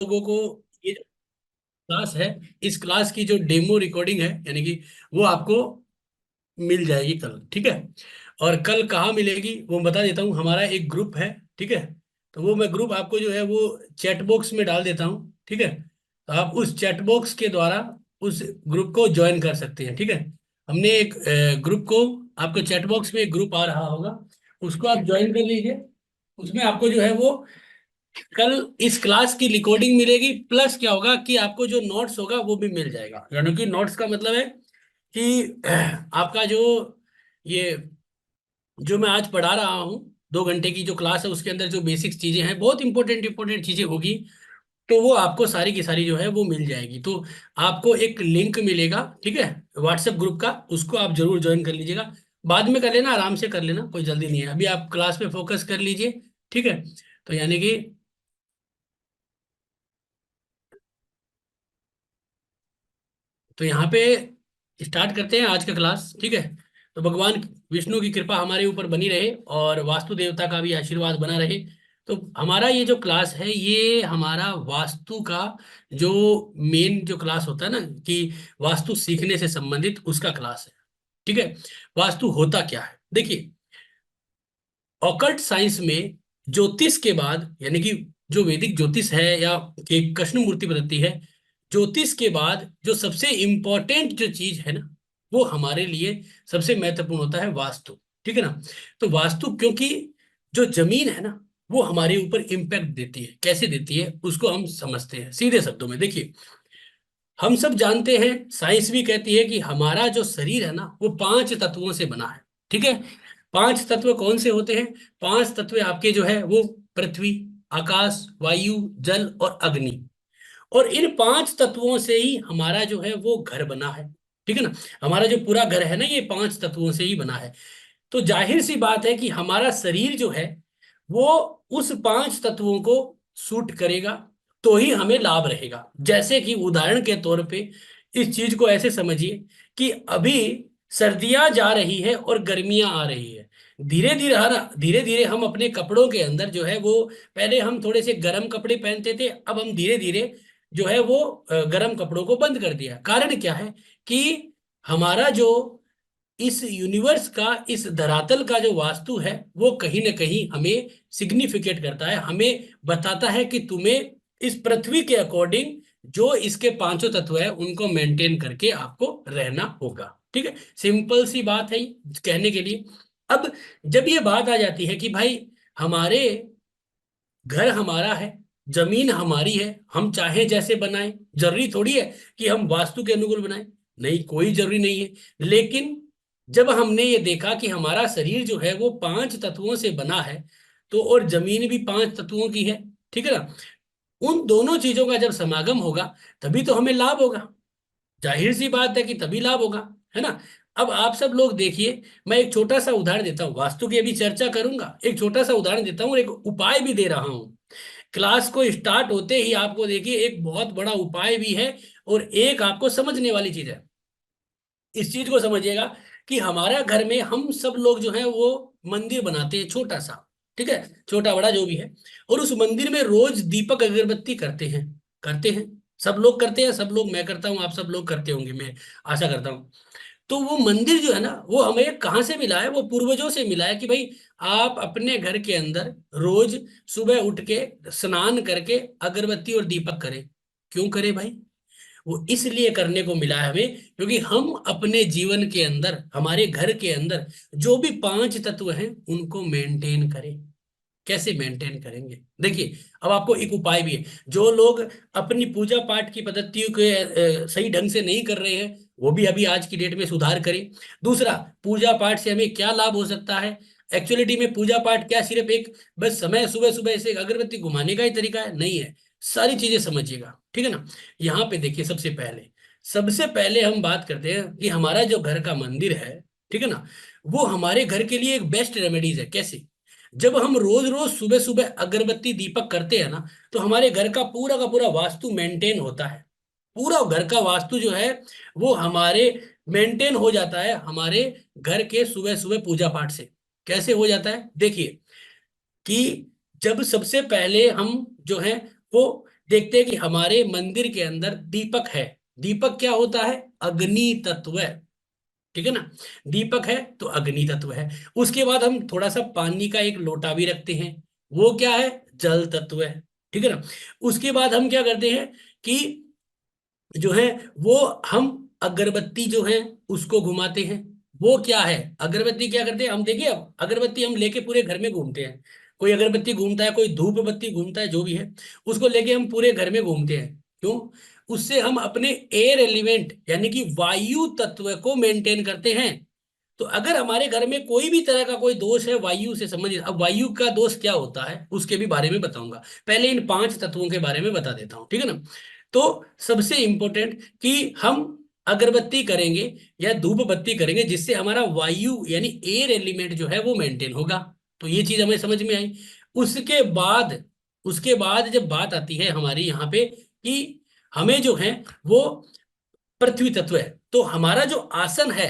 लोगों को ये जो क्लास है, इस क्लास की जो डेमो रिकॉर्डिंग है, यानी कि वो आपको मिल जाएगी कल, ठीक है। और कल कहाँ मिलेगी वो बता देता हूँ। हमारा एक ग्रुप है, ठीक है। तो वो मैं ग्रुप आपको जो है वो चैट बॉक्स में डाल देता हूँ, ठीक है। तो आप उस चैट बॉक्स के द्वारा उस ग्रुप को ज्वाइन कर सकते हैं, ठीक है। हमने एक ग्रुप को, आपको चैट बॉक्स में एक ग्रुप आ रहा होगा, उसको आप ज्वाइन कर लीजिए। उसमें आपको जो है वो कल इस क्लास की रिकॉर्डिंग मिलेगी, प्लस क्या होगा कि आपको जो नोट्स होगा वो भी मिल जाएगा। यानी कि नोट्स का मतलब है कि आपका जो ये जो मैं आज पढ़ा रहा हूँ, 2 घंटे की जो क्लास है उसके अंदर जो बेसिक चीजें हैं, बहुत इंपॉर्टेंट इंपॉर्टेंट चीजें होगी, तो वो आपको सारी की सारी जो है वो मिल जाएगी। तो आपको एक लिंक मिलेगा, ठीक है, व्हाट्सएप ग्रुप का, उसको आप जरूर ज्वाइन कर लीजिएगा। बाद में कर लेना, आराम से कर लेना, कोई जल्दी नहीं है, अभी आप क्लास पे फोकस कर लीजिए, ठीक है। तो यानी कि यहाँ पे स्टार्ट करते हैं आज का क्लास, ठीक है। तो भगवान विष्णु की कृपा हमारे ऊपर बनी रहे और वास्तु देवता का भी आशीर्वाद बना रहे। तो हमारा ये जो क्लास है, ये हमारा वास्तु का जो मेन जो क्लास होता है ना, कि वास्तु सीखने से संबंधित उसका क्लास है, ठीक है। वास्तु होता क्या है, देखिए। ऑकल्ट साइंस में ज्योतिष के बाद, यानी कि जो वैदिक ज्योतिष है या एक कृष्ण मूर्ति पद्धति है, ज्योतिष के बाद जो सबसे इंपॉर्टेंट जो चीज है ना, वो हमारे लिए सबसे महत्वपूर्ण होता है वास्तु, ठीक है ना। तो वास्तु, क्योंकि जो जमीन है ना, वो हमारे ऊपर इम्पैक्ट देती है। कैसे देती है उसको हम समझते हैं सीधे शब्दों में। देखिए, हम सब जानते हैं, साइंस भी कहती है कि हमारा जो शरीर है ना, वो 5 तत्वों से बना है, ठीक है। 5 तत्व कौन से होते हैं? 5 तत्व आपके जो है वो पृथ्वी, आकाश, वायु, जल और अग्नि। और इन 5 तत्वों से ही हमारा जो है वो घर बना है, ठीक है ना। हमारा जो पूरा घर है ना, ये 5 तत्वों से ही बना है। तो जाहिर सी बात है कि हमारा शरीर जो है वो उस 5 तत्वों को सूट करेगा, तो ही हमें लाभ रहेगा। जैसे कि उदाहरण के तौर पे इस चीज को ऐसे समझिए कि अभी सर्दियां जा रही है और गर्मियां आ रही है। धीरे धीरे हम अपने कपड़ों के अंदर जो है वो, पहले हम थोड़े से गर्म कपड़े पहनते थे, अब हम धीरे धीरे जो है वो गर्म कपड़ों को बंद कर दिया। कारण क्या है कि हमारा जो इस यूनिवर्स का, इस धरातल का जो वास्तु है, वो कहीं ना कहीं हमें सिग्निफिकेट करता है, हमें बताता है कि तुम्हें इस पृथ्वी के अकॉर्डिंग जो इसके 5 तत्व है उनको मेंटेन करके आपको रहना होगा, ठीक है। सिंपल सी बात है ये कहने के लिए। अब जब ये बात आ जाती है कि भाई हमारे घर हमारा है, जमीन हमारी है, हम चाहे जैसे बनाएं, जरूरी थोड़ी है कि हम वास्तु के अनुकूल बनाएं, नहीं, कोई जरूरी नहीं है। लेकिन जब हमने ये देखा कि हमारा शरीर जो है वो 5 तत्वों से बना है, तो और जमीन भी 5 तत्वों की है, ठीक है ना। उन दोनों चीजों का जब समागम होगा, तभी तो हमें लाभ होगा। जाहिर सी बात है कि तभी लाभ होगा, है ना। अब आप सब लोग देखिए, मैं एक छोटा सा उदाहरण देता हूँ, वास्तु की अभी चर्चा करूंगा, एक छोटा सा उदाहरण देता हूँ, एक उपाय भी दे रहा हूँ। क्लास को स्टार्ट होते ही आपको देखिए एक बहुत बड़ा उपाय भी है, और एक आपको समझने वाली चीज है। इस चीज को समझिएगा कि हमारा घर में हम सब लोग जो है वो मंदिर बनाते हैं, छोटा सा, ठीक है, छोटा बड़ा जो भी है। और उस मंदिर में रोज दीपक अगरबत्ती करते हैं, करते हैं, सब लोग करते हैं, सब लोग, मैं करता हूँ, आप सब लोग करते होंगे, मैं आशा करता हूँ। तो वो मंदिर जो है ना, वो हमें कहाँ से मिला है? वो पूर्वजों से मिला है कि भाई आप अपने घर के अंदर रोज सुबह उठ के स्नान करके अगरबत्ती और दीपक करें। क्यों करें भाई? वो इसलिए करने को मिला है हमें, क्योंकि हम अपने जीवन के अंदर, हमारे घर के अंदर जो भी 5 तत्व हैं उनको मेंटेन करें। कैसे मेंटेन करेंगे? देखिए, अब आपको एक उपाय भी है। जो लोग अपनी पूजा पाठ की पद्धतियों के सही ढंग से नहीं कर रहे हैं, वो भी अभी आज की डेट में सुधार करें। दूसरा, पूजा पाठ से हमें क्या लाभ हो सकता है? एक्चुअलिटी में पूजा पाठ क्या सिर्फ एक बस समय सुबह सुबह से अगरबत्ती घुमाने का ही तरीका है? नहीं है, सारी चीजें समझिएगा, ठीक है ना। यहाँ पे देखिए, सबसे पहले हम बात करते हैं कि हमारा जो घर का मंदिर है, ठीक है ना, वो हमारे घर के लिए एक बेस्ट रेमेडीज है। कैसे? जब हम रोज रोज सुबह सुबह अगरबत्ती दीपक करते हैं ना, तो हमारे घर का पूरा वास्तु मेंटेन होता है। पूरा घर का वास्तु जो है वो हमारे मेंटेन हो जाता है, हमारे घर के सुबह सुबह पूजा पाठ से। कैसे हो जाता है? देखिए कि जब सबसे पहले हम जो है वो देखते हैं कि हमारे मंदिर के अंदर दीपक है। दीपक क्या होता है? अग्नि तत्व है, ठीक है ना। दीपक है तो अग्नि तत्व है। उसके बाद हम थोड़ा सा पानी का एक लोटा भी रखते हैं, वो क्या है? जल तत्व है, ठीक है ना। उसके बाद हम क्या करते हैं कि जो है वो हम अगरबत्ती जो है उसको घुमाते हैं। वो क्या है? अगरबत्ती क्या करते हैं हम, देखिए अब अगरबत्ती हम लेके पूरे घर में घूमते हैं। कोई अगरबत्ती घूमता है, कोई धूप बत्ती घूमता है, जो भी है उसको लेके हम पूरे घर में घूमते हैं। क्यों? उससे हम अपने एयर एलिमेंट यानी कि वायु तत्व को मेंटेन करते हैं। तो अगर हमारे घर में कोई भी तरह का कोई दोष है वायु से संबंधित, अब वायु का दोष क्या होता है उसके भी बारे में बताऊंगा। पहले इन 5 तत्वों के बारे में बता देता हूं, ठीक है ना। तो सबसे इंपॉर्टेंट कि हम अगरबत्ती करेंगे या धूप बत्ती करेंगे जिससे हमारा वायु यानी एयर एलिमेंट जो है वो मेंटेन होगा। तो ये चीज हमें समझ में आई। उसके बाद उसके बाद जब बात आती है हमारी यहाँ पे कि हमें जो है वो पृथ्वी तत्व है, तो हमारा जो आसन है,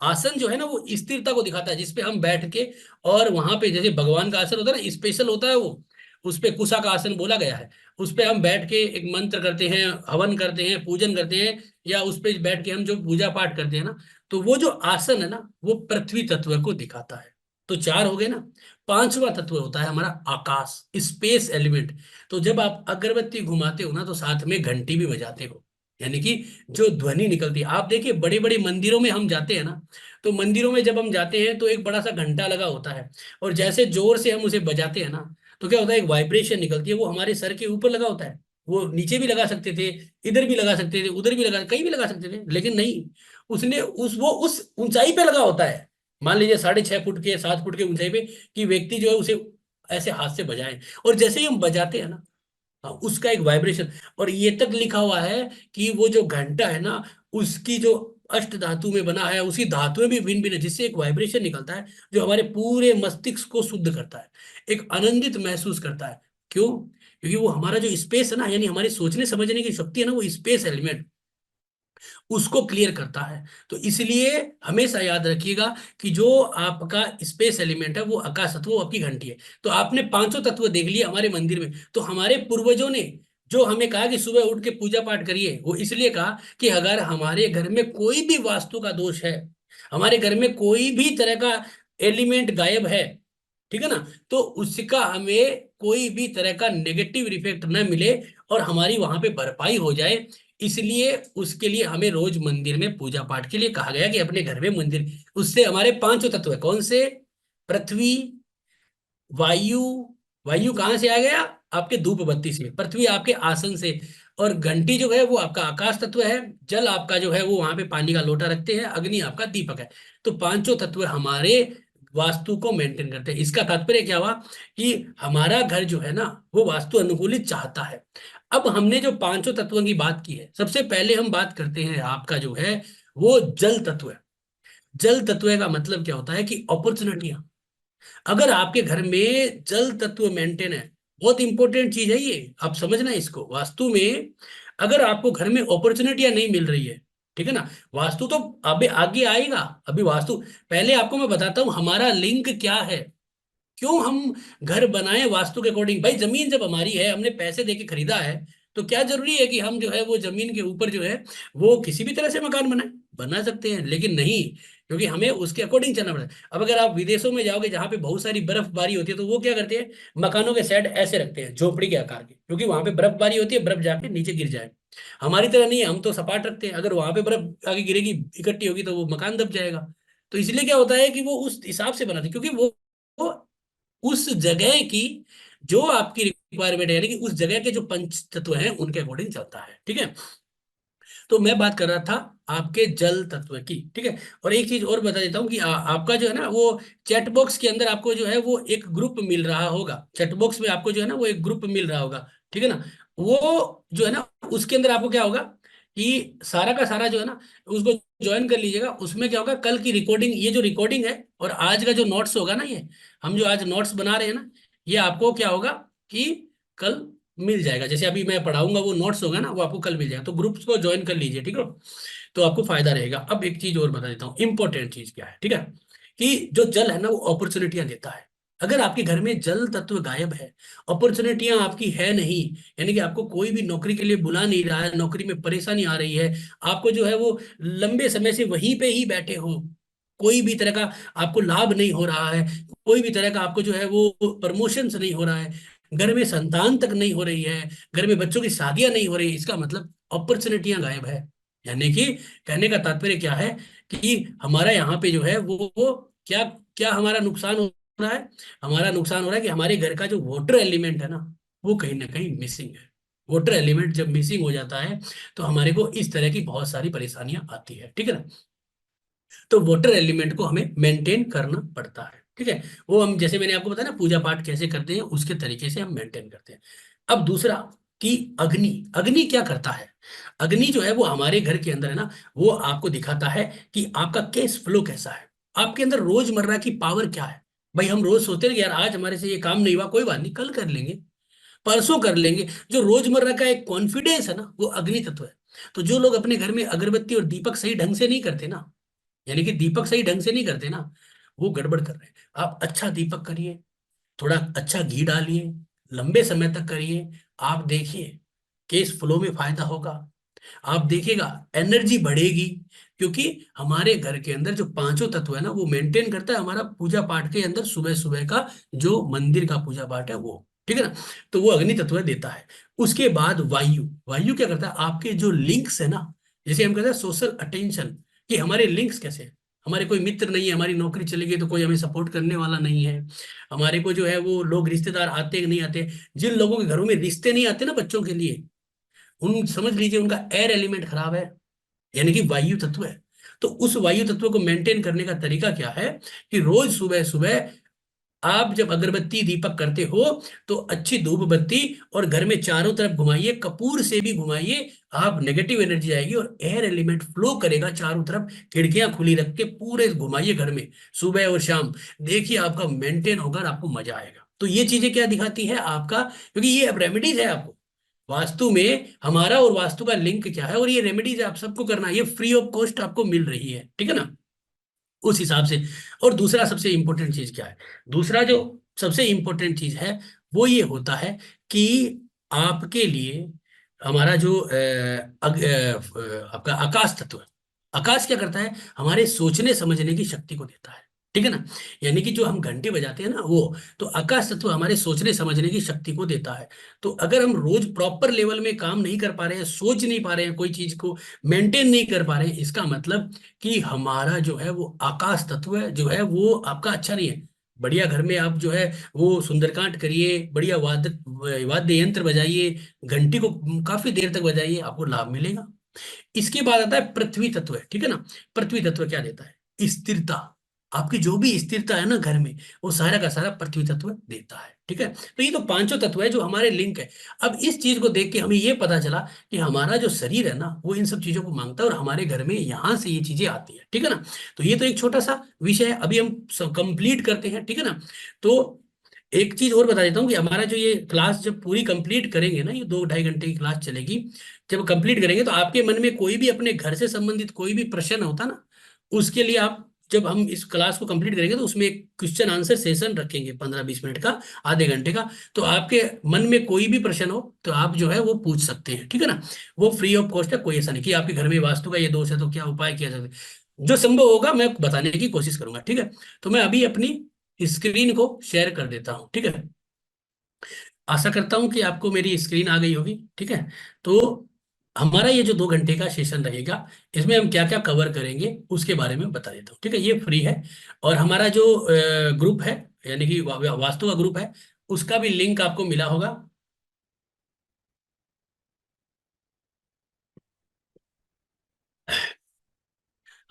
आसन जो है ना वो स्थिरता को दिखाता है, जिसपे हम बैठ के, और वहां पे जैसे भगवान का आसन होता है ना, स्पेशल होता है वो, उस पे कुशा का आसन बोला गया है। उस पे हम बैठ के एक मंत्र करते हैं, हवन करते हैं, पूजन करते हैं, या उस पे बैठ के हम जो पूजा पाठ करते हैं ना, तो वो जो आसन है ना वो पृथ्वी तत्व को दिखाता है। तो 4 हो गए ना। 5वां तत्व होता है हमारा आकाश, स्पेस एलिमेंट। तो जब आप अगरबत्ती घुमाते हो ना तो साथ में घंटी भी बजाते हो, यानी कि जो ध्वनि निकलती है। आप देखिए बड़े बड़े मंदिरों में हम जाते हैं ना, तो मंदिरों में जब हम जाते हैं तो एक बड़ा सा घंटा लगा होता है, और जैसे जोर से हम उसे बजाते हैं ना तो क्या होता है, एक वाइब्रेशन निकलती है, वो हमारे सर के ऊपर लगा होता है। वो नीचे भी लगा सकते थे, इधर भी लगा सकते थे, उधर भी लगा, कहीं भी लगा सकते थे, लेकिन नहीं, उसने वो उस ऊंचाई पे लगा होता है। मान लीजिए 6.5 फुट के 7 फुट के ऊंचाई पे, कि व्यक्ति जो है उसे ऐसे हाथ से बजाए, और जैसे ही हम बजाते हैं ना, हाँ, उसका एक वाइब्रेशन। और ये तक लिखा हुआ है कि वो जो घंटा है ना, उसकी जो अष्ट धातु में बना है, उसी धातु में भी भिन्न भिन्न है, जिससे एक वाइब्रेशन निकलता है जो हमारे पूरे मस्तिष्क को शुद्ध करता है, एक आनंदित महसूस करता है। क्यों? क्योंकि वो हमारा जो स्पेस है ना, यानी हमारी सोचने समझने की शक्ति है ना, वो स्पेस एलिमेंट उसको क्लियर करता है। तो इसलिए हमेशा याद रखिएगा कि जो आपका स्पेस एलिमेंट है वो आकाश तत्व, वो आपकी घंटी है। तो आपने 5 तत्व देख लिए हमारे मंदिर में। तो हमारे पूर्वजों ने जो हमें कहा कि सुबह उठ के पूजा पाठ करिए, वो इसलिए कहा कि अगर हमारे घर में कोई भी वास्तु का दोष है, हमारे घर में कोई भी तरह का एलिमेंट गायब है, ठीक है ना, तो उसका हमें कोई भी तरह का नेगेटिव इफेक्ट न मिले, और हमारी वहां पे भरपाई हो जाए। इसलिए उसके लिए हमें रोज मंदिर में पूजा पाठ के लिए कहा गया कि अपने घर में मंदिर। उससे हमारे 5 तत्व है, कौन से? पृथ्वी, वायु, वायु कहाँ से आ गया? आपके धूप बत्ती से। पृथ्वी आपके आसन से। और घंटी जो है वो आपका आकाश तत्व है। जल आपका जो है वो वहां पे पानी का लोटा रखते हैं। अग्नि आपका दीपक है। तो 5 तत्व हमारे वास्तु को मेंटेन करते हैं। इसका तात्पर्य क्या हुआ कि हमारा घर जो है ना वो वास्तु अनुकूलित चाहता है। अब हमने जो 5 तत्वों की बात की है, सबसे पहले हम बात करते हैं आपका जो है वो जल तत्व है। जल तत्व का मतलब क्या होता है कि अपॉर्चुनिटियां। अगर आपके घर में जल तत्व मेंटेन है, बहुत इंपॉर्टेंट चीज है ये, आप समझना इसको। वास्तु में अगर आपको घर में अपॉर्चुनिटियां नहीं मिल रही है, ठीक है ना, वास्तु तो अभी आगे आएगा। अभी वास्तु, पहले आपको मैं बताता हूं हमारा लिंक क्या है, क्यों हम घर बनाए वास्तु के अकॉर्डिंग। भाई जमीन जब हमारी है, हमने पैसे देके खरीदा है, तो क्या जरूरी है कि हम जो है वो जमीन के ऊपर जो है वो किसी भी तरह से मकान बनाए? बना सकते हैं, लेकिन नहीं, क्योंकि हमें उसके अकॉर्डिंग चलना पड़ता है। अब अगर आप विदेशों में जाओगे जहाँ पे बहुत सारी बर्फबारी होती है, तो वो क्या करते हैं, मकानों के साइड ऐसे रखते हैं झोपड़ी के आकार के, क्योंकि वहां पे बर्फबारी होती है, बर्फ जाके नीचे गिर जाए। हमारी तरह नहीं है, हम तो सपाट रखते हैं, अगर वहां पे बर्फ आगे गिरेगी, इकट्ठी होगी, तो वो मकान दब जाएगा। तो इसलिए क्या होता है कि वो उस हिसाब से बनाते हैं, क्योंकि वो उस जगह की जो आपकी रिक्वायरमेंट है, यानी कि उस जगह के जो पंच तत्व हैं उनके अकॉर्डिंग चलता है, ठीक है। तो मैं बात कर रहा था आपके जल तत्व की, ठीक है। और एक चीज और बता देता हूँ कि आपका जो है ना वो चैट बॉक्स के अंदर आपको जो है वो एक ग्रुप मिल रहा होगा। चैट बॉक्स में आपको जो है ना वो एक ग्रुप मिल रहा होगा, ठीक है ना। वो जो है ना उसके अंदर आपको क्या होगा कि सारा का सारा जो है ना उसको ज्वाइन कर लीजिएगा। उसमें क्या होगा, कल की रिकॉर्डिंग, ये जो रिकॉर्डिंग है और आज का जो नोट्स होगा ना, ये हम जो आज नोट्स बना रहे हैं ना, ये आपको क्या होगा कि कल मिल जाएगा। जैसे अभी मैं पढ़ाऊंगा वो नोट्स होगा ना, वो आपको कल मिल जाएगा। तो ग्रुप्स को ज्वाइन कर लीजिए, ठीक है। तो आपको फायदा रहेगा। अब एक चीज और बता देता हूँ, इंपॉर्टेंट चीज क्या है, ठीक है, कि जो जल है ना वो अपॉर्चुनिटियां देता है। अगर आपके घर में जल तत्व गायब है, अपॉर्चुनिटियां आपकी है नहीं, यानी कि आपको कोई भी नौकरी के लिए बुला नहीं रहा है, नौकरी में परेशानी आ रही है, आपको जो है वो लंबे समय से वहीं पे ही बैठे हो, कोई भी तरह का आपको लाभ नहीं हो रहा है, कोई भी तरह का आपको जो है वो प्रमोशन नहीं हो रहा है, घर में संतान तक नहीं हो रही है, घर में बच्चों की शादियां नहीं हो रही, इसका मतलब अपॉर्चुनिटियां गायब है। यानी कि कहने का तात्पर्य क्या है कि हमारा यहाँ पे जो है वो क्या क्या हमारा नुकसान हो रहा है, हमारा नुकसान हो रहा है कि हमारे घर का जो वाटर एलिमेंट है ना, वो कहीं ना कहीं मिसिंग है। वाटर एलिमेंट जब मिसिंग हो जाता है तो हमारे को इस तरह की बहुत सारी परेशानियां आती है, ठीक है ना। तो वाटर एलिमेंट को हमें मेंटेन करना पड़ता है, ठीक है। वो हम जैसे मैंने आपको बताया ना पूजा पाठ कैसे करते हैं, उसके तरीके से हम मेंटेन करते हैं। अब दूसरा कि अग्नि, अग्नि क्या करता है। अग्नि जो है वो हमारे घर के अंदर है ना, वो आपको दिखाता है कि आपका कैश फ्लो कैसा है, आपके अंदर रोजमर्रा की पावर क्या है। भाई हम रोज सोचते हैं कि यार आज हमारे से ये काम नहीं हुआ, कोई बात नहीं, कल कर लेंगे, परसों कर लेंगे। जो रोजमर्रा का एक कॉन्फिडेंस है ना, वो अग्नि तत्व है। तो जो लोग अपने घर में अगरबत्ती और दीपक सही ढंग से नहीं करते ना, यानी कि दीपक सही ढंग से नहीं करते ना, वो गड़बड़ कर रहे हैं। आप अच्छा दीपक करिए, थोड़ा अच्छा घी डालिए, लंबे समय तक करिए, आप देखिए केस फ्लो में फायदा होगा, आप देखिएगा एनर्जी बढ़ेगी। क्योंकि हमारे घर के अंदर जो पांचों तत्व है ना, वो मेंटेन करता है हमारा पूजा पाठ के अंदर सुबह सुबह का जो मंदिर का पूजा पाठ है वो, ठीक है ना। तो वो अग्नि तत्व देता है। उसके बाद वायु, वायु क्या करता है, आपके जो लिंक्स है ना, जैसे हम कहते हैं सोशल अटेंशन, कि हमारे लिंक्स कैसे हैं। हमारे कोई मित्र नहीं है, हमारी नौकरी चली गई तो कोई हमें सपोर्ट करने वाला नहीं है, हमारे को जो है वो लोग रिश्तेदार आते हैं नहीं आते। जिन लोगों के घरों में रिश्ते नहीं आते ना बच्चों के लिए, उन समझ लीजिए उनका एयर एलिमेंट खराब है, यानी कि वायु तत्व है। तो उस वायु तत्व को मेंटेन करने का तरीका क्या है कि रोज सुबह सुबह आप जब अगरबत्ती दीपक करते हो तो अच्छी धूप बत्ती और घर में चारों तरफ घुमाइए, कपूर से भी घुमाइए, आप नेगेटिव एनर्जी आएगी और एयर एलिमेंट फ्लो करेगा चारों तरफ, खिड़कियां खुली रख के पूरे घुमाइए घर में सुबह और शाम, देखिए आपका मेंटेन होगा और आपको मजा आएगा। तो ये चीजें क्या दिखाती है आपका, क्योंकि ये अब रेमेडीज है आपको, वास्तु में हमारा और वास्तु का लिंक क्या है, और ये रेमेडीज आप सबको करना है, ये फ्री ऑफ कॉस्ट आपको मिल रही है, ठीक है ना, उस हिसाब से। और दूसरा सबसे इंपॉर्टेंट चीज क्या है, दूसरा जो सबसे इंपॉर्टेंट चीज है वो ये होता है कि आपके लिए हमारा जो आपका आकाश तत्व है, आकाश क्या करता है, हमारे सोचने समझने की शक्ति को देता है, ठीक है ना। यानी कि जो हम घंटे बजाते हैं ना वो, तो आकाश तत्व हमारे सोचने समझने की शक्ति को देता है। तो अगर हम रोज प्रॉपर लेवल में काम नहीं कर पा रहे हैं, सोच नहीं पा रहे हैं, कोई चीज को मेंटेन नहीं कर पा रहे हैं, इसका मतलब कि हमारा जो है वो आकाश तत्व है जो है वो आपका अच्छा नहीं है। बढ़िया घर में आप जो है वो सुंदरकांड करिए, बढ़िया वाद्य यंत्र बजाइए, घंटी को काफी देर तक बजाइए, आपको लाभ मिलेगा। इसके बाद आता है पृथ्वी तत्व है, ठीक है ना। पृथ्वी तत्व क्या देता है, स्थिरता। आपकी जो भी स्थिरता है ना घर में, वो सारा का सारा पृथ्वी तत्व देता है, ठीक है। तो ये तो पांचों तत्व है जो हमारे लिंक है। अब इस चीज को देख के हमें ये पता चला कि हमारा जो शरीर है ना वो इन सब चीजों को मांगता है और हमारे घर में यहाँ से ये चीजें आती है, ठीक है ना। तो ये तो एक छोटा सा विषय है, अभी हम कंप्लीट करते हैं, ठीक है ना। तो एक चीज और बता देता हूँ कि हमारा जो ये क्लास जब पूरी कंप्लीट करेंगे ना, ये 2-2.5 घंटे की क्लास चलेगी, जब कंप्लीट करेंगे तो आपके मन में कोई भी अपने घर से संबंधित कोई भी प्रश्न होता ना, उसके लिए आप जब हम इस क्लास को कंप्लीट करेंगे तो उसमें एक क्वेश्चन आंसर सेशन रखेंगे 15-20 मिनट का, आधे घंटे का। तो आपके मन में कोई भी प्रश्न हो तो आप जो है वो पूछ सकते हैं, ठीक है ना। वो फ्री ऑफ कॉस्ट है, कोई ऐसा नहीं कि आपके घर में वास्तु का ये दोष है तो क्या उपाय किया जाए, जो संभव होगा मैं बताने की कोशिश करूंगा, ठीक है। तो मैं अभी अपनी स्क्रीन को शेयर कर देता हूँ, ठीक है। आशा करता हूं कि आपको मेरी स्क्रीन आ गई होगी, ठीक है। तो हमारा ये जो 2 घंटे का सेशन रहेगा, इसमें हम क्या क्या कवर करेंगे उसके बारे में बता देता हूँ, ठीक है। ये फ्री है और हमारा जो ग्रुप है, यानी कि वास्तु का ग्रुप है, उसका भी लिंक आपको मिला होगा।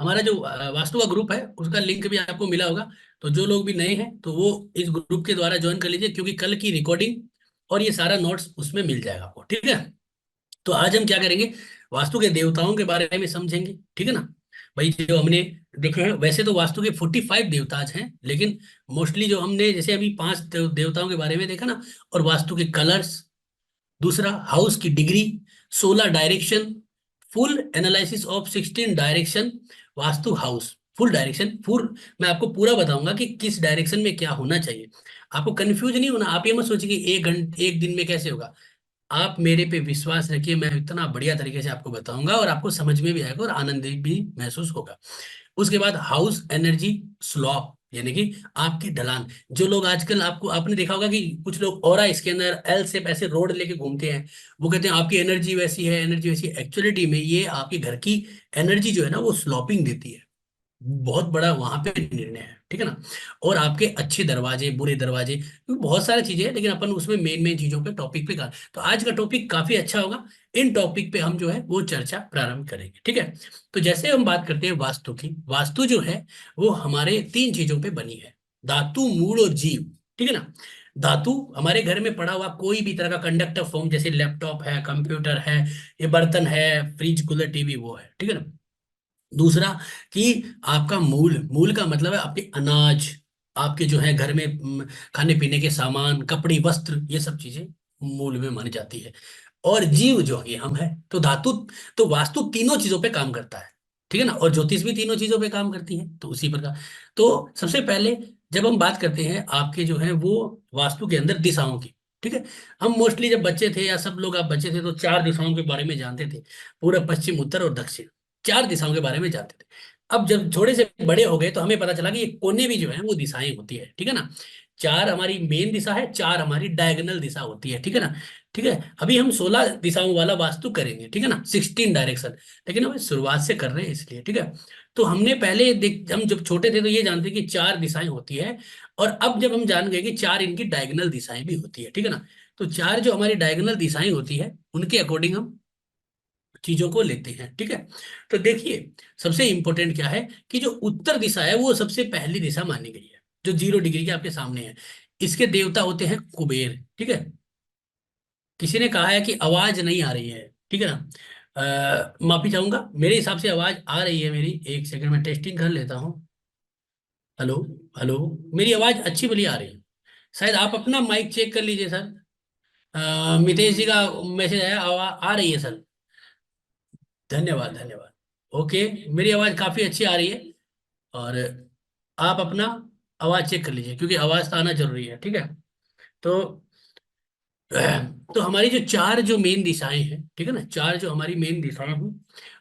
हमारा जो वास्तु का ग्रुप है उसका लिंक भी आपको मिला होगा। तो जो लोग भी नए हैं तो वो इस ग्रुप के द्वारा ज्वाइन कर लीजिए, क्योंकि कल की रिकॉर्डिंग और ये सारा नोट्स उसमें मिल जाएगा आपको, ठीक है। तो आज हम क्या करेंगे, वास्तु के देवताओं के बारे में समझेंगे, ठीक है ना। भाई जो हमने देखे हैं, वैसे तो वास्तु के 45 देवताज हैं, लेकिन मोस्टली जो हमने जैसे अभी 5 देवताओं के बारे में देखा ना, और वास्तु के कलर्स, दूसरा हाउस की degree, 16 direction, full analysis of 16 direction vastu house, full direction, full. मैं आपको पूरा बताऊंगा कि किस डायरेक्शन में क्या होना चाहिए। आपको कंफ्यूज नहीं होना। आप ये मत सोचिए कि 1 घंटे 1 दिन में कैसे होगा। आप मेरे पे विश्वास रखिए, मैं इतना बढ़िया तरीके से आपको बताऊंगा और आपको समझ में भी आएगा और आनंद भी महसूस होगा। उसके बाद हाउस एनर्जी स्लॉप, यानी कि आपकी ढलान। जो लोग आजकल, आपको आपने देखा होगा कि कुछ लोग ऑरा स्कैनर एल से ऐसे रोड लेके घूमते हैं। वो कहते हैं आपकी एनर्जी वैसी है, एनर्जी वैसी है। एक्चुअलिटी में ये आपके घर की एनर्जी जो है ना वो स्लॉपिंग देती है। बहुत बड़ा वहां पे निर्णय है, ठीक है ना। और आपके अच्छे दरवाजे, बुरे दरवाजे, क्योंकि बहुत सारी चीजें हैं, लेकिन अपन उसमें मेन मेन चीजों पे टॉपिक पे कर। तो आज का टॉपिक काफी अच्छा होगा। इन टॉपिक पे हम जो है वो चर्चा प्रारंभ करेंगे, ठीक है। तो जैसे हम बात करते हैं वास्तु की, वास्तु जो है वो हमारे 3 चीजों पे बनी है: धातु, मूल और जीव, ठीक है ना। धातु, हमारे घर में पड़ा हुआ कोई भी तरह का कंडक्टर फॉर्म, जैसे लैपटॉप है, कंप्यूटर है, ये बर्तन है, फ्रिज, कूलर, टीवी, वो है, ठीक है ना। दूसरा कि आपका मूल, मूल का मतलब है आपके अनाज, आपके जो है घर में खाने पीने के सामान, कपड़े, वस्त्र, ये सब चीजें मूल में मानी जाती है। और जीव जो ये हम है, तो धातु, तो वास्तु तीनों चीजों पे काम करता है, ठीक है ना। और ज्योतिष भी तीनों चीजों पे काम करती है, तो उसी प्रकार। तो सबसे पहले जब हम बात करते हैं आपके जो है वो वास्तु के अंदर दिशाओं की, ठीक है। हम मोस्टली जब बच्चे थे या सब लोग आप बच्चे थे तो 4 दिशाओं के बारे में जानते थे: पूरब, पश्चिम, उत्तर और दक्षिण। 4 दिशाओं के बारे में जानते थे। अब जब थोड़े से बड़े हो गए तो हमें पता चला कि ये कोने भी जो है वो दिशाएं होती है, ठीक है ना। 4 हमारी मेन दिशा है, 4 हमारी डायगोनल दिशा होती है, ठीक है ना। ठीक है, अभी हम 16 दिशाओं वाला वास्तु करेंगे, ठीक है ना, 16 डायरेक्शन। लेकिन हम शुरुआत से कर रहे हैं इसलिए, ठीक है। तो हमने पहले देख, हम जब छोटे थे तो ये जानते कि 4 दिशाएं होती है। और अब जब हम जान गए कि 4 इनकी डायगोनल दिशाएं भी होती है, ठीक है ना। तो 4 जो हमारी डायगोनल दिशाएं होती है उनके अकॉर्डिंग हम चीजों को लेते हैं, ठीक है। तो देखिए, सबसे इंपॉर्टेंट क्या है कि जो उत्तर दिशा है वो सबसे पहली दिशा मानी गई है, जो 0 डिग्री के आपके सामने है। इसके देवता होते हैं कुबेर, ठीक है। किसी ने कहा है कि आवाज नहीं आ रही है, ठीक है ना। माफी चाहूंगा, मेरे हिसाब से आवाज आ रही है मेरी। एक सेकंड में टेस्टिंग कर लेता हूँ। हेलो, हेलो, मेरी आवाज अच्छी भली आ रही है? शायद आप अपना माइक चेक कर लीजिए सर। मितेश जी का मैसेज आया, आवाज आ रही है सर। धन्यवाद, धन्यवाद। ओके, मेरी आवाज काफी अच्छी आ रही है। और आप अपना आवाज चेक कर लीजिए, क्योंकि आवाज तो आना जरूरी है, ठीक है। तो तो हमारी जो 4 जो मेन दिशाएं हैं, ठीक है ना, 4 जो हमारी मेन दिशाएं हैं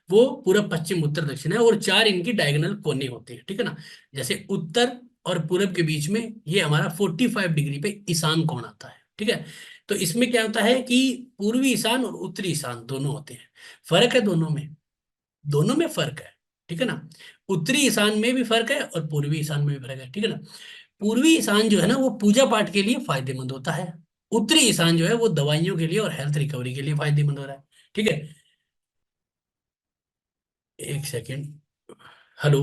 वो पूरब, पश्चिम, उत्तर, दक्षिण है। और 4 इनकी डायगोनल कोने होते हैं, ठीक है ना। जैसे उत्तर और पूरब के बीच में ये हमारा 45 डिग्री पे ईशान कोण आता है, ठीक है। तो इसमें क्या होता है कि पूर्वी ईशान और उत्तरी ईशान दोनों होते हैं। फर्क है दोनों में, दोनों में फर्क है, ठीक है ना। उत्तरी ईशान में भी फर्क है और पूर्वी ईशान में भी फर्क है, ठीक है ना। पूर्वी ईशान जो है ना वो पूजा पाठ के लिए फायदेमंद होता है। उत्तरी ईशान जो है वो दवाइयों के लिए और हेल्थ रिकवरी के लिए फायदेमंद हो रहा है, ठीक है। एक सेकेंड। Hello,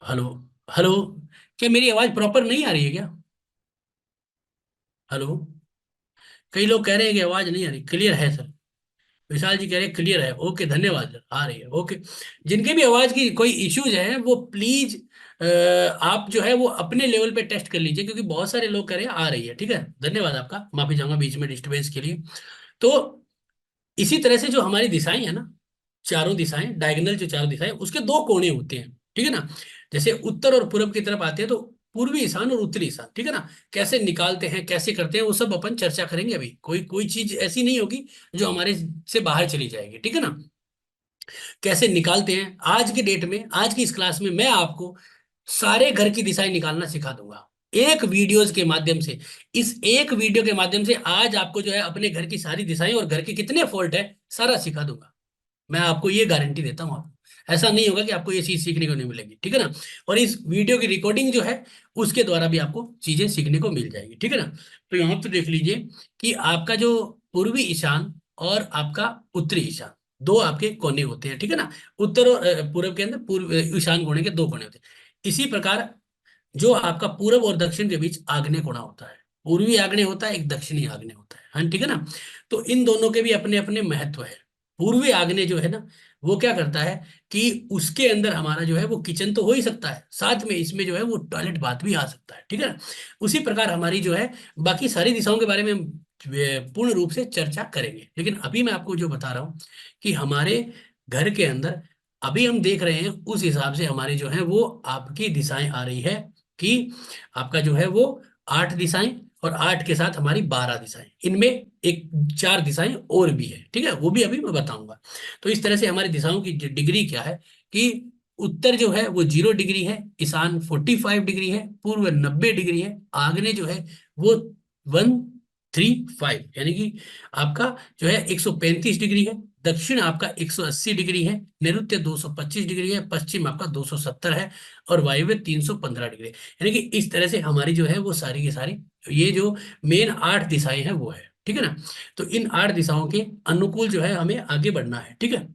hello, hello. क्या मेरी आवाज प्रॉपर नहीं आ रही है क्या? हेलो। कई लोग कह रहे हैं कि आवाज नहीं आ रही, क्लियर है सर। विशाल जी कह रहे हैं क्लियर है, ओके, धन्यवाद सर, आ रही है, ओके। जिनके भी आवाज की कोई इश्यूज है वो प्लीज आप जो है वो अपने लेवल पे टेस्ट कर लीजिए, क्योंकि बहुत सारे लोग कह रहे हैं आ रही है, ठीक है। धन्यवाद आपका, माफी चाहूंगा बीच में डिस्टर्बेंस के लिए। तो इसी तरह से जो हमारी दिशाएं है ना, चारों दिशाएं, डायगोनल जो 4 दिशाएं, उसके 2 कोने होते हैं, ठीक है ना। जैसे उत्तर और पूरब की तरफ आते हैं तो पूर्वी ईशान और उत्तरी ईशान, ठीक है ना। कैसे निकालते हैं, कैसे करते हैं, वो सब अपन चर्चा करेंगे। अभी कोई कोई चीज ऐसी नहीं होगी जो हमारे से बाहर चली जाएगी, ठीक है ना। कैसे निकालते हैं आज के डेट में, आज की इस क्लास में मैं आपको सारे घर की दिशाएं निकालना सिखा दूंगा, एक वीडियोज के माध्यम से। इस एक वीडियो के माध्यम से आज आपको जो है अपने घर की सारी दिशाएं और घर के कितने फॉल्ट है सारा सिखा दूंगा। मैं आपको ये गारंटी देता हूँ। आपको ऐसा नहीं होगा कि आपको ये चीज सीखने को नहीं मिलेगी, ठीक है ना। और इस वीडियो की रिकॉर्डिंग जो है उसके द्वारा भी आपको चीजें सीखने को मिल जाएगी, ठीक है ना। तो यहाँ पे देख लीजिए कि आपका जो पूर्वी ईशान और आपका उत्तरी ईशान, 2 आपके कोने होते हैं, ठीक है ना। उत्तर और पूरब के अंदर पूर्व ईशान कोने के 2 कोने होते हैं। इसी प्रकार जो आपका पूरब और दक्षिण के बीच आग्नेय कोना होता है, पूर्वी आग्नेय होता है, एक दक्षिणी आग्नेय होता है, हाँ, ठीक है ना। तो इन दोनों के भी अपने अपने महत्व है। पूर्वी आग्नेय जो है ना वो क्या करता है कि उसके अंदर हमारा जो है वो किचन तो हो ही सकता है, साथ में इसमें जो है वो टॉयलेट बाथ भी आ सकता है, ठीक है ना। उसी प्रकार हमारी जो है बाकी सारी दिशाओं के बारे में हम पूर्ण रूप से चर्चा करेंगे, लेकिन अभी मैं आपको जो बता रहा हूँ कि हमारे घर के अंदर अभी हम देख रहे हैं, उस हिसाब से हमारी जो है वो आपकी दिशाएं आ रही है कि आपका जो है वो 8 दिशाएं, और 8 के साथ हमारी 12 दिशाएं, इनमें एक 4 दिशाएं और भी है, ठीक है, वो भी अभी मैं बताऊंगा। तो इस तरह से हमारी दिशाओं की डिग्री क्या है कि उत्तर जो है वो 0 डिग्री है, ईशान 45 डिग्री है, पूर्व 90 डिग्री है, आग्नेय जो है वो 135 यानी कि आपका जो है 135 डिग्री है, दक्षिण आपका 180 डिग्री है, नैऋत्य 225 डिग्री है, पश्चिम आपका 270 है, और वायव्य 315 डिग्री है। यानी कि इस तरह से हमारी जो है वो सारी की सारी ये जो मेन 8 दिशाएं हैं वो है, ठीक है ना। तो इन 8 दिशाओं के अनुकूल जो है हमें आगे बढ़ना है, ठीक है।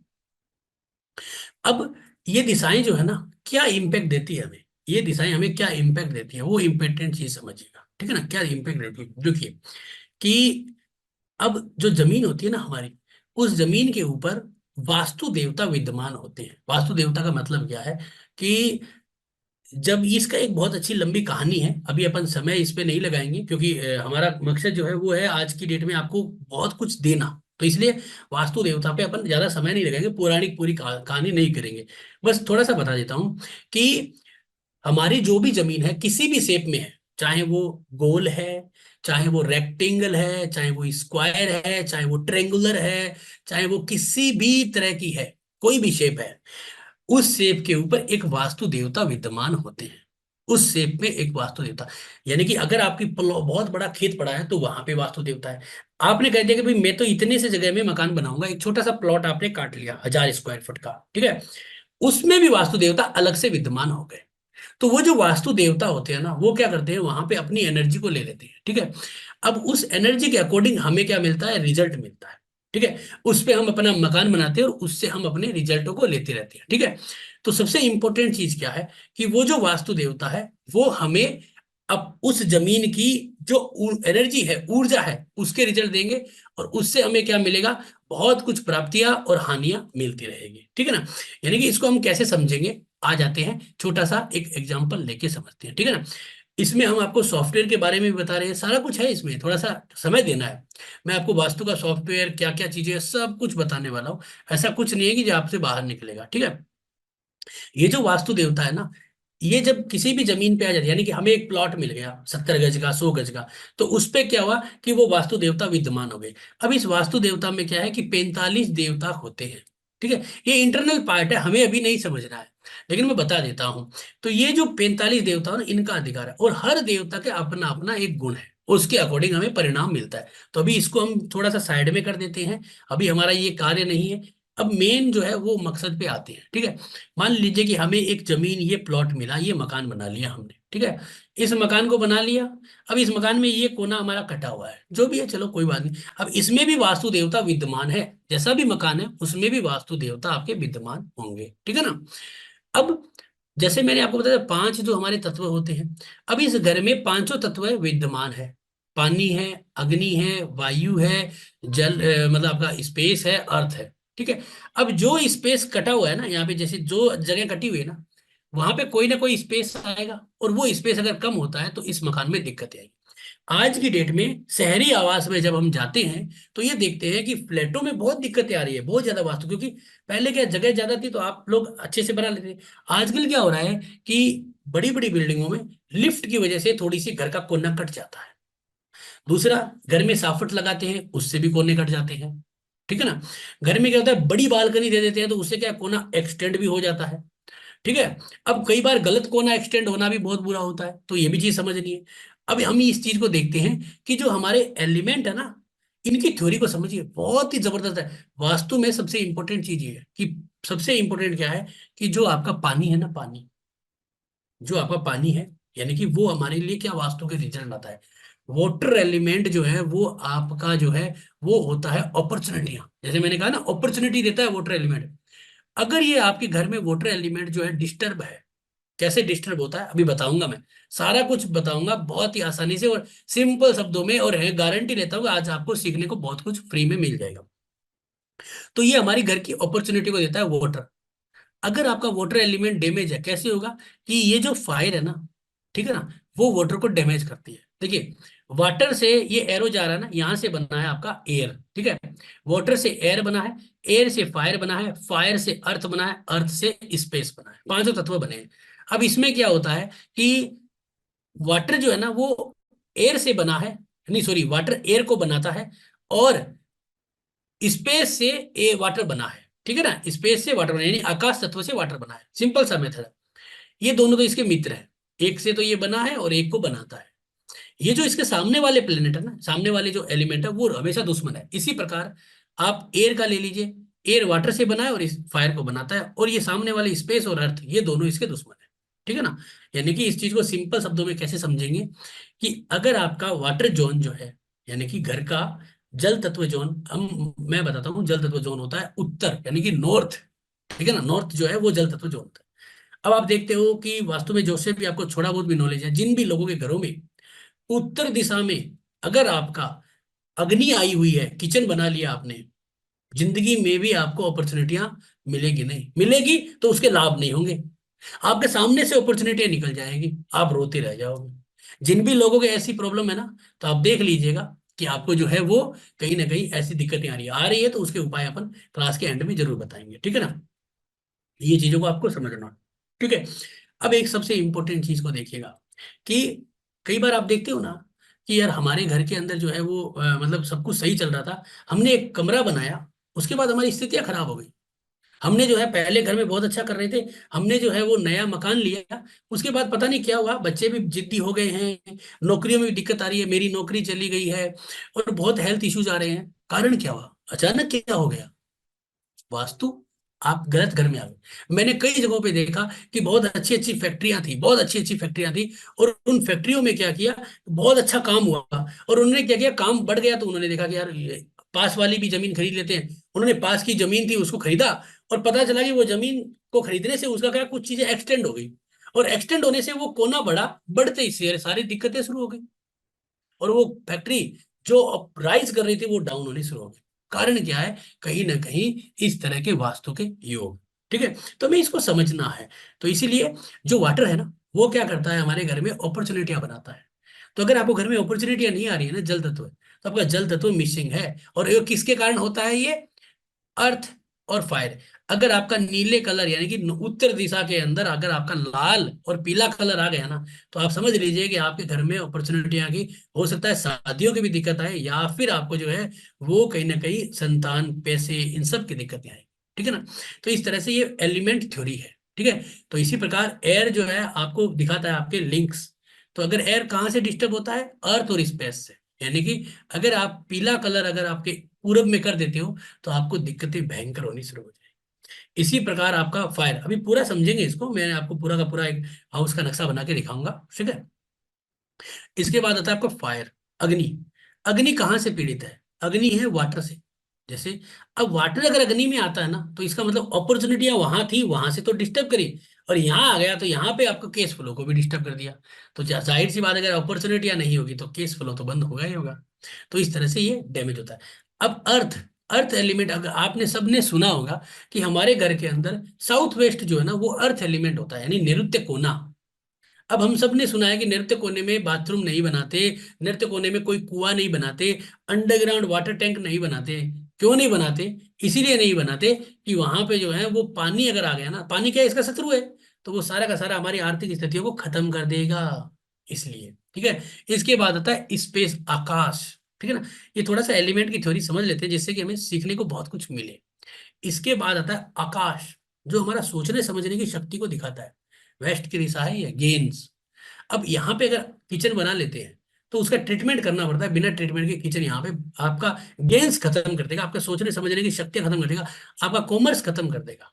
अब ये दिशाएं जो है ना क्या इम्पैक्ट देती है हमें, ये दिशाएं हमें क्या इम्पैक्ट देती है, वो इम्पोर्टेंट चीज समझिएगा, ठीक है ना। क्या इम्पैक्ट देती है, देखिए कि अब जो जमीन होती है ना हमारी, उस जमीन के ऊपर वास्तु देवता विद्यमान होते हैं। वास्तु देवता का मतलब क्या है कि जब इसका एक बहुत अच्छी लंबी कहानी है, अभी अपन समय इस पे नहीं लगाएंगे, क्योंकि हमारा मकसद जो है वो है आज की डेट में आपको बहुत कुछ देना, तो इसलिए वास्तु देवता पे अपन ज्यादा समय नहीं लगाएंगे, पौराणिक पूरी कहानी नहीं करेंगे। बस थोड़ा सा बता देता हूँ कि हमारी जो भी जमीन है किसी भी शेप में है, चाहे वो गोल है, चाहे वो रेक्टेंगल है, चाहे वो स्क्वायर है, चाहे वो ट्रेंगुलर है, चाहे वो किसी भी तरह की है, कोई भी शेप है, उस शेप के ऊपर एक वास्तु देवता विद्यमान होते हैं। उस शेप में एक वास्तु देवता, यानी कि अगर आपकी बहुत बड़ा खेत पड़ा है तो वहां पे वास्तु देवता है। आपने कह दिया कि भाई मैं तो इतने से जगह में मकान बनाऊंगा, एक छोटा सा प्लॉट आपने काट लिया 1000 स्क्वायर फुट का, ठीक है, उसमें भी वास्तु देवता अलग से विद्यमान हो गए। तो वो जो वास्तु देवता होते हैं ना, वो क्या करते हैं, वहां पे अपनी एनर्जी को ले लेते हैं, ठीक है। अब उस एनर्जी के अकॉर्डिंग हमें क्या मिलता है, रिजल्ट मिलता है, ठीक है। उस पे हम अपना मकान बनाते हैं और उससे हम अपने रिजल्टों को लेते रहते हैं, ठीक है। तो सबसे इंपॉर्टेंट चीज क्या है कि वो जो वास्तु देवता है वो हमें अब उस जमीन की जो एनर्जी है, ऊर्जा है, उसके रिजल्ट देंगे, और उससे हमें क्या मिलेगा, बहुत कुछ प्राप्तियां और हानियां मिलती रहेगी, ठीक है ना। यानी कि इसको हम कैसे समझेंगे, आ जाते हैं, छोटा सा एक एग्जांपल लेके समझते हैं, ठीक है ना। इसमें हम आपको सॉफ्टवेयर के बारे में भी बता रहे हैं, सारा कुछ है इसमें, थोड़ा सा समय देना है। मैं आपको वास्तु का सॉफ्टवेयर क्या क्या चीजें हैं सब कुछ बताने वाला हूँ। ऐसा कुछ नहीं है कि जो आपसे बाहर निकलेगा, ठीक है। ये जो वास्तु देवता है ना, ये जब किसी भी जमीन पे आ जाती है, यानी कि हमें एक प्लॉट मिल गया 70 गज का, 100 गज का, तो उस पे क्या हुआ कि वो वास्तु देवता विद्यमान हो गए। अब इस वास्तु देवता में क्या है कि 45 देवता होते हैं, ठीक है। ये इंटरनल पार्ट है, हमें अभी नहीं समझना है, लेकिन मैं बता देता हूं। तो ये जो 45 देवता है ना, इनका अधिकार है, और हर देवता के अपना अपना एक गुण है, उसके अकॉर्डिंग हमें परिणाम मिलता है। तो अभी इसको हम थोड़ा सा साइड में कर देते हैं, अभी हमारा ये कार्य नहीं है। अब मेन जो है वो मकसद पे आते हैं, ठीक है। मान लीजिए कि हमें एक जमीन, ये प्लॉट मिला, ये मकान बना लिया हमने, ठीक है। इस मकान को बना लिया। अब इस मकान में ये कोना हमारा कटा हुआ है, जो भी है चलो कोई बात नहीं। अब इसमें भी वास्तु देवता विद्यमान है, जैसा भी मकान है उसमें भी वास्तु देवता आपके विद्यमान होंगे, ठीक है ना। अब जैसे मैंने आपको बताया 5 जो हमारे तत्व होते हैं, अब इस घर में पांचों तत्व विद्यमान है। पानी है, अग्नि है, वायु है, जल मतलब आपका स्पेस है, अर्थ है, ठीक है। अब जो स्पेस कटा हुआ है ना, यहाँ पे जैसे जो जगह कटी हुई है ना, वहां पे कोई ना कोई स्पेस आएगा, और वो स्पेस अगर कम होता है तो इस मकान में दिक्कत आएगी। आज की डेट में शहरी आवास में जब हम जाते हैं तो ये देखते हैं कि फ्लैटों में बहुत दिक्कतें आ रही है, बहुत ज्यादा वास्तु, क्योंकि पहले क्या जगह ज्यादा थी तो आप लोग अच्छे से बना लेते थे। आजकल क्या हो रहा है कि बड़ी बड़ी बिल्डिंगों में लिफ्ट की वजह से थोड़ी सी घर का कोना कट जाता है। दूसरा, घर में साफट लगाते हैं, उससे भी कोने कट जाते हैं, ठीक है ना। घर में क्या होता है, बड़ी बालकनी दे देते हैं तो उससे क्या कोना एक्सटेंड भी हो जाता है, ठीक है। अब कई बार गलत कोना एक्सटेंड होना भी बहुत बुरा होता है, तो ये भी चीज समझनी है। अब हम इस चीज को देखते हैं कि जो हमारे एलिमेंट है ना, इनकी थ्योरी को समझिए, बहुत ही जबरदस्त है। वास्तु में सबसे इंपॉर्टेंट चीज ये है कि सबसे इंपॉर्टेंट क्या है कि जो आपका पानी है ना, पानी, जो आपका पानी है, यानी कि वो हमारे लिए क्या वास्तु के रिजल्ट आता है। वाटर एलिमेंट जो है वो आपका जो है वो होता है अपॉर्चुनिटियां, जैसे मैंने कहा ना अपॉर्चुनिटी देता है वाटर एलिमेंट। अगर ये आपके घर में वाटर एलिमेंट जो है डिस्टर्ब है, कैसे डिस्टर्ब होता है अभी बताऊंगा मैं, सारा कुछ बताऊंगा बहुत ही आसानी से और सिंपल शब्दों में, और है गारंटी लेता हूँ कि आज आपको सीखने को बहुत कुछ फ्री में मिल जाएगा। तो ये हमारी घर की अपॉर्चुनिटी को देता है वाटर। अगर आपका वाटर एलिमेंट डैमेज है, कैसे होगा कि ये जो फायर है ना, ठीक है ना, वो वाटर को डैमेज करती है। देखिए, वाटर से ये एरो जा रहा है ना, यहां से बना है आपका एयर, ठीक है। वाटर से एयर बना है, एयर से फायर बना है, फायर से अर्थ बना है, अर्थ से स्पेस बना है, पांचों तत्व बने हैं। अब इसमें क्या होता है कि वाटर जो है ना वो एयर से बना है, नहीं सॉरी, वाटर एयर को बनाता है, और स्पेस से ए वाटर बना है, ठीक है ना। स्पेस से वाटर बना है, यानी आकाश तत्व से वाटर बना है, सिंपल सा मेथड है। ये दोनों तो इसके मित्र हैं, एक से तो ये बना है और एक को बनाता है। ये जो इसके सामने वाले प्लेनेट है ना, सामने वाले जो एलिमेंट है वो हमेशा दुश्मन है। इसी प्रकार आप एयर का ले लीजिए, एयर वाटर से बना है और इस फायर को बनाता है, और ये सामने वाले स्पेस और अर्थ ये दोनों इसके दुश्मन है, ठीक है ना। यानी कि इस चीज को सिंपल शब्दों में कैसे समझेंगे कि अगर आपका वाटर जोन जो है, यानी कि घर का जल तत्व जोन, हम मैं बताता हूँ, जल तत्व जोन होता है उत्तर, यानी कि नॉर्थ, ठीक है ना। नॉर्थ जो है वो जल तत्व जोन होता है। अब आप देखते हो कि वास्तु में जो से भी आपको थोड़ा बहुत भी नॉलेज है, जिन भी लोगों के घरों में उत्तर दिशा में अगर आपका अग्नि आई हुई है, किचन बना लिया आपने, जिंदगी में भी आपको अपॉर्चुनिटियां मिलेगी नहीं, मिलेगी तो उसके लाभ नहीं होंगे, आपके सामने से अपॉर्चुनिटियां निकल जाएगी, आप रोते रह जाओगे। जिन भी लोगों के ऐसी प्रॉब्लम है ना, तो आप देख लीजिएगा कि आपको जो है वो कहीं ना कहीं ऐसी दिक्कतें आ रही है, तो उसके उपाय अपन क्लास के एंड में जरूर बताएंगे, ठीक है ना। ये चीजों को आपको समझना, ठीक है। अब एक सबसे इंपॉर्टेंट चीज को देखिएगा कि कई बार आप देखते हो ना कि यार हमारे घर के अंदर जो है वो मतलब सब कुछ सही चल रहा था, हमने एक कमरा बनाया, उसके बाद हमारी स्थितियां खराब हो गई। हमने जो है पहले घर में बहुत अच्छा कर रहे थे, हमने जो है वो नया मकान लिया, उसके बाद पता नहीं क्या हुआ, बच्चे भी जिद्दी हो गए हैं, नौकरियों में भी दिक्कत आ रही है, मेरी नौकरी चली गई है, और बहुत हेल्थ इश्यूज आ रहे हैं। कारण क्या हुआ, अचानक क्या हो गया, वास्तु, आप गलत घर में आ गए। मैंने कई जगहों पे देखा कि बहुत अच्छी अच्छी फैक्ट्रियां थी, बहुत अच्छी अच्छी फैक्ट्रियां थी, और उन फैक्ट्रियों में क्या किया, बहुत अच्छा काम हुआ, और उन्होंने क्या किया, काम बढ़ गया तो उन्होंने देखा कि यार ये पास वाली भी जमीन खरीद लेते हैं, उन्होंने पास की जमीन थी उसको खरीदा, और पता चला कि वो जमीन को खरीदने से उसका क्या कुछ चीजें एक्सटेंड हो गई, और एक्सटेंड होने से वो कोना बढ़ा, बढ़ते ही सारी दिक्कतें शुरू हो गई, और वो फैक्ट्री जो राइज कर रही थी वो डाउन होनी शुरू हो गई। कारण क्या है, कहीं ना कहीं इस तरह के वास्तु के योग, ठीक है। तो हमें इसको समझना है। तो इसीलिए जो वाटर है ना, वो क्या करता है, हमारे घर में अपॉर्चुनिटियां बनाता है। तो अगर आपको घर में अपॉर्चुनिटियां नहीं आ रही है ना, जल तत्व है, तो आपका जल तत्व मिसिंग है। और ये किसके कारण होता है, ये अर्थ और फायर। अगर आपका नीले कलर यानी कि उत्तर दिशा के अंदर अगर आपका लाल और पीला कलर आ गया ना, तो आप समझ लीजिए कि आपके घर में अपॉर्चुनिटी आ गई। हो सकता है शादियों की भी दिक्कत आए, या फिर आपको जो है वो कहीं ना कहीं संतान, पैसे, इन सब की दिक्कतें आए, ठीक है ना। तो इस तरह से ये एलिमेंट थ्योरी है, ठीक है। तो इसी प्रकार एयर जो है आपको दिखाता है आपके लिंक्स। तो अगर एयर कहाँ से डिस्टर्ब होता है, अर्थ और स्पेस से, यानी कि अगर आप पीला कलर अगर आपके पूरब में कर देते हो, तो आपको दिक्कतें भयंकर होनी शुरू हो जाएगी। इसी प्रकार आपका फायर, अभी पूरा समझेंगे इसको, मैं आपको पूरा का पूरा एक हाउस का नक्शा बना के दिखाऊंगा, ठीक है। इसके बाद आता है आपका फायर, अग्नि। अग्नि कहाँ से पीड़ित है, अग्नि है वाटर से। जैसे अब वाटर अगर अग्नि में आता है ना, तो इसका मतलब अपॉर्चुनिटियां वहां थी, वहां से तो डिस्टर्ब करी, और यहाँ आ गया तो यहाँ पे आपको केस फ्लो को भी डिस्टर्ब कर दिया। तो जाहिर सी बात है, अगर अपॉर्चुनिटियां नहीं होगी तो केस फ्लो तो बंद होगा ही होगा। तो इस तरह से ये डैमेज होता है। अब अर्थ, अर्थ एलिमेंट, अगर आपने सबने सुना होगा कि हमारे घर के अंदर साउथ वेस्ट जो है ना वो अर्थ एलिमेंट होता है, यानी नैऋत्य कोना। अब हम सब ने सुना है कि नृत्य कोने में बाथरूम नहीं बनाते, नृत्य कोने में कोई कुआं नहीं बनाते, अंडरग्राउंड वाटर टैंक नहीं बनाते। क्यों नहीं बनाते, इसीलिए नहीं बनाते कि वहां पे जो है वो पानी अगर आ गया ना, पानी क्या है, इसका शत्रु है, तो वो सारा का सारा हमारी आर्थिक स्थितियों को खत्म कर देगा, इसलिए, ठीक है। इसके बाद आता है स्पेस, आकाश, ठीक है ना। ये थोड़ा सा एलिमेंट की थ्योरी समझ लेते हैं, जिससे कि हमें सीखने को बहुत कुछ मिले। इसके बाद आता है आकाश, जो हमारा सोचने समझने की शक्ति को दिखाता है। वेस्ट की दिशा है ये गेन्स। अब यहाँ पे अगर किचन बना लेते हैं, तो उसका ट्रीटमेंट करना पड़ता है, बिना ट्रीटमेंट के किचन यहाँ पे आपका गेन्स खत्म कर देगा, आपका सोचने समझने की शक्ति खत्म कर देगा, आपका कॉमर्स खत्म कर देगा।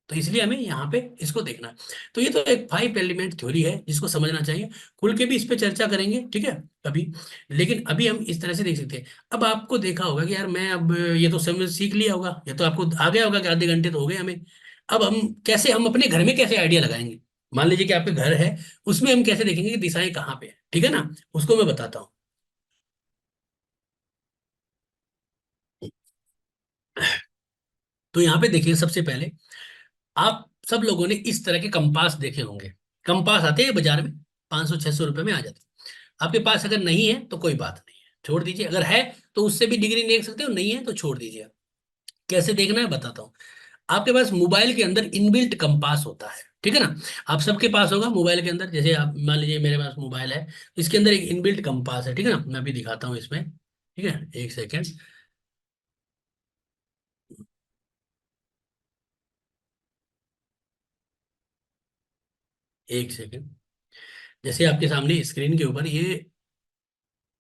तो इसलिए हमें यहाँ पे इसको देखना है। तो ये तो एक 5 एलिमेंट थ्योरी है जिसको समझना चाहिए। खुल के भी इस पे चर्चा करेंगे, ठीक है, कभी। लेकिन अभी हम इस तरह से देख सकते हैं। अब आपको देखा होगा कि यार मैं अब ये तो समझ सीख लिया होगा, ये तो आपको आ गया होगा कि आधे घंटे तो हो गए हमें। अब हम अपने घर में कैसे आइडिया लगाएंगे। मान लीजिए कि आपके घर है, उसमें हम कैसे देखेंगे कि दिशाएं कहाँ पे है, ठीक है ना। उसको मैं बताता हूँ। तो यहाँ पे देखिए, सबसे पहले आप सब लोगों ने इस तरह के कंपास देखे होंगे। कंपास आते हैं बाजार में, 500-600 रुपए में आ जाते हैं। आपके पास अगर नहीं है तो कोई बात नहीं है, छोड़ दीजिए। अगर है तो उससे भी डिग्री देख सकते हो, नहीं है तो छोड़ दीजिए। कैसे देखना है बताता हूँ। आपके पास मोबाइल के अंदर इनबिल्ट कंपास होता है, ठीक है ना। आप सबके पास होगा मोबाइल के अंदर, जैसे आप मान लीजिए मेरे पास मोबाइल है, इसके अंदर एक इनबिल्ट कंपास है, ठीक है ना। मैं अभी दिखाता हूँ इसमें, ठीक है, एक सेकेंड। एक सेकेंड। जैसे आपके सामने स्क्रीन के ऊपर ये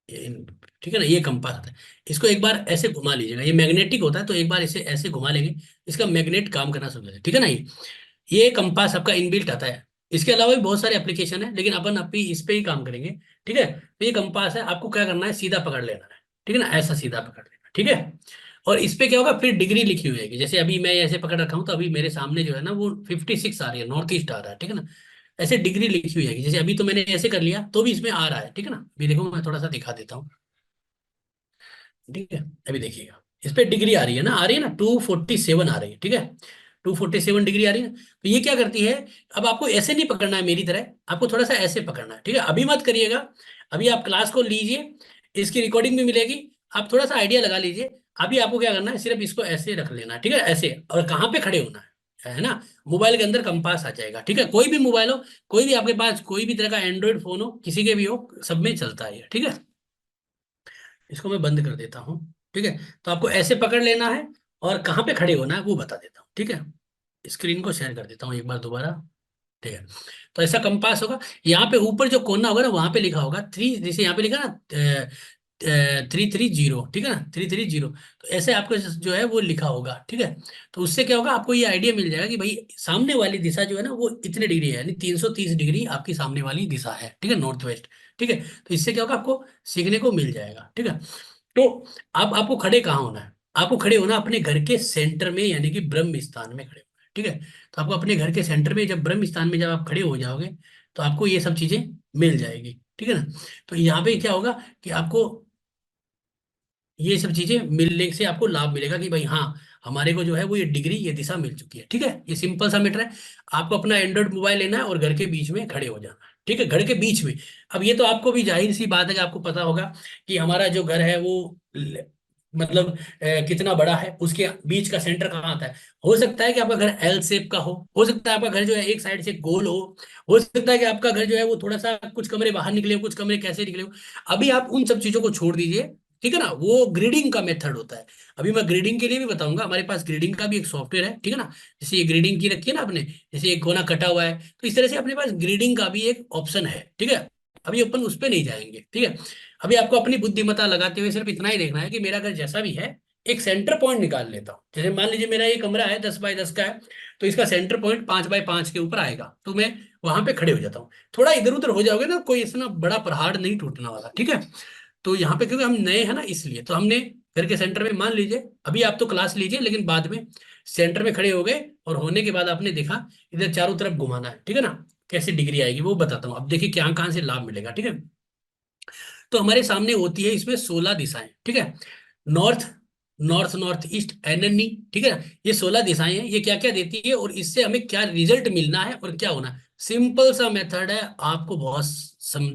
ठीक है ना, ये कंपास आता है। इसको एक बार ऐसे घुमा लीजिएगा, ये मैग्नेटिक होता है, तो एक बार इसे ऐसे घुमा लेंगे, इसका मैग्नेट काम करना शुरू हो जाएगा, ठीक है ना। ये कंपास आपका इनबिल्ट आता है। इसके अलावा भी बहुत सारे एप्लीकेशन है, लेकिन अपन अभी इस पे ही काम करेंगे, ठीक है। तो ये कंपास है, आपको क्या करना है, सीधा पकड़ लेना है, ठीक है ना, ऐसा सीधा पकड़ लेना, ठीक है। और इस पे क्या होगा, फिर डिग्री लिखी हुई है, जैसे अभी मैं ऐसे पकड़ रखा हूँ, तो अभी मेरे सामने जो है ना वो 56 आ रही है, नॉर्थ ईस्ट आ रहा है, ठीक है ना। ऐसे डिग्री लिखी हुई है, जैसे अभी तो मैंने ऐसे कर लिया तो भी इसमें आ रहा है, ठीक है ना। अभी देखो मैं थोड़ा सा दिखा देता हूँ, ठीक है। अभी देखिएगा, इस पे डिग्री आ रही है ना, आ रही है ना, 247 आ रही है, ठीक है। 247 डिग्री आ रही है। तो ये क्या करती है, अब आपको ऐसे नहीं पकड़ना है मेरी तरह, आपको थोड़ा सा ऐसे पकड़ना है, ठीक है। अभी मत करिएगा, अभी आप क्लास को लीजिए, इसकी रिकॉर्डिंग भी मिलेगी, आप थोड़ा सा आइडिया लगा लीजिए। अभी आपको क्या करना है, सिर्फ इसको ऐसे रख लेना है, ठीक है, ऐसे। और कहाँ पे खड़े होना है ना। मोबाइल के अंदर कंपास आ जाएगा, ठीक है। कोई भी मोबाइल हो, कोई भी आपके पास कोई भी तरह का एंड्रॉइड फोन हो, किसी के भी हो, सब में चलता है ये, ठीक है। इसको मैं बंद कर देता हूँ, ठीक है। तो आपको ऐसे पकड़ लेना है, और कहाँ पे खड़े होना है वो बता देता हूँ, ठीक है। स्क्रीन को शेयर कर देता हूँ एक बार दोबारा, ठीक है। तो ऐसा कंपास होगा, यहाँ पे ऊपर जो कोना होगा ना, वहां पे लिखा होगा थ्री, जैसे यहाँ पे लिखा ना 330, ठीक है ना, 330। तो ऐसे आपको जो है वो लिखा होगा, ठीक है। तो उससे क्या होगा, आपको ये आइडिया मिल जाएगा कि भाई सामने वाली दिशा जो है ना वो इतने डिग्री है, यानी 330 डिग्री आपकी सामने वाली दिशा है, ठीक है, नॉर्थ वेस्ट, ठीक है। तो इससे क्या होगा, आपको सीखने को मिल जाएगा, ठीक है। तो अब आपको खड़े कहाँ होना है, आपको खड़े होना अपने घर के सेंटर में, यानी कि ब्रह्म स्थान में खड़े होना है, ठीक है। तो आपको अपने घर के सेंटर में, जब ब्रह्म स्थान में जब आप खड़े हो जाओगे, तो आपको ये सब चीजें मिल जाएगी, ठीक है ना। तो यहाँ पे क्या होगा कि आपको ये सब चीजें मिलने से आपको लाभ मिलेगा कि भाई हाँ, हमारे को जो है वो ये डिग्री, ये दिशा मिल चुकी है, ठीक है। ये सिंपल सा मैटर है। आपको अपना एंड्रॉइड मोबाइल लेना है और घर के बीच में खड़े हो जाना है, ठीक है, घर के बीच में। अब ये तो आपको भी जाहिर सी बात है कि आपको पता होगा कि हमारा जो घर है वो मतलब कितना बड़ा है, उसके बीच का सेंटर कहाँ आता है। हो सकता है कि आपका घर एल शेप का हो सकता है आपका घर जो है एक साइड से गोल हो सकता है कि आपका घर जो है वो थोड़ा सा कुछ कमरे बाहर निकले हो, कुछ कमरे कैसे निकले हो। अभी आप उन सब चीजों को छोड़ दीजिए, ठीक है ना। वो ग्रेडिंग का मेथड होता है। अभी मैं ग्रेडिंग के लिए भी बताऊंगा, हमारे पास ग्रेडिंग का भी एक सॉफ्टवेयर है, ठीक है ना। जैसे ये ग्रेडिंग की रखी है ना आपने, जैसे एक कोना कटा हुआ है, तो इस तरह से अपने पास ग्रेडिंग का भी एक ऑप्शन है, ठीक है। अभी अपन उस पर नहीं जाएंगे, ठीक है। अभी आपको अपनी बुद्धिमत्ता लगाते हुए सिर्फ इतना ही देखना है कि मेरा अगर जैसा भी है, एक सेंटर पॉइंट निकाल लेता हूँ। जैसे मान लीजिए मेरा ये कमरा है 10 बाय 10 का है, तो इसका सेंटर पॉइंट 5 बाय 5 के ऊपर आएगा, तो मैं वहां पे खड़े हो जाता हूँ। थोड़ा इधर उधर हो जाओगे ना, कोई इतना बड़ा पहाड़ नहीं टूटने वाला, ठीक है। तो यहाँ पे क्योंकि हम नए हैं ना, इसलिए तो हमने घर के सेंटर में मान लीजिए, अभी आप तो क्लास लीजिए, लेकिन बाद में सेंटर में खड़े हो गए, और होने के बाद आपने देखा इधर चारों तरफ घुमाना है, ठीक है ना। कैसी डिग्री आएगी वो बताता हूँ, अब देखिए क्या कहाँ से लाभ मिलेगा, ठीक है। तो हमारे सामने होती है इसमें 16 दिशाएं, ठीक है। नॉर्थ, नॉर्थ नॉर्थ ईस्ट, एननी, ठीक है ना। ये 16 दिशाएं हैं, ये क्या क्या देती है और इससे हमें क्या रिजल्ट मिलना है और क्या होना है। सिंपल सा मेथड है, आपको बहुत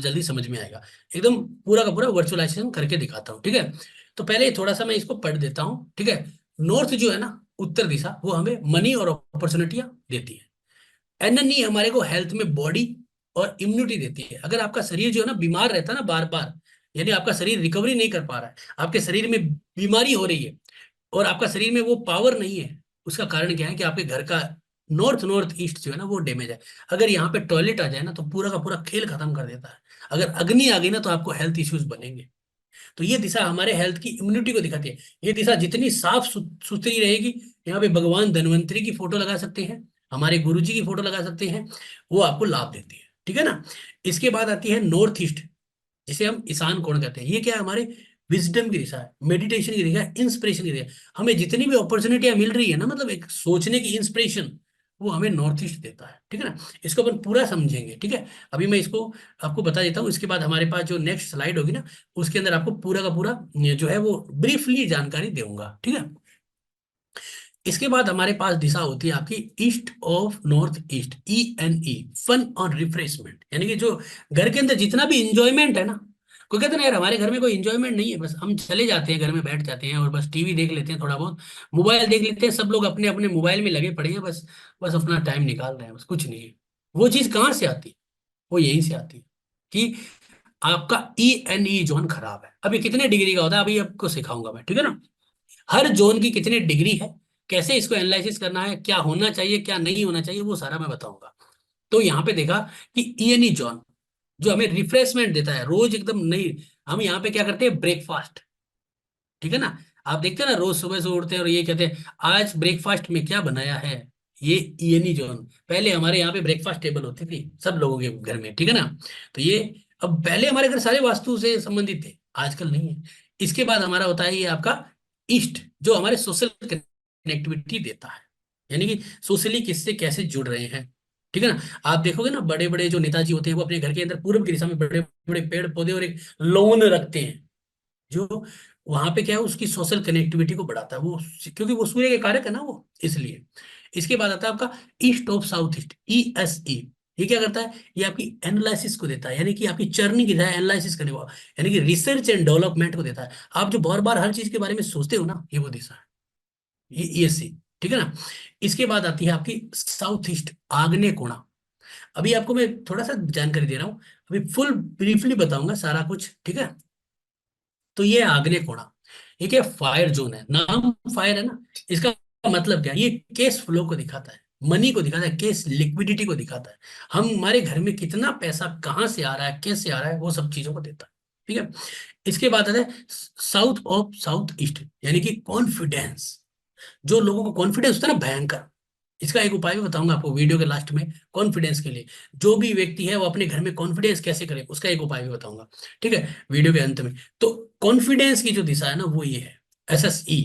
जल्दी समझ में आएगा। एकदम पूरा का पूरा वर्चुअलाइजेशन करके दिखाता हूँ, ठीक है। तो पहले थोड़ा सा मैं इसको पढ़ देता हूँ, ठीक है। नॉर्थ जो है ना, उत्तर दिशा, वो हमें मनी और अपॉर्चुनिटियां देती है। एननी हमारे को हेल्थ में बॉडी और इम्यूनिटी देती है। अगर आपका शरीर जो है ना बीमार रहता है ना बार बार, यानी आपका शरीर रिकवरी नहीं कर पा रहा है, आपके शरीर में बीमारी हो रही है, और आपका शरीर में वो पावर नहीं है, उसका कारण क्या है कि आपके घर का नॉर्थ नॉर्थ ईस्ट जो है ना वो डैमेज है। अगर यहाँ पे टॉयलेट आ जाए ना, तो पूरा का पूरा खेल खत्म कर देता है। अगर अग्नि आ गई ना, तो आपको हेल्थ इश्यूज बनेंगे। तो ये दिशा हमारे हेल्थ की इम्यूनिटी को दिखाती है। ये दिशा जितनी साफ सुथरी रहेगी, यहाँ पे भगवान धन्वंतरी की फोटो लगा सकते हैं, हमारे गुरु जी की फोटो लगा सकते हैं, वो आपको लाभ देती है, ठीक है ना। इसके बाद आती है नॉर्थ ईस्ट, जिसे हम ईशान कोण कहते हैं। ये क्या है, हमारे विजडम की दिशा है, मेडिटेशन की दिशा है, इंस्पिरेशन की दिशा है। हमें जितनी भी अपॉर्चुनिटियां मिल रही है ना, मतलब एक सोचने की इंस्पिरेशन, वो हमें नॉर्थ ईस्ट देता है, ठीक है ना। इसको अपन पूरा समझेंगे, ठीक है। अभी मैं इसको आपको बता देता हूँ, इसके बाद हमारे पास जो नेक्स्ट स्लाइड होगी ना, उसके अंदर आपको पूरा का पूरा जो है वो ब्रीफली जानकारी दूंगा, ठीक है। इसके बाद हमारे पास दिशा होती है आपकी east of north east, ENE, fun और रिफ्रेशमेंट, यानी कि जो घर के अंदर जितना भी इंजॉयमेंट है ना, कोई कहते ना यार हमारे घर में कोई इंजॉयमेंट नहीं है, बस हम चले जाते हैं घर में बैठ जाते हैं और बस टीवी देख लेते हैं, थोड़ा बहुत मोबाइल देख लेते हैं, सब लोग अपने अपने मोबाइल में लगे पड़े हैं, बस बस अपना टाइम निकाल रहे हैं, बस कुछ नहीं है। वो चीज कहाँ से आती है? वो यहीं से आती है कि आपका ENE जोन खराब है। अभी कितने डिग्री का होता है अभी आपको सिखाऊंगा मैं, ठीक है ना। हर जोन की कितनी डिग्री है, कैसे इसको एनालिसिस करना है, क्या होना चाहिए क्या नहीं होना चाहिए, वो सारा मैं बताऊंगा। तो यहाँ पे देखा कि ENE जोन जो हमें रिफ्रेशमेंट देता है रोज एकदम नहीं, हम यहाँ पे क्या करते हैं ब्रेकफास्ट, ठीक है ना। आप देखते हैं ना रोज सुबह से उठते हैं और ये कहते हैं आज ब्रेकफास्ट में क्या बनाया है। ये ENE जोन, पहले हमारे यहाँ पे ब्रेकफास्ट टेबल होती थी सब लोगों के घर में, ठीक है ना। तो ये अब पहले हमारे घर सारे वास्तु से संबंधित थे, आजकल नहीं है। इसके बाद हमारा होता है ये आपका ईस्ट, जो हमारे सोशल कनेक्टिविटी देता है, यानी कि सोशली किससे कैसे जुड़ रहे हैं, ठीक है ना। आप देखोगे ना बड़े बड़े जो नेताजी होते हैं वो अपने घर के अंदर पूर्व की दिशा में बड़े बड़े पेड़ पौधे और एक लॉन रखते हैं, जो वहां पे क्या है उसकी सोशल कनेक्टिविटी को बढ़ाता है वो, क्योंकि वो सूर्य के कारक है ना वो, इसलिए। इसके बाद आता है आपका east of south east, ESE। ये क्या करता है, ये आपकी एनालिसिस को देता है, यानी कि आपकी चर्निंग की एनालिसिस करने को, यानी कि रिसर्च एंड डेवलपमेंट को देता है। आप जो बार बार हर चीज के बारे में सोचते हो ना, ये वो दिशा है, ये ESE, ठीक है ना। इसके बाद आती है आपकी साउथ ईस्ट, आग्नेय कोणा। अभी आपको मैं थोड़ा सा जानकारी दे रहा हूँ, अभी फुल ब्रीफली बताऊंगा सारा कुछ, ठीक है। तो ये आग्नेय कोणा, ये क्या फायर जोन है, नाम फायर है ना। इसका मतलब क्या है, ये केस फ्लो को दिखाता है, मनी को दिखाता है, केस लिक्विडिटी को दिखाता है, हम हमारे घर में कितना पैसा कहाँ से आ रहा है कैसे आ रहा है वो सब चीजों को देता है, ठीक है। इसके बाद आता है साउथ ऑफ साउथ ईस्ट, यानी कि कॉन्फिडेंस, जो लोगों को कॉन्फिडेंस होता है ना भयंकर। इसका एक उपाय भी बताऊंगा आपको वीडियो के लास्ट में, कॉन्फिडेंस के लिए। जो भी व्यक्ति है वो अपने घर में कॉन्फिडेंस कैसे करे उसका एक उपाय भी बताऊंगा, ठीक है, वीडियो के अंत में। तो कॉन्फिडेंस की जो दिशा है ना वो ये है, SSE,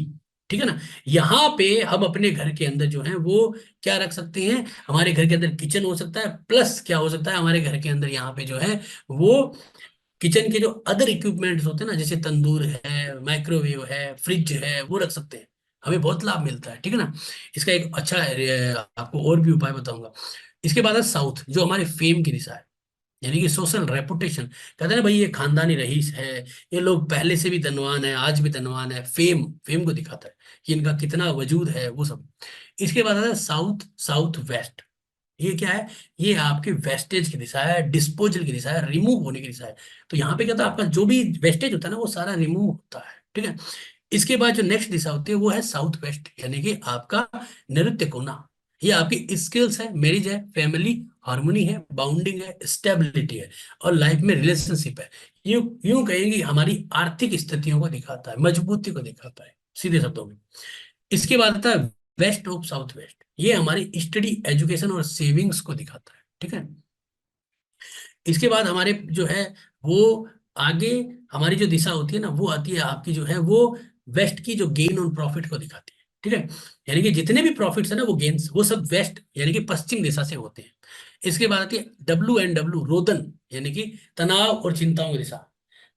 ठीक है ना। यहाँ पे हम अपने घर के अंदर जो है वो क्या रख सकते हैं, हमारे घर के अंदर किचन हो सकता है, प्लस क्या हो सकता है हमारे घर के अंदर यहाँ पे जो है वो किचन के जो अदर इक्विपमेंट्स होते हैं ना, जैसे तंदूर है, माइक्रोवेव है, फ्रिज है, वो रख सकते हैं, हमें बहुत लाभ मिलता है, ठीक है ना। इसका एक अच्छा आपको और भी उपाय बताऊंगा। इसके बाद है साउथ, जो हमारे फेम की दिशा है, यानी कि सोशल रेपुटेशन, कहते हैं ना भाई ये खानदानी रईस है, ये लोग पहले से भी धनवान है आज भी धनवान है, फेम, फेम को दिखाता है कि इनका कितना वजूद है वो सब। इसके बाद आता है साउथ साउथ वेस्ट, ये क्या है, ये आपके वेस्टेज की दिशा है, डिस्पोजल की दिशा है, रिमूव होने की दिशा है। तो यहाँ पे क्या होता है आपका जो भी वेस्टेज होता है ना वो सारा रिमूव होता है, ठीक है। इसके बाद जो नेक्स्ट दिशा होती है वो है साउथ वेस्ट, यानी कि आपका नृत्य कोना। ये आपकी स्किल्स है, मैरिज है, फैमिली हार्मोनी है, बाउंडिंग है, स्टेबिलिटी है, और लाइफ में रिलेशनशिप है। यूं यूं कहेंगे हमारी आर्थिक स्थितियों को दिखाता है, मजबूती को दिखाता है, सीधे शब्दों में। इसके बाद आता है वेस्ट ऑफ साउथ वेस्ट, ये हमारी स्टडी एजुकेशन और सेविंग्स को दिखाता है, ठीक है। इसके बाद हमारे जो है वो आगे हमारी जो दिशा होती है ना वो आती है आपकी जो है वो वेस्ट की, जो गेन ऑन प्रॉफिट को दिखाती है, ठीक है। यानी कि जितने भी प्रॉफिट्स है ना वो गेन्स वो सब वेस्ट यानी कि पश्चिम दिशा से होते हैं। इसके बाद आती है WNW, रोदन, यानी कि तनाव और चिंताओं की दिशा।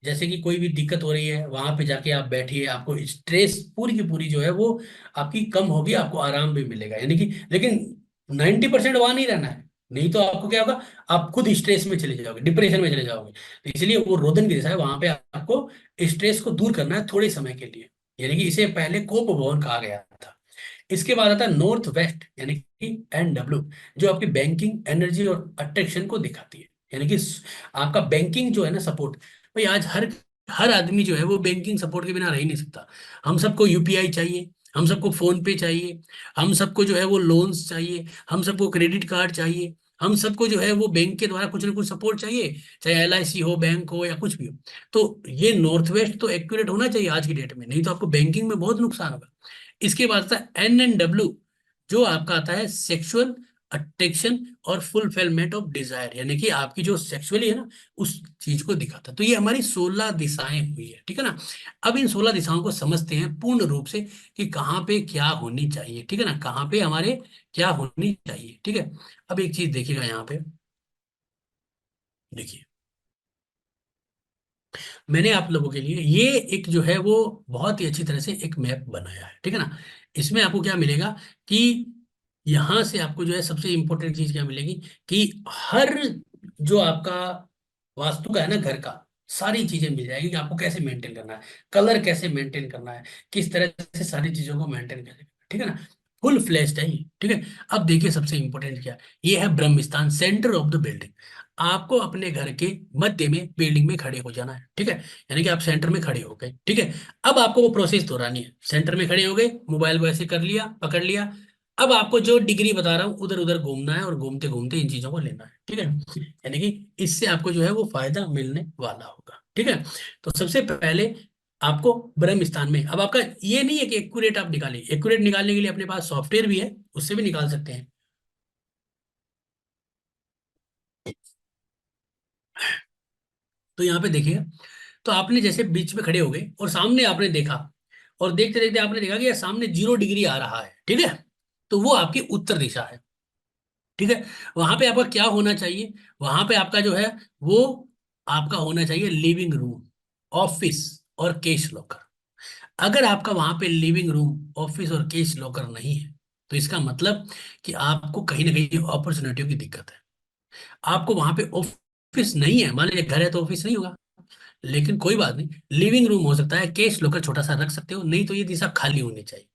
जैसे कि कोई भी दिक्कत हो रही है वहां पे जाके आप बैठिए, आपको स्ट्रेस पूरी की पूरी जो है वो आपकी कम होगी, आपको आराम भी मिलेगा, यानी कि लेकिन 90% वहां नहीं रहना है, नहीं तो आपको क्या होगा, आप खुद स्ट्रेस में चले जाओगे, डिप्रेशन में चले जाओगे। तो इसलिए वो रोदन की दिशा है, वहां पे आपको स्ट्रेस को दूर करना है थोड़े समय के लिए, यानी कि इसे पहले कोप भवन कहा गया था। इसके बाद आता है नॉर्थ वेस्ट, यानी कि NW, जो आपकी बैंकिंग एनर्जी और अट्रैक्शन को दिखाती है, यानी कि आपका बैंकिंग जो है ना सपोर्ट। भाई आज हर हर आदमी जो है वो बैंकिंग सपोर्ट के बिना रह ही नहीं सकता। हम सबको UPI चाहिए, हम सबको फोन पे चाहिए, हम सबको जो है वो लोन्स चाहिए, हम सबको क्रेडिट कार्ड चाहिए, हम सबको जो है वो बैंक के द्वारा कुछ ना कुछ सपोर्ट चाहिए, चाहे LIC हो, बैंक हो, या कुछ भी हो। तो ये नॉर्थ वेस्ट तो एक्यूरेट होना चाहिए आज की डेट में, नहीं तो आपको बैंकिंग में बहुत नुकसान होगा। इसके बाद आता है NNW, जो आपका आता है सेक्सुअल अट्रैक्शन और फुलफिलमेंट ऑफ डिजायर, यानी कि आपकी जो सेक्सुअली है ना उस चीज को दिखाता है। तो ये हमारी 16 दिशाएं हुई है, ठीक है ना। अब इन 16 दिशाओं को समझते हैं पूर्ण रूप से कि कहाँ पे क्या होनी चाहिए, ठीक है ना, कहाँ पे हमारे क्या होनी चाहिए, ठीक है। अब एक चीज देखिएगा यहाँ पे, देखिए मैंने आप लोगों के लिए ये एक जो है वो बहुत ही अच्छी तरह से एक मैप बनाया है, ठीक है ना। इसमें आपको क्या मिलेगा कि यहाँ से आपको जो है सबसे इंपॉर्टेंट चीज क्या मिलेगी कि हर जो आपका वास्तु का है ना घर का, सारी चीजें मिल जाएगी कि आपको कैसे मेंटेन करना है, कलर कैसे मेंटेन करना है, किस तरह से सारी चीजों को मेंटेन करें, ठीक है ना। फुल फ्लैश्ड है ये, ठीक है। अब देखिए सबसे इंपॉर्टेंट क्या है, ये है ब्रह्म स्थान, सेंटर ऑफ द बिल्डिंग। आपको अपने घर के मध्य में बिल्डिंग में खड़े हो जाना है, ठीक है। यानी कि आप सेंटर में खड़े हो गए, ठीक है। अब आपको वो प्रोसेस दोहरानी है, सेंटर में खड़े हो गए, मोबाइल को ऐसे कर लिया, पकड़ लिया। अब आपको जो डिग्री बता रहा हूँ उधर उधर घूमना है और घूमते घूमते इन चीजों को लेना है, ठीक है। यानी कि इससे आपको जो है वो फायदा मिलने वाला होगा, ठीक है। तो सबसे पहले आपको ब्रह्म स्थान में, अब आपका ये नहीं है कि एक्यूरेट आप निकालें, एक्यूरेट निकालने के लिए अपने पास सॉफ्टवेयर भी है, उससे भी निकाल सकते हैं। तो यहाँ पे देखिए, तो आपने जैसे बीच में खड़े हो गए और सामने आपने देखा, और देखते देखते आपने देखा कि यार सामने 0 डिग्री आ रहा है, ठीक है। तो वो आपकी उत्तर दिशा है, ठीक है। वहां पे आपका क्या होना चाहिए, वहां पे आपका जो है वो आपका होना चाहिए लिविंग रूम, ऑफिस और केश लॉकर। अगर आपका वहां पे लिविंग रूम, ऑफिस और केश लॉकर नहीं है, तो इसका मतलब कि आपको कहीं ना कहीं अपॉर्चुनिटियों की दिक्कत है। आपको वहां पे ऑफिस नहीं है, मान लीजिए घर है तो ऑफिस नहीं होगा, लेकिन कोई बात नहीं, लिविंग रूम हो सकता है, केश लॉकर छोटा सा रख सकते हो, नहीं तो ये दिशा खाली होनी चाहिए,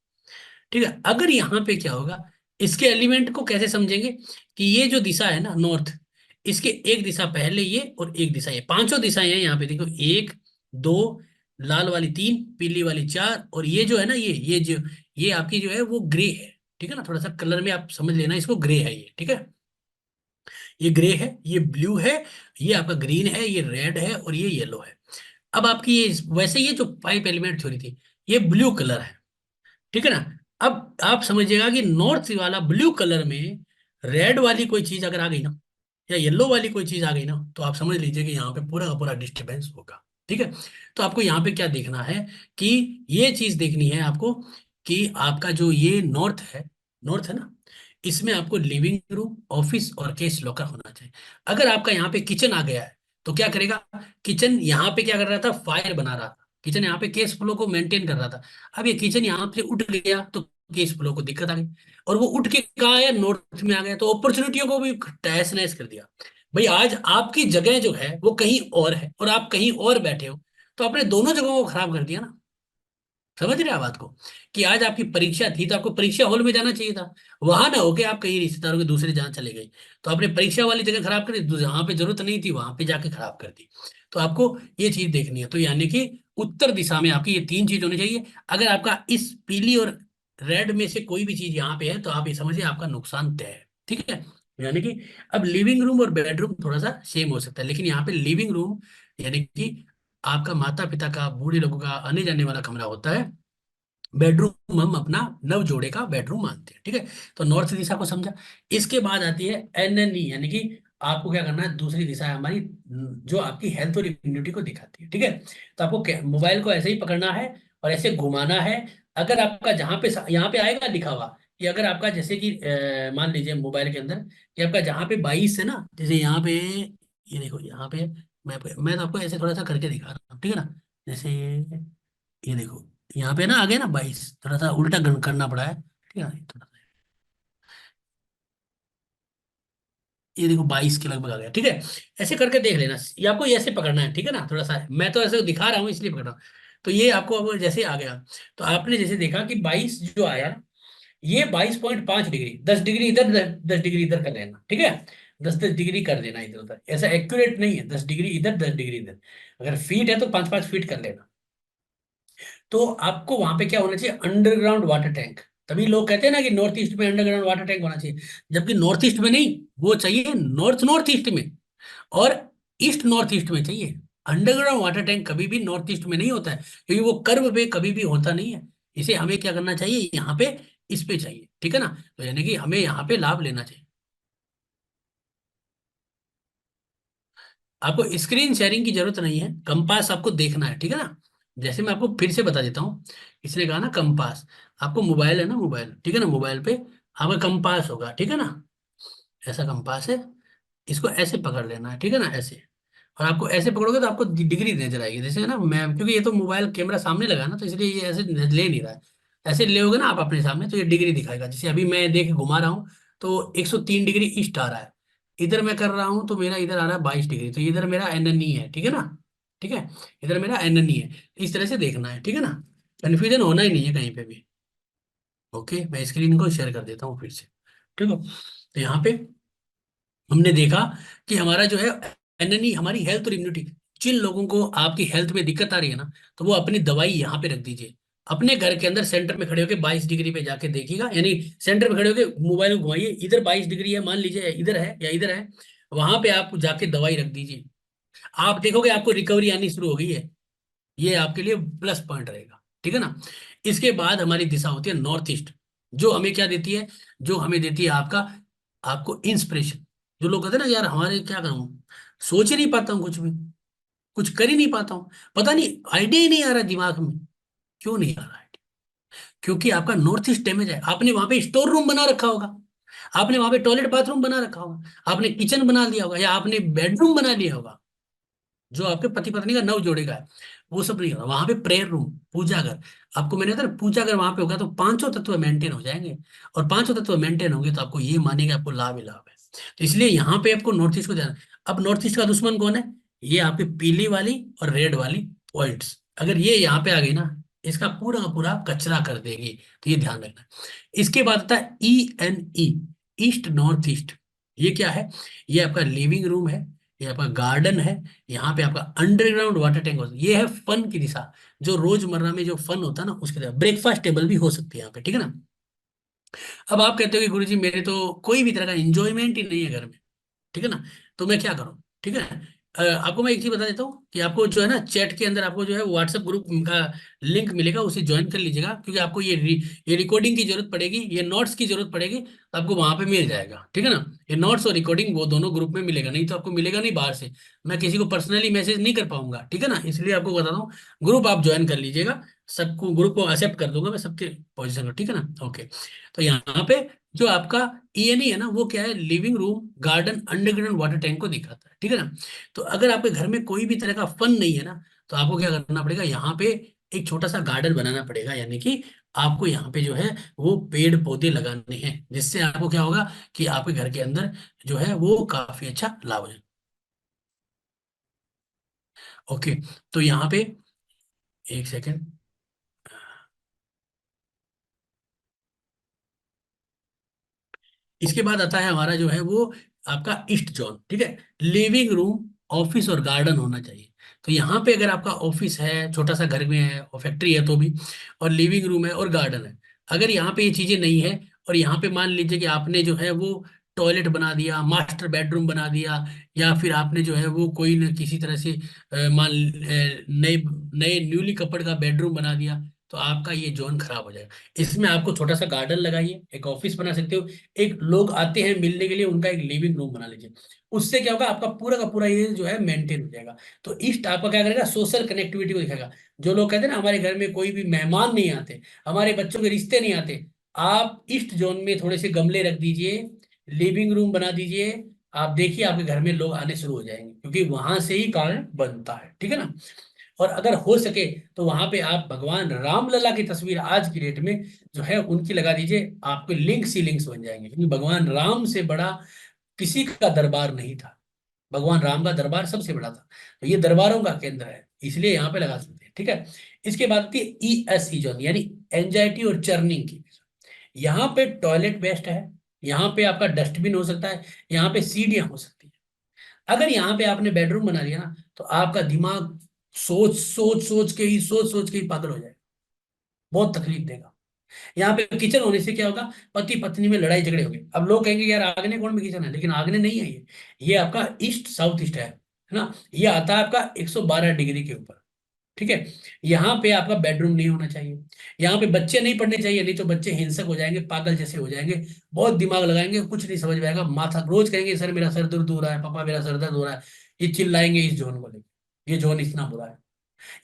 ठीक है। अगर यहाँ पे क्या होगा, इसके एलिमेंट को कैसे समझेंगे, कि ये जो दिशा है ना नॉर्थ, इसके एक दिशा पहले ये और एक दिशा ये, पांचों दिशाएं हैं यहाँ पे देखो, एक, दो, लाल वाली तीन, पीली वाली चार, और ये जो है ना ये जो, ये आपकी जो है वो ग्रे है, ठीक है ना। थोड़ा सा कलर में आप समझ लेना इसको, ग्रे है ये, ठीक है। ये ग्रे है, ये ब्लू है, ये आपका ग्रीन है, ये रेड है और ये येलो है। अब आपकी ये, वैसे ये जो पाइप एलिमेंट थ्योरी थी, ये ब्लू कलर है, ठीक है ना। अब आप समझिएगा कि नॉर्थ वाला ब्लू कलर में रेड वाली कोई चीज अगर आ गई ना, या येलो वाली कोई चीज आ गई ना, तो आप समझ लीजिए कि यहाँ पे पूरा का पूरा डिस्टरबेंस होगा, ठीक है। तो आपको यहाँ पे क्या देखना है, कि ये चीज देखनी है आपको, कि आपका जो ये नॉर्थ है, नॉर्थ है ना, इसमें आपको लिविंग रूम, ऑफिस और केस लॉकर होना चाहिए। अगर आपका यहाँ पे किचन आ गया है, तो क्या करेगा, किचन यहाँ पे क्या कर रहा था, फायर बना रहा था, किचन यहाँ पे केस फ्लो को मेंटेन कर रहा था। अब ये किचन यहाँ पे उठ गया तो केस फ्लो को दिक्कत आ गई, और वो उठ के कहाँ आया, नॉर्थ में आ गया, तो अपॉर्चुनिटियों को भी तहस नहस कर दिया। भाई आज आपकी जगह जो है वो कहीं और है और आप कहीं और बैठे हो, तो आपने दोनों जगहों को खराब कर दिया ना। समझ रहे हैं आप बात को, कि आज आपकी परीक्षा थी तो आपको परीक्षा हॉल में जाना चाहिए था, वहां ना होके आप कहीं रिश्तेदारों के दूसरे जहाँ चले गए, तो आपने परीक्षा वाली जगह खराब कर दी, जहां पे जरूरत नहीं थी वहां पे जाके खराब कर दी। तो आपको ये चीज देखनी है, तो यानी कि उत्तर दिशा में आपकी ये तीन चीज होनी चाहिए। अगर आपका इस पीली और रेड में से कोई भी चीज यहाँ पे है, तो आप ये समझिए आपका नुकसान तय है, ठीक है। यानी कि अब लिविंग रूम और बेडरूम थोड़ा सा सेम हो सकता है, लेकिन यहाँ पे लिविंग रूम यानी कि आपका माता पिता का, बूढ़े लोगों का आने जाने वाला कमरा होता है, बेडरूम हम अपना नव जोड़े का बेडरूम मानते हैं, ठीक है। तो नॉर्थ दिशा को समझा। इसके बाद आती है एनएनई, यानी कि आपको क्या करना है, दूसरी दिशा है हमारी, जो आपकी हेल्थ और इम्यूनिटी को दिखाती है, ठीक है। तो आपको मोबाइल को ऐसे ही पकड़ना है और ऐसे घुमाना है। अगर आपका जहां पे यहाँ पे आएगा लिखा हुआ, कि अगर आपका जैसे कि मान लीजिए मोबाइल के अंदर, कि आपका जहाँ पे 22 है ना, जैसे यहाँ पे ये देखो, यहाँ पे मैं तो आपको ऐसे थोड़ा सा करके दिखा रहा हूँ, ठीक है ना। जैसे ये देखो, यहाँ पे ना आ गया ना 22, थोड़ा सा उल्टा करना पड़ा है, ठीक है। थोड़ा सा ये देखो 22 के लगभग आ गया, ठीक है। ऐसे करके देख लेना, ये आपको ऐसे पकड़ना है, ठीक है ना। थोड़ा सा मैं तो ऐसे दिखा रहा हूँ इसलिए पकड़ रहा हूँ। तो ये आपको अब जैसे आ गया, तो आपने जैसे देखा कि 22 जो आया, ये 22.5 डिग्री, 10 डिग्री इधर, 10 डिग्री इधर कर लेना, ठीक है। 10-10 डिग्री कर देना इधर उधर, ऐसा एक्यूरेट नहीं है, 10 डिग्री इधर 10 डिग्री इधर। अगर फीट है तो 5-5 फीट कर लेना। तो आपको वहां पे क्या होना चाहिए, अंडरग्राउंड वाटर टैंक। तभी लोग कहते हैं ना कि नॉर्थ ईस्ट में अंडरग्राउंड वाटर टैंक होना चाहिए, जबकि नॉर्थ ईस्ट में नहीं, वो चाहिए नॉर्थ नॉर्थ ईस्ट में, और ईस्ट नॉर्थ ईस्ट में चाहिए। अंडरग्राउंड वाटर टैंक कभी भी नॉर्थ ईस्ट में नहीं होता है, क्योंकि वो कर्व पे कभी भी होता नहीं है। इसे हमें क्या करना चाहिए, यहाँ पे इस पे चाहिए, ठीक है ना। तो यानी कि हमें यहाँ पे लाभ लेना चाहिए। आपको स्क्रीन शेयरिंग की जरूरत नहीं है, कंपास आपको देखना है, ठीक है ना। जैसे मैं आपको फिर से बता देता हूँ, इसने कहा ना कंपास, आपको मोबाइल है ना, मोबाइल, ठीक है ना, मोबाइल पे आपका कंपास होगा, ठीक है ना, ऐसा कंपास है, इसको ऐसे पकड़ लेना है, ठीक है ना, ऐसे। और आपको ऐसे पकड़ोगे तो आपको डिग्री नजर आएगी, जैसे ना मैं, क्योंकि ये तो मोबाइल कैमरा सामने लगा है ना, तो इसलिए ये ऐसे ले नहीं रहा है। ऐसे ले ना आप अपने सामने, तो ये डिग्री दिखाएगा, जैसे अभी मैं देख के घुमा रहा हूँ, तो 103 डिग्री ईस्ट आ रहा है। इधर मैं कर रहा हूँ तो मेरा इधर आ रहा है 22 डिग्री, तो इधर मेरा एनएनई है, ठीक है ना। ठीक है, इधर मेरा एन है, इस तरह से देखना है, ठीक है ना, कन्फ्यूजन होना ही नहीं है कहीं पे भी। ओके, मैं स्क्रीन को शेयर कर देता हूँ फिर से, ठीक है। तो यहाँ पे हमने देखा कि हमारा जो है एनएनई हमारी हेल्थ और इम्यूनिटी, जिन लोगों को आपकी हेल्थ में दिक्कत आ रही है ना, तो वो अपनी दवाई यहाँ पे रख दीजिए। अपने घर के अंदर सेंटर में खड़े होकर 22 डिग्री पे जाके देखिएगा, यानी सेंटर में खड़े होकर मोबाइल घुमाइए, इधर 22 डिग्री है मान लीजिए, इधर है या इधर है, वहां पे आप जाके दवाई रख दीजिए। आप देखोगे आपको रिकवरी आनी शुरू हो गई है, ये आपके लिए प्लस पॉइंट रहेगा, ठीक है ना। इसके बाद हमारी दिशा होती है नॉर्थ ईस्ट, जो हमें क्या देती है, जो हमें देती है आपका, आपको इंस्पिरेशन। जो लोग कहते हैं ना यार हमारे क्या करूं, सोच ही नहीं पाता हूँ कुछ भी, कुछ कर ही नहीं पाता हूँ, पता नहीं आइडिया ही नहीं आ रहा दिमाग में। क्यों नहीं आ रहा है? क्योंकि आपका नॉर्थ ईस्ट डैमेज है। आपने वहां पे स्टोर रूम बना रखा होगा, आपने वहां पे टॉयलेट बाथरूम बना रखा होगा, आपने किचन बना लिया होगा, या आपने बेडरूम बना लिया होगा, जो आपके पति पत्नी का नव जोड़ेगा है, वो सब नहीं होगा वहां पे। प्रेयर रूम, पूजा घर, आपको मैंने बताया पूजा घर वहां पे होगा तो पांचों तत्व मेंटेन हो जाएंगे, और पांचों तत्व मेंटेन होंगे तो आपको ये मानेंगे आपको लाभ ही लाभ है। तो इसलिए यहाँ पे आपको नॉर्थ ईस्ट को ध्यान। अब नॉर्थ ईस्ट का दुश्मन कौन है? ये आपकी पीली वाली और रेड वाली पॉइंट्स, अगर ये यहाँ पे आ गई ना, इसका पूरा का पूरा कचरा कर देगी, तो ये ध्यान रखना। इसके बाद आता है ENE, ईस्ट नॉर्थ ईस्ट। ये क्या है? ये आपका लिविंग रूम है, ये आपका गार्डन है, यहाँ पे आपका अंडरग्राउंड वाटर टैंक हो, ये है फन की दिशा। जो रोजमर्रा में जो फन होता है ना उसके तरह ब्रेकफास्ट टेबल भी हो सकती है यहाँ पे, ठीक है ना। अब आप कहते हो कि गुरुजी मेरे तो कोई भी तरह का इंजॉयमेंट ही नहीं है घर में, ठीक है ना, तो मैं क्या करूं? ठीक है, आपको मैं एक चीज बता देता हूँ कि आपको जो है ना चैट के अंदर आपको जो है व्हाट्सएप ग्रुप का लिंक मिलेगा, उसे ज्वाइन कर लीजिएगा, क्योंकि आपको ये रिकॉर्डिंग की जरूरत पड़ेगी, ये नोट्स की जरूरत पड़ेगी, तो आपको वहां पे मिल जाएगा, ठीक है ना। ये नोट्स और रिकॉर्डिंग वो दोनों ग्रुप में मिलेगा, नहीं तो आपको मिलेगा नहीं बाहर से। मैं किसी को पर्सनली मैसेज नहीं कर पाऊंगा, ठीक है ना, इसलिए आपको बता दूं, ग्रुप आप ज्वाइन कर लीजिएगा। सबको ग्रुप को एक्सेप्ट कर दूंगा मैं, सबके पोजिशन को, ठीक है ना। ओके, तो यहाँ पे जो आपका ENE है ना, वो क्या है, living room garden underground water tank को दिखाता है, ठीक है ना। तो अगर आपके घर में कोई भी तरह का फन नहीं है ना, तो आपको क्या करना पड़ेगा, यहाँ पे एक छोटा सा गार्डन बनाना पड़ेगा, यानी कि आपको यहाँ पे जो है वो पेड़ पौधे लगाने हैं, जिससे आपको क्या होगा कि आपके घर के अंदर जो है वो काफी अच्छा लाभ हो जाए। ओके, तो यहाँ पे एक सेकेंड, इसके बाद आता है हमारा जो है वो आपका ईस्ट जोन, ठीक है। लिविंग रूम, ऑफिस और गार्डन होना चाहिए। तो यहाँ पे अगर आपका ऑफिस है, छोटा सा घर में है और फैक्ट्री है तो भी, और लिविंग रूम है और गार्डन है, अगर यहाँ पे ये चीजें नहीं है, और यहाँ पे मान लीजिए कि आपने जो है वो टॉयलेट बना दिया, मास्टर बेडरूम बना दिया, या फिर आपने जो है वो कोई न किसी तरह से नए नए न्यूली कपड़ का बेडरूम बना दिया, तो आपका ये जोन खराब हो जाएगा। इसमें आपको छोटा सा गार्डन लगाइए, एक ऑफिस बना सकते हो, एक लोग आते हैं मिलने के लिए उनका एक लिविंग रूम बना लीजिए। उससे क्या होगा, आपका पूरा का पूरा ये जो है मेंटेन हो जाएगा। तो ईस्ट आपका क्या करेगा, सोशल कनेक्टिविटी को दिखाएगा। जो लोग कहते हैं ना हमारे घर में कोई भी मेहमान नहीं आते, हमारे बच्चों के रिश्ते नहीं आते, आप ईस्ट जोन में थोड़े से गमले रख दीजिए, लिविंग रूम बना दीजिए, आप देखिए आपके घर में लोग आने शुरू हो जाएंगे, क्योंकि वहां से ही कारण बनता है, ठीक है ना। और अगर हो सके तो वहां पे आप भगवान रामलला की तस्वीर आज की डेट में जो है उनकी लगा दीजिए, आपके लिंक्स ही लिंक्स बन जाएंगे, क्योंकि भगवान राम से बड़ा किसी का दरबार नहीं था। भगवान राम का दरबार सबसे बड़ा था, तो ये दरबारों का केंद्र है, इसलिए यहाँ पे लगा सकते हैं, ठीक है। इसके बाद की ESE जोन, यानी एंजाइटी और चर्निंग की। यहाँ पे टॉयलेट बेस्ट है, यहाँ पे आपका डस्टबिन हो सकता है, यहाँ पे सीढ़ियां हो सकती है। अगर यहाँ पे आपने बेडरूम बना लिया ना, तो आपका दिमाग सोच सोच के ही पागल हो जाएगा, बहुत तकलीफ देगा। यहाँ पे किचन होने से क्या होगा, पति पत्नी में लड़ाई झगड़े होंगे। अब लोग कहेंगे यार आग्नेय कोण में किचन है, लेकिन आग्नेय नहीं है ये आपका ईस्ट साउथ ईस्ट है ना। ये आता है आपका 112 डिग्री के ऊपर, ठीक है। यहाँ पे आपका बेडरूम नहीं होना चाहिए, यहाँ पे बच्चे नहीं पढ़ने चाहिए, नहीं तो बच्चे हिंसक हो जाएंगे, पागल जैसे हो जाएंगे, बहुत दिमाग लगाएंगे, कुछ नहीं समझ में आएगा, माथा रोज कहेंगे सर मेरा सर दर्द हो रहा है, पापा मेरा सर दर्द हो रहा है, ये चिल्लाएंगे इस जोन को लेकर, ये जोन इतना बुरा है।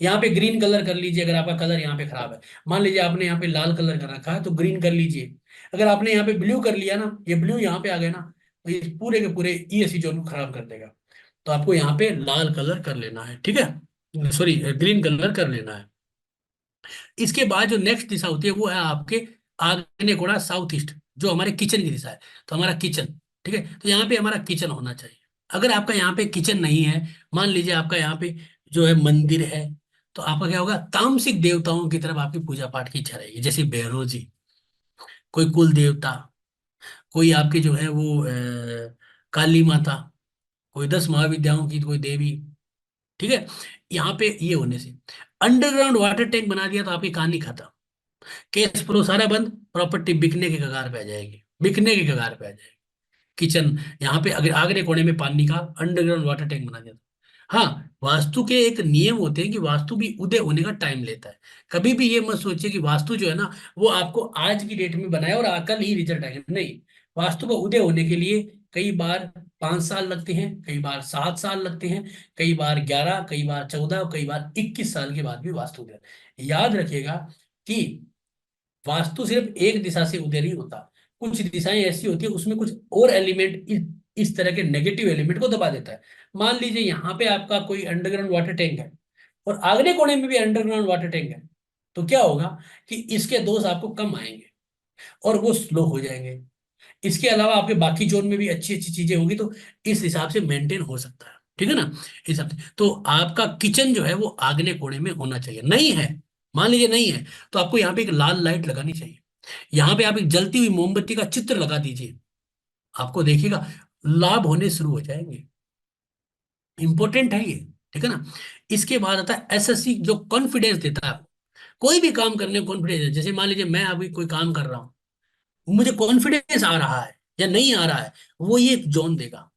यहाँ पे ग्रीन कलर कर लीजिए, अगर आपका कलर यहाँ पे खराब है, मान लीजिए आपने यहाँ पे लाल कलर कर रखा है तो ग्रीन कर लीजिए। अगर आपने यहाँ पे ब्लू कर लिया ना, ये ब्लू यहाँ पे आ गया ना, तो ये पूरे के पूरे ESE जोन को खराब कर देगा। तो आपको यहाँ पे लाल कलर कर लेना है, ठीक है, सॉरी ग्रीन कलर कर लेना है। इसके बाद जो नेक्स्ट दिशा होती है वो है आपके आग्नेय कोण साउथ ईस्ट, जो हमारे किचन की दिशा है। तो हमारा किचन, ठीक है, तो यहाँ पे हमारा किचन होना चाहिए। अगर आपका यहाँ पे किचन नहीं है, मान लीजिए आपका यहाँ पे जो है मंदिर है, तो आपका क्या होगा, तामसिक देवताओं की तरफ आपकी पूजा पाठ की इच्छा रहेगी। जैसे भैरव जी, कोई कुल देवता, कोई आपके जो है वो काली माता, कोई 10 महाविद्याओं की कोई देवी। ठीक है, यहाँ पे ये होने से अंडरग्राउंड वाटर टैंक बना दिया तो आपकी कहानी खत्म। केस फ्लो सारा बंद, प्रॉपर्टी बिकने के कगार पे आ जाएगी, बिकने के कगार पे आ जाएगी। किचन, यहाँ पे अगर आगरे कोने में पानी का अंडरग्राउंड वाटर टैंक बना दिया। हाँ, वास्तु के एक नियम होते हैं कि वास्तु भी उदय होने का टाइम लेता है। कभी भी ये मत सोचिए कि वास्तु जो है ना वो आपको आज की डेट में बनाया और कल ही रिजल्ट आएगा, नहीं। वास्तु का उदय होने के लिए कई बार 5 साल लगते हैं, कई बार 7 साल लगते हैं, कई बार 11, कई बार 14, कई बार 21 साल के बाद भी वास्तु उदय। याद रखिएगा कि वास्तु सिर्फ एक दिशा से उदय नहीं होता, कुछ दिशाएं ऐसी होती है उसमें कुछ और एलिमेंट इस तरह के नेगेटिव एलिमेंट को दबा देता है। मान लीजिए यहाँ पे आपका कोई अंडरग्राउंड वाटर टैंक है और अगले कोने में भी अंडरग्राउंड वाटर टैंक है, तो क्या होगा कि इसके दोष आपको कम आएंगे और वो स्लो हो जाएंगे। इसके अलावा आपके बाकी जोन में भी अच्छी अच्छी चीजें होंगी, तो इस हिसाब से मेंटेन हो सकता है। ठीक है ना, इस हिसाब से तो आपका किचन जो है वो आग्नेय कोने में होना चाहिए। नहीं है, मान लीजिए नहीं है, तो आपको यहाँ पे एक लाल लाइट लगानी चाहिए। यहाँ पे आप एक जलती हुई मोमबत्ती का चित्र लगा दीजिए, आपको देखिएगा लाभ होने शुरू हो जाएंगे। इंपॉर्टेंट है ये। ठीक है ना, इसके बाद आता है एसएससी, जो कॉन्फिडेंस देता है आपको कोई भी काम करने में। कॉन्फिडेंस, जैसे मान लीजिए मैं अभी कोई काम कर रहा हूँ, मुझे कॉन्फिडेंस आ रहा है या नहीं आ रहा है, वो ये जोन देगा।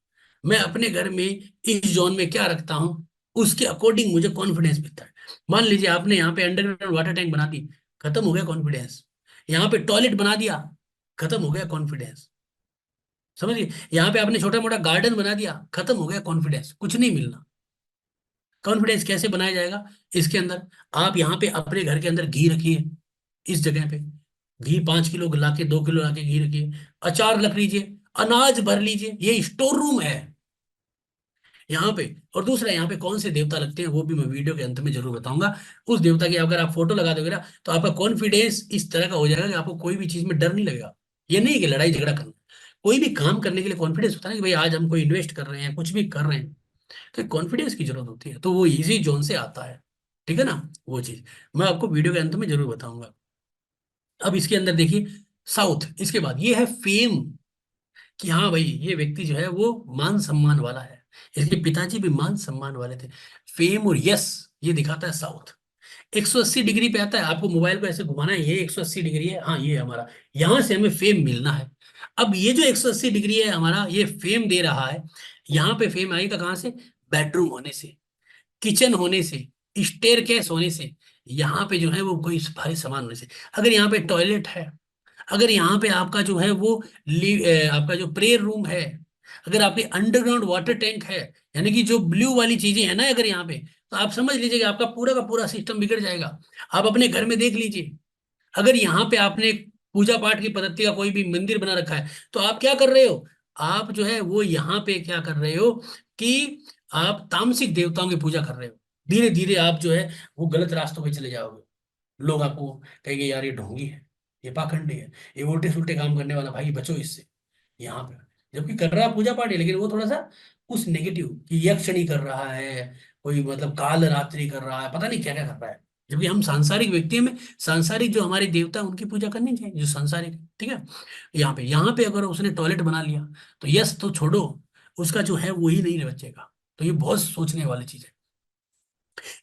मैं अपने घर में इस जोन में क्या रखता हूँ, उसके अकॉर्डिंग मुझे कॉन्फिडेंस मिलता है। मान लीजिए आपने यहाँ पे अंडरग्राउंड वाटर टैंक बना दी, खत्म हो गया कॉन्फिडेंस। यहाँ पे टॉयलेट बना दिया, खत्म हो गया कॉन्फिडेंस। समझिए, यहाँ पे आपने छोटा मोटा गार्डन बना दिया, खत्म हो गया कॉन्फिडेंस, कुछ नहीं मिलना। कॉन्फिडेंस कैसे बनाया जाएगा, इसके अंदर आप यहाँ पे अपने घर के अंदर घी रखिए, इस जगह पे घी 5 किलो लाके, 2 किलो लाके घी रखिए, अचार रख लीजिए, अनाज भर लीजिए, ये स्टोर रूम है यहाँ पे। और दूसरा, यहाँ पे कौन से देवता लगते हैं वो भी मैं वीडियो के अंत में जरूर बताऊंगा। उस देवता की अगर आप फोटो लगा दोगे ना, तो आपका कॉन्फिडेंस इस तरह का हो जाएगा कि आपको कोई भी चीज में डर नहीं लगेगा। ये नहीं कि लड़ाई झगड़ा करना, कोई भी काम करने के लिए कॉन्फिडेंस होता है ना, कि भाई आज हम कोई इन्वेस्ट कर रहे हैं, कुछ भी कर रहे हैं, तो कॉन्फिडेंस की जरूरत होती है, तो वो इजी जोन से आता है। ठीक है ना, वो चीज मैं आपको वीडियो के अंत में जरूर बताऊंगा। अब इसके अंदर देखिए साउथ, इसके बाद ये है फेम, कि हाँ भाई ये व्यक्ति जो है वो मान सम्मान वाला है, इसके पिताजी भी मान सम्मान वाले थे। फेम और यस, ये दिखाता है साउथ। 180 डिग्री पे आता है, आपको मोबाइल को ऐसे घुमाना है, ये 180 डिग्री है, हाँ ये हमारा, यहां से हमें फेम मिलना है। अब ये जो 180 डिग्री है हमारा, ये फेम दे रहा है। यहाँ पे फेम आएगा कहाँ से, बेडरूम होने से, किचन होने से, स्टेयरकेस होने से, यहाँ पे जो है वो कोई भारी सामान होने से। अगर यहाँ पे टॉयलेट है, अगर यहाँ पे आपका जो है वो आपका जो प्रेयर रूम है, अगर आपके अंडरग्राउंड वाटर टैंक है, यानी कि जो ब्लू वाली चीजें है ना अगर यहाँ पे, तो आप समझ लीजिए कि आपका पूरा का पूरा सिस्टम बिगड़ जाएगा। आप अपने घर में देख लीजिए, अगर यहाँ पे आपने पूजा पाठ की पद्धति का कोई भी मंदिर बना रखा है, तो आप क्या कर रहे हो, आप जो है वो यहाँ पे क्या कर रहे हो कि आप तामसिक देवताओं की पूजा कर रहे हो। धीरे धीरे आप जो है वो गलत रास्तों पे चले जाओगे। लोग आपको कहेंगे यार ये ढोंगी है, ये पाखंडी है, ये उल्टे सुल्टे काम करने वाला, भाई बचो इससे। यहाँ पे जबकि कर रहा है पूजा पाठ है, लेकिन वो थोड़ा सा उस नेगेटिव कि यक्षिणी कर रहा है, कोई मतलब काल रात्रि कर रहा है, पता नहीं क्या क्या कर रहा है। जबकि हम सांसारिक व्यक्ति हैं, हमें सांसारिक जो हमारे देवता हैं उनकी पूजा करनी चाहिए, जो सांसारिक है। ठीक है, यहाँ पे अगर उसने टॉयलेट बना लिया, तो यस तो छोड़ो, उसका जो है वो ही नहीं बचेगा। तो ये बहुत सोचने वाली चीज है।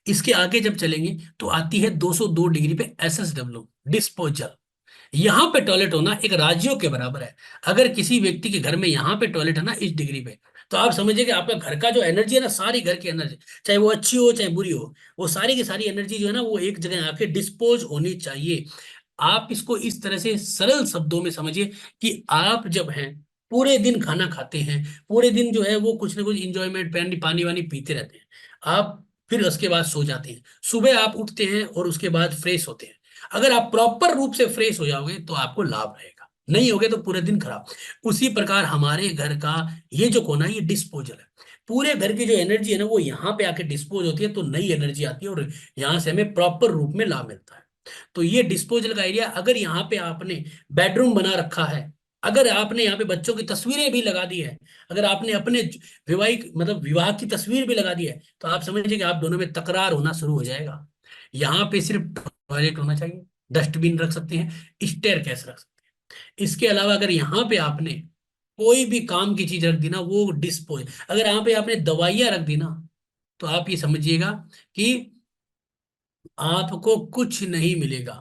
इसके आगे जब चलेंगे तो आती है 202 डिग्री पे SSW, डिस्पोजल। यहाँ पे टॉयलेट होना एक राज्यों के बराबर है। अगर किसी व्यक्ति के घर में यहाँ पे टॉयलेट है ना इस डिग्री पे, तो आप समझिए कि आपका घर का जो एनर्जी है ना, सारी घर की एनर्जी, चाहे वो अच्छी हो चाहे बुरी हो, वो सारी की सारी एनर्जी जो है ना वो एक जगह आके डिस्पोज होनी चाहिए। आप इसको इस तरह से सरल शब्दों में समझिए कि आप जब हैं, पूरे दिन खाना खाते हैं, पूरे दिन जो है वो कुछ ना कुछ इंजॉयमेंट, पानी पानी वानी पीते रहते हैं, आप फिर उसके बाद सो जाते हैं, सुबह आप उठते हैं और उसके बाद फ्रेश होते हैं। अगर आप प्रॉपर रूप से फ्रेश हो जाओगे तो आपको लाभ रहेगा, नहीं होगे तो पूरे दिन खराब। उसी प्रकार हमारे घर का ये जो कोना है, ये डिस्पोजल है। पूरे घर की जो एनर्जी है ना वो यहाँ पे आके डिस्पोज होती है, तो नई एनर्जी आती है और यहाँ से हमें प्रॉपर रूप में लाभ मिलता है। तो ये डिस्पोजल का एरिया, अगर यहाँ पे आपने बेडरूम बना रखा है, अगर आपने यहाँ पे बच्चों की तस्वीरें भी लगा दी है, अगर आपने अपने वैवाहिक मतलब विवाह की तस्वीर भी लगा दी है, तो आप समझिए कि आप दोनों में तकरार होना शुरू हो जाएगा। यहाँ पे सिर्फ टॉयलेट होना चाहिए, डस्टबिन रख सकते हैं, स्टेयर केस रख सकते हैं। इसके अलावा अगर यहाँ पे आपने कोई भी काम की चीज रख दी ना, वो डिस्पोज, अगर यहाँ पे आपने दवाइयाँ रख दी ना, तो आप ये समझिएगा कि आपको कुछ नहीं मिलेगा।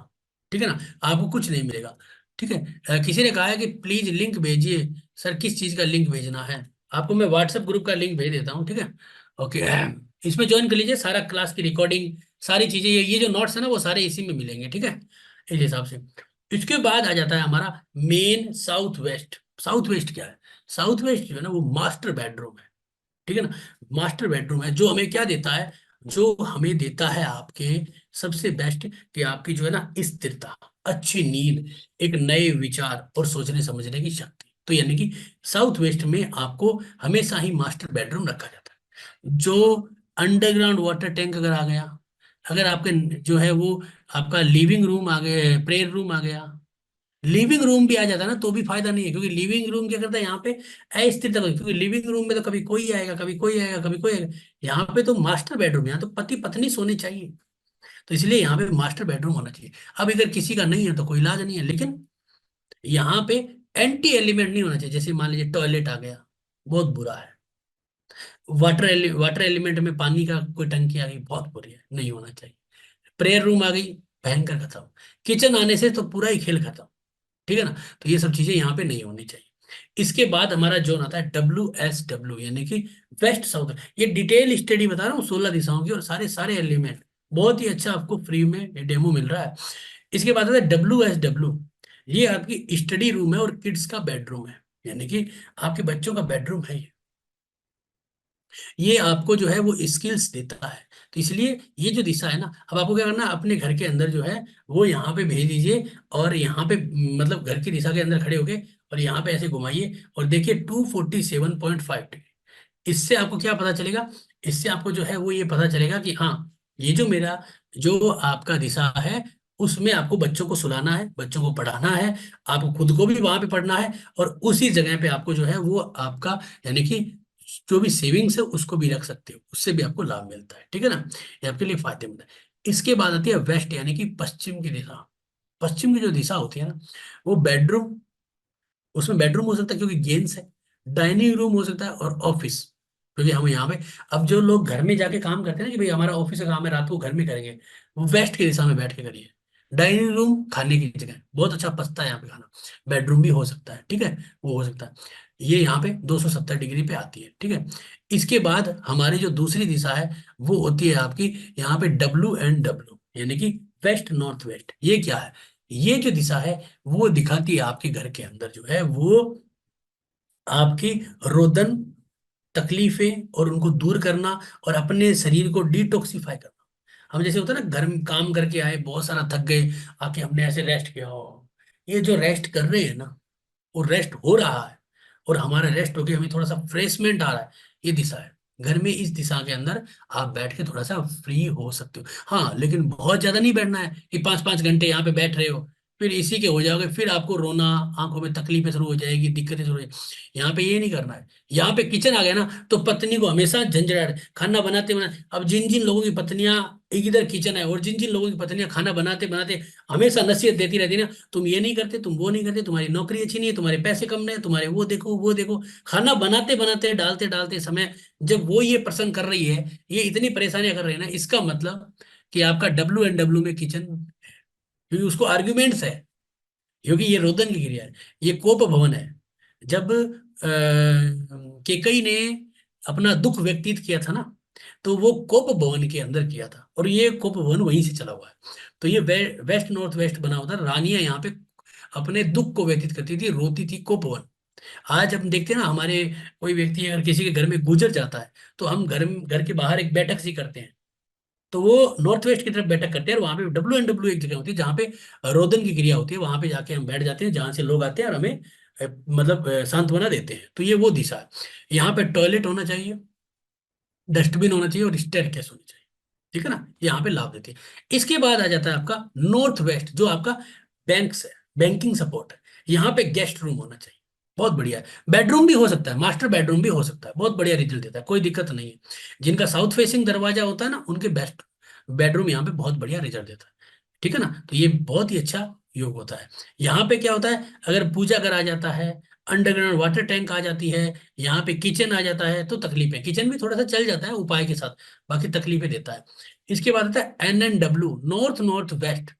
ठीक है ना, आपको कुछ नहीं मिलेगा। ठीक है। किसी ने कहा है कि प्लीज लिंक भेजिए। सर किस चीज का लिंक भेजना है? आपको मैं व्हाट्सएप ग्रुप का लिंक भेज देता हूँ, ठीक है। ओके। इसमें ज्वाइन कर लीजिए, सारा क्लास की रिकॉर्डिंग, सारी चीजें, ये जो नोट्स है ना, वो सारे इसी में मिलेंगे, ठीक है, इस हिसाब से। इसके बाद आ जाता है हमारा main south west. South west क्या है? साउथ वेस्ट जो है ना, वो मास्टर बेडरूम है। ठीक है ना, मास्टर बेडरूम है, जो हमें क्या देता है, जो हमें देता है आपके सबसे बेस्ट, कि आपकी जो है ना स्थिरता, अच्छी नींद, एक नए विचार और सोचने समझने की शक्ति। तो यानी कि साउथ वेस्ट में आपको हमेशा ही मास्टर बेडरूम रखा जाता है। जो अंडरग्राउंड वाटर टैंक अगर आ गया, अगर आपके जो है वो आपका लिविंग रूम आ गया, प्रेयर रूम आ गया, लिविंग रूम भी आ जाता है ना, तो भी फायदा नहीं है, क्योंकि लिविंग रूम क्या करता है यहाँ पे अस्थिरता, क्योंकि लिविंग रूम में तो कभी कोई आएगा, कभी कोई आएगा, कभी कोई आएगा। यहाँ पे तो मास्टर बेडरूम, यहाँ तो पति पत्नी सोने चाहिए, तो इसलिए यहाँ पे मास्टर बेडरूम होना चाहिए। अब अगर किसी का नहीं है तो कोई इलाज नहीं है, लेकिन यहाँ पे एंटी एलिमेंट नहीं होना चाहिए। जैसे मान लीजिए टॉयलेट आ गया, बहुत बुरा है। वाटर एलिमेंट में पानी का कोई टंकी आ गई, बहुत बुरी है, नहीं होना चाहिए। प्रेयर रूम आ गई, भयंकर खत्म। किचन आने से तो पूरा ही खेल खत्म। ठीक है ना, तो ये सब चीजें यहाँ पे नहीं होनी चाहिए। इसके बाद हमारा जोन आता है WSW, यानी कि वेस्ट साउथ। ये डिटेल स्टडी बता रहा हूँ 16 दिशाओं की, और सारे सारे एलिमेंट, बहुत ही अच्छा, आपको फ्री में डेमो मिल रहा है। इसके बाद आता है WSW। ये आपकी स्टडी रूम है और किड्स का बेडरूम है, यानी कि आपके बच्चों का बेडरूम है ये आपको जो है वो स्किल्स देता है। तो इसलिए ये जो दिशा है ना, अब आपको क्या करना है, अपने घर के अंदर जो है वो यहाँ पे भेज दीजिए, और यहाँ पे मतलब घर की दिशा के अंदर खड़े होके, और यहाँ पे ऐसे घुमाइए और देखिए 247.5 डिग्री। इससे आपको क्या पता चलेगा? इससे आपको जो है वो ये पता चलेगा कि हाँ, ये जो मेरा जो आपका दिशा है, उसमें आपको बच्चों को सुलाना है, बच्चों को पढ़ाना है, आपको खुद को भी वहां पे पढ़ना है, और उसी जगह पे आपको जो है वो आपका, यानी कि जो भी सेविंग्स है उसको भी रख सकते हो, उससे भी आपको लाभ मिलता है। ठीक है ना, ये आपके लिए फायदेमंद है। इसके बाद आती है वेस्ट, यानी कि पश्चिम की दिशा। पश्चिम की जो दिशा होती है ना, वो बेडरूम, उसमें बेडरूम हो सकता है क्योंकि गेम्स है, डाइनिंग रूम हो सकता है, और ऑफिस, क्योंकि हम यहाँ पे, अब जो लोग घर में जाके काम करते हैं ना, कि भाई हमारा ऑफिस का काम है, रात को घर में करेंगे, वो वेस्ट की दिशा में बैठ के करिए। डाइनिंग रूम खाने की जगह, बहुत अच्छा पचता है यहाँ पे खाना। बेडरूम भी हो सकता है, ठीक है, वो हो सकता है। ये यहाँ पे 270 डिग्री पे आती है, ठीक है। इसके बाद हमारी जो दूसरी दिशा है, वो होती है आपकी यहाँ पे WNW, यानी कि वेस्ट नॉर्थ वेस्ट। ये क्या है? ये जो दिशा है, वो दिखाती है आपके घर के अंदर जो है वो आपकी रोदन, तकलीफें और उनको दूर करना, और अपने शरीर को डिटॉक्सिफाई करना। हम जैसे होता है ना, घर में काम करके आए, बहुत सारा थक गए, आके हमने ऐसे रेस्ट किया हो, ये जो रेस्ट कर रहे हैं ना, वो रेस्ट हो रहा है, और हमारा रेस्ट होके हमें थोड़ा सा फ्रेशमेंट आ रहा है, ये दिशा है। घर में इस दिशा के अंदर आप बैठ के थोड़ा सा फ्री हो सकते हो। हाँ, लेकिन बहुत ज्यादा नहीं बैठना है कि 5-5 घंटे यहाँ पे बैठ रहे हो, फिर इसी के हो जाओगे, फिर आपको रोना, आंखों में तकलीफें शुरू हो जाएगी, दिक्कतें शुरू हो जाएगी। यहाँ पे ये नहीं करना है। यहाँ पे किचन आ गया ना, तो पत्नी को हमेशा झंझट, खाना बनाते बनाते, अब जिन जिन लोगों की पत्नियां, एक इधर किचन है, और जिन जिन लोगों की पत्नियां खाना बनाते बनाते हमेशा नसीहत देती रहती है ना, तुम ये नहीं करते, तुम वो नहीं करते, तुम्हारी नौकरी अच्छी नहीं है, तुम्हारे पैसे कम नहीं है, तुम्हारे वो देखो वो देखो, खाना बनाते बनाते डालते डालते समय, जब वो ये प्रसंग कर रही है, ये इतनी परेशानियां कर रही है ना, इसका मतलब कि आपका WNW में किचन, क्योंकि उसको आर्ग्यूमेंट्स है, क्योंकि ये रोदन की क्रिया है, ये कोप भवन है। जब केकई ने अपना दुख व्यक्तित किया था ना, तो वो कोप भवन के अंदर किया था, और ये कोप भवन वहीं से चला हुआ है। तो ये वेस्ट नॉर्थ वेस्ट बना हुआ था, रानियां यहाँ पे अपने दुख को व्यतीत करती थी, रोती थी, कोप भवन। आज हम देखते हैं ना, हमारे कोई व्यक्ति अगर किसी के घर में गुजर जाता है, तो हम घर के बाहर एक बैठक सी करते हैं, तो वो नॉर्थ वेस्ट की तरफ बैठक करते हैं, और वहां पे WNW एक जगह होती है जहाँ पे रोदन की क्रिया होती है, वहां पे जाके हम बैठ जाते हैं, जहां से लोग आते हैं और हमें मतलब सांत्वना देते हैं। तो ये वो दिशा है। यहाँ पे टॉयलेट होना चाहिए, डस्टबिन होना चाहिए, और स्टेयरकेस होनी चाहिए। ठीक है ना, यहाँ पे लाभ देती है। इसके बाद आ जाता है आपका नॉर्थ वेस्ट, जो आपका बैंक्स है, बैंकिंग सपोर्ट है। यहाँ पे गेस्ट रूम होना चाहिए, बहुत बढ़िया है। बेडरूम भी हो सकता है, मास्टर बेडरूम भी हो सकता है, बहुत बढ़िया रिजल्ट देता है, कोई दिक्कत नहीं है। जिनका साउथ फेसिंग दरवाजा होता है ना, उनके बेस्ट बेडरूम यहाँ पे बहुत बढ़िया रिजल्ट देता है। ठीक है ना, तो ये बहुत ही अच्छा योग होता है। यहाँ पे क्या होता है, अगर पूजा घर आ जाता है, अंडरग्राउंड वाटर टैंक आ जाती है, यहाँ पे किचन आ जाता है, तो तकलीफ है। किचन भी थोड़ा सा चल जाता है उपाय के साथ, बाकी तकलीफें देता है। इसके बाद आता है NNW, नॉर्थ नॉर्थ वेस्ट,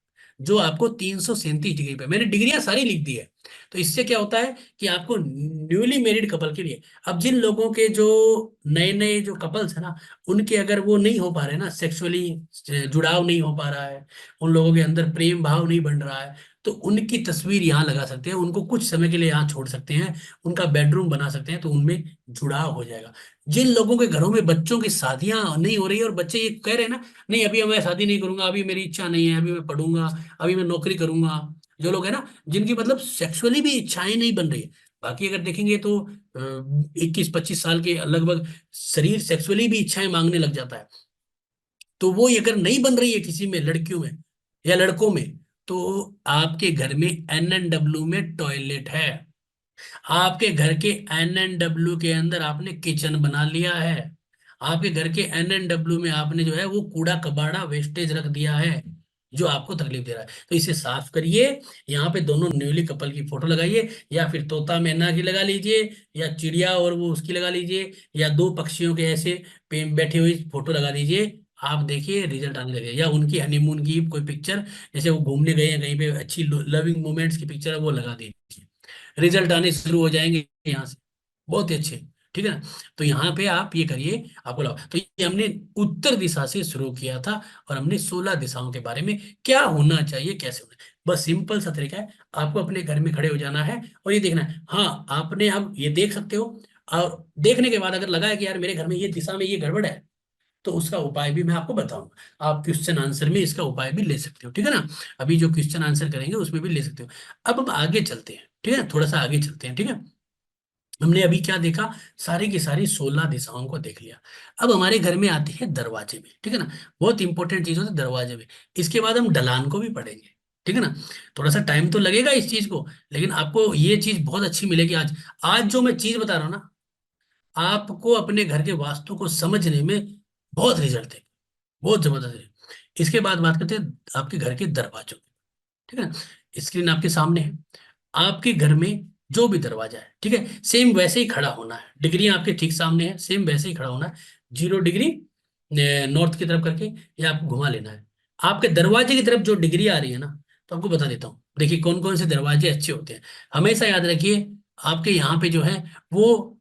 जो आपको 337 डिग्री पे, मैंने डिग्रियां सारी लिख दी है। तो इससे क्या होता है कि आपको न्यूली मैरिड कपल के लिए, अब जिन लोगों के जो नए नए जो कपल्स है ना, उनके अगर वो नहीं हो पा रहे ना, सेक्सुअली जुड़ाव नहीं हो पा रहा है, उन लोगों के अंदर प्रेम भाव नहीं बन रहा है, तो उनकी तस्वीर यहाँ लगा सकते हैं, उनको कुछ समय के लिए यहाँ छोड़ सकते हैं, उनका बेडरूम बना सकते हैं, तो उनमें जुड़ाव हो जाएगा। जिन लोगों के घरों में बच्चों की शादियां नहीं हो रही है और बच्चे ये कह रहे हैं ना, नहीं अभी मैं शादी नहीं करूंगा, अभी मेरी इच्छा नहीं है, अभी मैं पढ़ूंगा, अभी मैं नौकरी करूंगा, जो लोग है ना, जिनकी मतलब सेक्सुअली भी इच्छाएं नहीं बन रही है। बाकी अगर देखेंगे तो 21-25 साल के लगभग शरीर सेक्सुअली भी इच्छाएं मांगने लग जाता है। तो वो अगर नहीं बन रही है किसी में, लड़कियों में या लड़कों में, तो आपके घर में NNW में टॉयलेट है, आपके घर के NNW के अंदर आपने किचन बना लिया है, आपके घर के NNW में आपने जो है वो कूड़ा कबाड़ा वेस्टेज रख दिया है, जो आपको तकलीफ दे रहा है। तो इसे साफ करिए। यहाँ पे दोनों न्यूली कपल की फोटो लगाइए, या फिर तोता मैना की लगा लीजिए, या चिड़िया और वो उसकी लगा लीजिए, या दो पक्षियों के ऐसे बैठे हुई फोटो लगा दीजिए। आप देखिए रिजल्ट आने लगे, या उनकी हनीमून की कोई पिक्चर, जैसे वो घूमने गए हैं कहीं पे, अच्छी लविंग मोमेंट्स की पिक्चर है, वो लगा दीजिए, रिजल्ट आने शुरू हो जाएंगे यहाँ से, बहुत ही अच्छे। ठीक है ना, तो यहाँ पे आप ये करिए, आपको लगा। तो ये हमने उत्तर दिशा से शुरू किया था, और हमने 16 दिशाओं के बारे में, क्या होना चाहिए, कैसे होना है, बस सिंपल सा तरीका है। आपको अपने घर में खड़े हो जाना है और ये देखना है, हाँ आपने, हम ये देख सकते हो, और देखने के बाद अगर लगा है कि यार मेरे घर में ये दिशा में ये गड़बड़ है, तो उसका उपाय भी मैं आपको बताऊंगा। आप क्वेश्चन आंसर में इसका उपाय भी ले सकते हो, ठीक है ना। अभी जो क्वेश्चन आंसर करेंगे उसमें भी ले सकते हो। अब हम आगे चलते हैं, ठीक है, थोड़ा सा आगे चलते हैं, ठीक है। हमने अभी क्या देखा, सारी की सारी 16 दिशाओं को देख लिया। अब हमारे घर में आती है दरवाजे में, ठीक है ना, बहुत इंपॉर्टेंट चीज होती है दरवाजे में। इसके बाद हम ढलान को भी पढ़ेंगे, ठीक है ना। थोड़ा सा टाइम तो लगेगा इस चीज को, लेकिन आपको ये चीज बहुत अच्छी मिलेगी आज। आज जो मैं चीज बता रहा हूँ ना, आपको अपने घर के वास्तु को समझने में बहुत रिजल्ट है, बहुत जबरदस्त है। इसके बाद बात करते हैं आपके घर के दरवाजों की, ठीक है ना। स्क्रीन आपके सामने है। आपके घर में जो भी दरवाजा है, ठीक है, सेम वैसे ही खड़ा होना है, डिग्री आपके ठीक सामने है, सेम वैसे ही खड़ा होना है। 0 डिग्री नॉर्थ की तरफ करके, या आपको घुमा लेना है। आपके दरवाजे की तरफ जो डिग्री आ रही है ना, तो आपको बता देता हूँ, देखिए कौन कौन से दरवाजे अच्छे होते हैं। हमेशा याद रखिए, आपके यहाँ पे जो है वो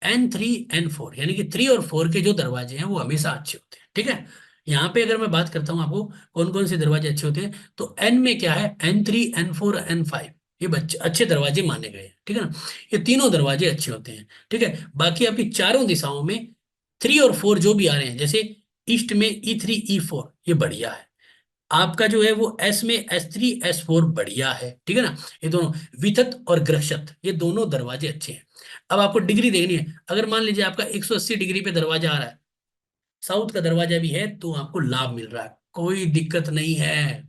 N3 N4, यानी कि 3 और 4 के जो दरवाजे हैं वो हमेशा अच्छे होते हैं, ठीक है। यहाँ पे अगर मैं बात करता हूँ आपको कौन कौन से दरवाजे अच्छे होते हैं, तो N में क्या है, N3 N4 N5, ये बच्चे अच्छे दरवाजे माने गए हैं, ठीक है ना। ये तीनों दरवाजे अच्छे होते हैं, ठीक है। बाकी आपकी चारों दिशाओं में 3 और 4 जो भी आ रहे हैं, जैसे ईस्ट में E3 E4, ये बढ़िया है। आपका जो है वो एस में S3 S4 बढ़िया है, ठीक है ना। ये दोनों वितत और ग्रक्षत, ये दोनों दरवाजे अच्छे हैं। अब आपको डिग्री देखनी है, अगर मान लीजिए आपका 180 डिग्री पे दरवाजा आ रहा है, साउथ का दरवाजा भी है, तो आपको लाभ मिल रहा है, कोई दिक्कत नहीं है।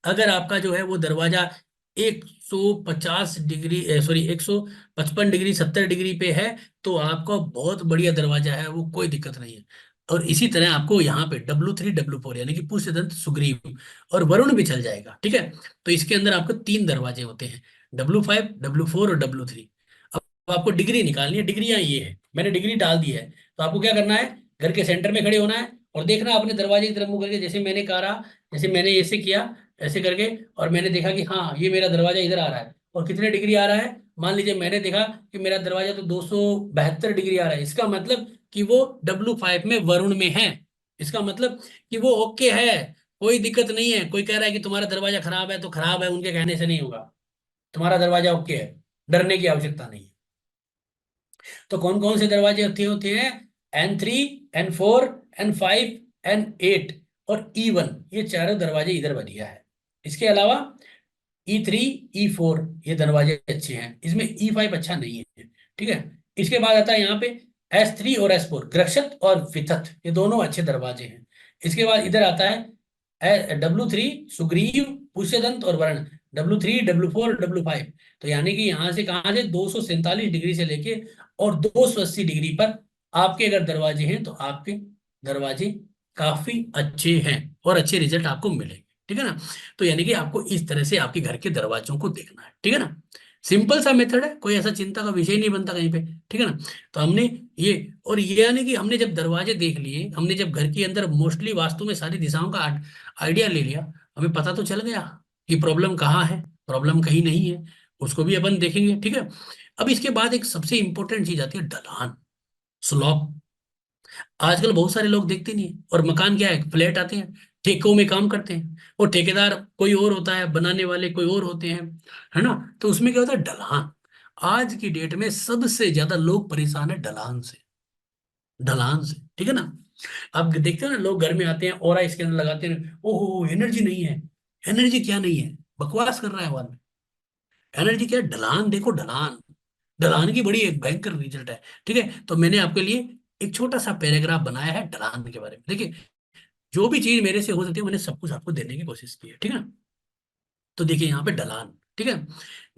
अगर आपका जो है वो दरवाजा 150 डिग्री, सॉरी 155 डिग्री 70 डिग्री पे है, तो आपका बहुत बढ़िया दरवाजा है वो, कोई दिक्कत नहीं है। और इसी तरह आपको यहाँ पे W3 W4, यानी कि पुष्यदंत सुग्रीव और वरुण भी चल जाएगा, ठीक है। तो इसके अंदर आपको 3 दरवाजे होते हैं, W5 W4 और W3। अब आपको डिग्री निकालनी है, डिग्रियां ये है, मैंने डिग्री डाल दी है। तो आपको क्या करना है, घर के सेंटर में खड़े होना है, और देखना अपने दरवाजे की तरफ मुंह करके, जैसे मैंने कहा, जैसे मैंने ऐसे किया, ऐसे करके, और मैंने देखा कि हाँ ये मेरा दरवाजा इधर आ रहा है, और कितने डिग्री आ रहा है, मान लीजिए मैंने देखा कि मेरा दरवाजा तो 272 डिग्री आ रहा है, इसका मतलब कि वो W5 में वरुण में है, इसका मतलब कि वो ओके है, कोई दिक्कत नहीं है। कोई कह रहा है कि तुम्हारा दरवाजा खराब है, तो खराब है उनके कहने से नहीं होगा, तुम्हारा दरवाजा ओके है, डरने की आवश्यकता नहीं है। तो कौन कौन से दरवाजे होते होते हैं, N3 N4 N5 N8 और E1, ये चारों दरवाजे इधर बढ़िया है। इसके अलावा E3 E4, ये दरवाजे अच्छे हैं, इसमें E5 अच्छा नहीं है, ठीक है। इसके बाद आता है यहाँ पे S3 और S4, ग्रक्षत और वितत, ये दोनों अच्छे दरवाजे हैं। इसके बाद इधर आता है W3 सुग्रीव, पुष्यदंत और वर्ण। W3, W4, W5। तो यानी कि यहाँ से कहाँ से 247 डिग्री से लेके और 280 डिग्री पर आपके अगर दरवाजे हैं तो आपके दरवाजे काफी अच्छे हैं और अच्छे रिजल्ट आपको मिलेंगे। ठीक है ना। तो यानी कि आपको इस तरह से आपके घर के दरवाजों को देखना है। ठीक है ना। सिंपल सा मेथड है, कोई ऐसा चिंता का विषय नहीं बनता कहीं पे। ठीक है ना। तो हमने ये, और ये यानी कि हमने जब दरवाजे देख लिए, हमने जब घर के अंदर मोस्टली वास्तु में सारी दिशाओं का आइडिया ले लिया, हमें पता तो चल गया कि प्रॉब्लम कहाँ है। प्रॉब्लम कहीं नहीं है, उसको भी अपन देखेंगे। ठीक है। अब इसके बाद एक सबसे इंपॉर्टेंट चीज आती है, ढलान, स्लॉप। आजकल बहुत सारे लोग देखते नहीं है, और मकान क्या है, फ्लैट आते हैं, ठेकों में काम करते हैं, और ठेकेदार कोई और होता है, बनाने वाले कोई और होते हैं, है ना। तो उसमें क्या होता है, ढलान। आज की डेट में सबसे ज्यादा लोग परेशान है ढलान से, ढलान से। ठीक है ना। आप देखते हो ना, लोग घर में आते हैं और इसके अंदर लगाते हैं, ओहो एनर्जी नहीं है। एनर्जी क्या नहीं है, बकवास कर रहा है आदमी। एनर्जी क्या है, ढलान देखो, ढलान। ढलान की बड़ी एक भयंकर रिजल्ट है। ठीक है। तो मैंने आपके लिए एक छोटा सा पैराग्राफ बनाया है ढलान के बारे में। देखिए, जो भी चीज मेरे से हो सकती है मैंने सब कुछ आपको देने की कोशिश की है। ठीक है। तो देखिए यहाँ पे ढलान, ठीक है,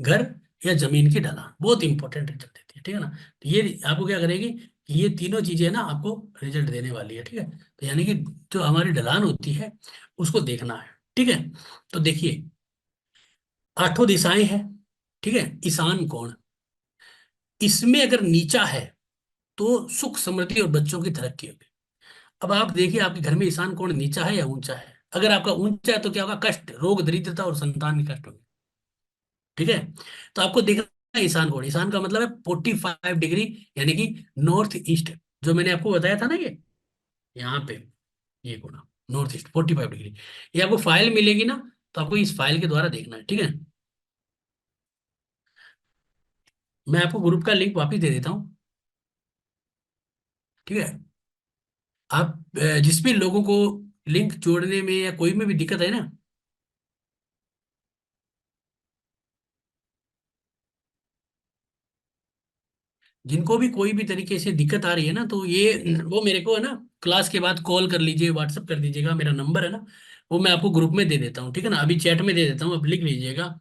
घर या जमीन की ढलान बहुत इंपॉर्टेंट रिजल्ट देती है। ठीक है ना। तो ये आपको क्या करेगी कि ये तीनों चीजें ना आपको रिजल्ट देने वाली है। ठीक है। तो यानी कि जो हमारी ढलान होती है उसको देखना है। ठीक है। तो देखिए, आठों दिशाएं हैं। ठीक है। ईशान कोण, इसमें अगर नीचा है तो सुख समृद्धि और बच्चों की तरक्की होगी। अब आप देखिए, आपके घर में ईशान कोण नीचा है या ऊंचा है। अगर आपका ऊंचा है तो क्या होगा, कष्ट, रोग, दरिद्रता और संतान की कष्ट होगी। ठीक है। तो आपको देखना है ईशान कोण, ईशान का मतलब है 45 डिग्री, यानी कि नॉर्थ ईस्ट। जो मैंने आपको बताया था ना, ये यहाँ पे, ये कोना नॉर्थ ईस्ट 45 डिग्री। ये आपको फाइल मिलेगी ना, तो आपको इस फाइल के द्वारा देखना है। ठीक है। मैं आपको ग्रुप का लिंक वापिस दे देता हूँ। ठीक है। आप जिस भी लोगों को लिंक जोड़ने में या कोई में भी दिक्कत है ना, जिनको भी कोई भी तरीके से दिक्कत आ रही है ना, तो ये वो मेरे को है ना, क्लास के बाद कॉल कर लीजिए, व्हाट्सअप कर दीजिएगा, मेरा नंबर है ना, वो मैं आपको ग्रुप में दे देता हूँ। ठीक है ना, अभी चैट में दे देता हूँ, आप लिख लीजिएगा।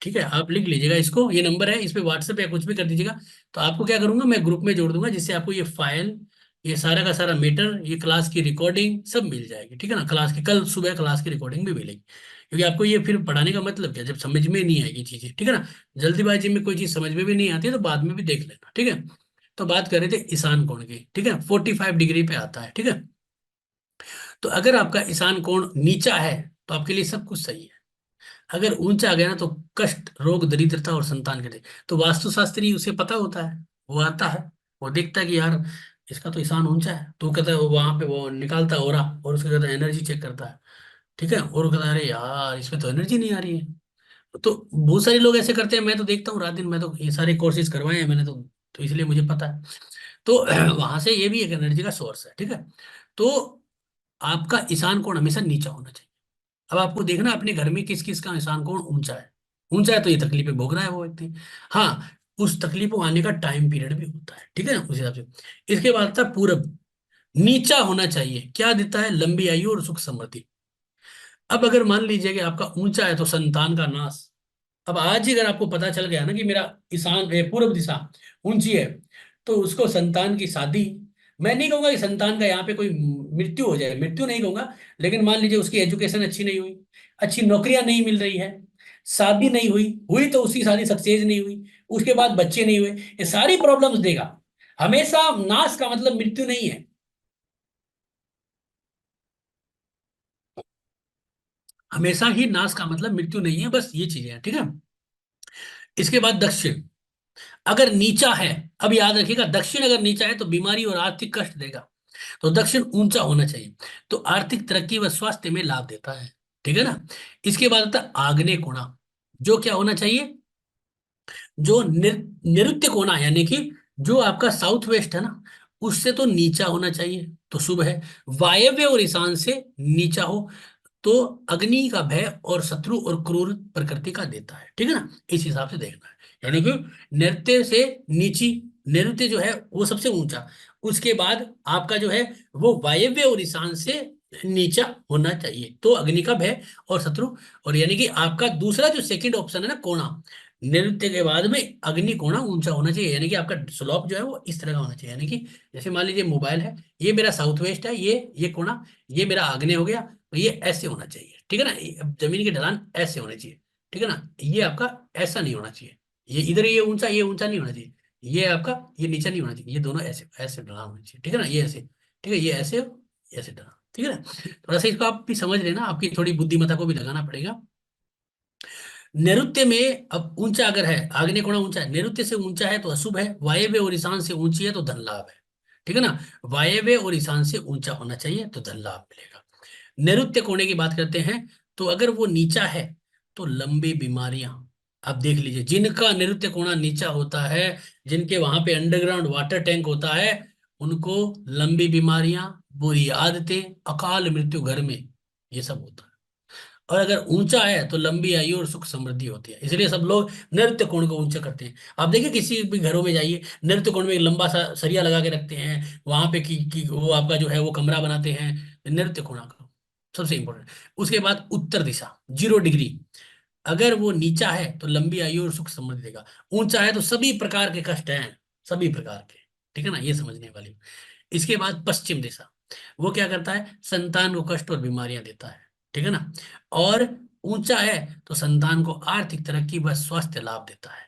ठीक है, आप लिख लीजिएगा इसको, ये नंबर है, इस पे व्हाट्सएप या कुछ भी कर दीजिएगा। तो आपको क्या करूंगा, मैं ग्रुप में जोड़ दूंगा, जिससे आपको ये फाइल, ये सारा का सारा मैटर, ये क्लास की रिकॉर्डिंग सब मिल जाएगी। ठीक है ना, क्लास की कल सुबह क्लास की रिकॉर्डिंग भी मिलेगी। क्योंकि आपको ये फिर पढ़ाने का मतलब क्या, जब समझ में नहीं आएगी चीजें। ठीक है ना, जल्दीबाजी में कोई चीज समझ में भी नहीं आती है तो बाद में भी देख लेना। ठीक है। तो बात कर रहे थे ईशान कोण की। ठीक है, 45 डिग्री पे आता है। ठीक है। तो अगर आपका ईशान कोण नीचा है तो आपके लिए सब कुछ सही है। अगर ऊंचा आ गया ना तो कष्ट, रोग, दरिद्रता और संतान के लिए। तो वास्तुशास्त्री उसे पता होता है, वो आता है, वो देखता है कि यार इसका तो ईशान ऊंचा है, तो वो कहता है, वो वहां पे वो निकालता है ओरा, और उसके कहता है एनर्जी चेक करता है। ठीक है। और वो कहता है अरे यार इसमें तो एनर्जी नहीं आ रही है। तो बहुत सारे लोग ऐसे करते हैं, मैं तो देखता हूँ रात दिन, मैं तो ये सारे कोर्सेज करवाए हैं मैंने तो इसलिए मुझे पता है। तो वहां से ये भी एक एनर्जी का सोर्स है। ठीक है। तो आपका ईशान कोण हमेशा नीचा होना चाहिए। अब आपको देखना अपने घर में किस किस का ईशान कोण ऊंचा है। ऊंचा है तो ये तकलीफें भोग रहा है वो व्यक्ति। हाँ, उस तकलीफों आने का टाइम पीरियड भी होता है। ठीक है ना, उस हिसाब से। इसके बाद था पूरब, नीचा होना चाहिए, क्या देता है, लंबी आयु और सुख समृद्धि। अब अगर मान लीजिए कि आपका ऊंचा है तो संतान का नाश। अब आज ही अगर आपको पता चल गया ना कि मेरा ईशान पूर्व दिशा ऊंची है, तो उसको संतान की शादी, मैं नहीं कहूंगा कि संतान का यहाँ पे कोई मृत्यु हो जाए, मृत्यु नहीं कहूंगा, लेकिन मान लीजिए उसकी एजुकेशन अच्छी नहीं हुई, अच्छी नौकरियां नहीं मिल रही है, शादी नहीं हुई, हुई तो उसकी शादी सक्सेस नहीं हुई, उसके बाद बच्चे नहीं हुए, ये सारी प्रॉब्लम्स देगा। हमेशा नाश का मतलब मृत्यु नहीं है, हमेशा ही नाश का मतलब मृत्यु नहीं है, बस ये चीजें हैं। ठीक है। इसके बाद दक्षिण, अगर नीचा है, अब याद रखिएगा, दक्षिण अगर नीचा है तो बीमारी और आर्थिक कष्ट देगा। तो दक्षिण ऊंचा होना चाहिए, तो आर्थिक तरक्की व स्वास्थ्य में लाभ देता है। ठीक है ना। इसके बाद आता है आग्नेय कोणा, जो क्या होना चाहिए, जो नैऋत्य कोणा, यानी कि जो आपका साउथ वेस्ट है ना, उससे तो नीचा होना चाहिए, तो शुभ है। वायव्य और ईशान से नीचा हो तो अग्नि का भय और शत्रु और क्रूर प्रकृति का देता है। ठीक है ना, इस हिसाब से देखना है। यानी कि नृत्य से नीची, नृत्य जो है वो सबसे ऊंचा, उसके बाद आपका जो है वो वायव्य और ईशान से नीचा होना चाहिए, तो अग्नि का भय और शत्रु। और यानी कि आपका दूसरा जो सेकंड ऑप्शन है ना, कोणा, नृत्य के बाद में अग्नि कोणा ऊंचा होना चाहिए, यानी कि आपका स्लोप जो है वो इस तरह का होना चाहिए। यानी कि जैसे मान लीजिए मोबाइल है, ये मेरा साउथ वेस्ट है, ये कोणा, ये मेरा आग्नेय हो गया, तो ये ऐसे होना चाहिए, ठीक है ना। अब जमीन की ढलान ऐसे होनी चाहिए, ठीक है ना। ये आपका ऐसा नहीं होना चाहिए, ये इधर ये ऊंचा नहीं होना चाहिए, ये आपका ये नीचा नहीं होना चाहिए, ये दोनों ऐसे ऐसे ढलान होनी चाहिए, ठीक है ना, ये ऐसे, ठीक है, ये ऐसे ऐसे ढलान, ठीक है ना। थोड़ा सा इसको आप भी समझ लेना, आपकी थोड़ी बुद्धिमत्ता को भी लगाना पड़ेगा। नैऋत्य में अब ऊंचा अगर है, आग्नेय कोण ऊंचा है, नैऋत्य से ऊंचा है तो अशुभ है, वायव्य और ईशान से ऊंची है तो धन लाभ है, ठीक है ना। वायव्य और ईशान से ऊंचा होना चाहिए तो धन लाभ मिलेगा। नैऋत्य कोणे की बात करते हैं, तो अगर वो नीचा है तो लंबी बीमारियां, आप देख लीजिए जिनका नैऋत्य कोणा नीचा होता है, जिनके वहां पे अंडरग्राउंड वाटर टैंक होता है, उनको लंबी बीमारियां, बुरी आदतें, अकाल मृत्यु घर में, ये सब होता है। और अगर ऊंचा है तो लंबी आयु और सुख समृद्धि होती है, इसलिए सब लोग नृत्य कोण को ऊंचा करते हैं। आप देखिए किसी भी घरों में जाइए, नृत्य कोण में एक लंबा सा सरिया लगा के रखते हैं वहां पे, कि वो आपका जो है वो कमरा बनाते हैं नृत्य कोणा का, सबसे इंपॉर्टेंट। उसके बाद उत्तर दिशा 0 डिग्री, अगर वो नीचा है तो लंबी आयु और सुख समृद्धि देगा, ऊंचा है तो सभी प्रकार के कष्ट हैं, सभी प्रकार के, ठीक है ना, ये समझने वाली। इसके बाद पश्चिम दिशा, वो क्या करता है, संतान को कष्ट और बीमारियां देता है, ठीक है ना। और ऊंचा है तो संतान को आर्थिक तरक्की व स्वास्थ्य लाभ देता है।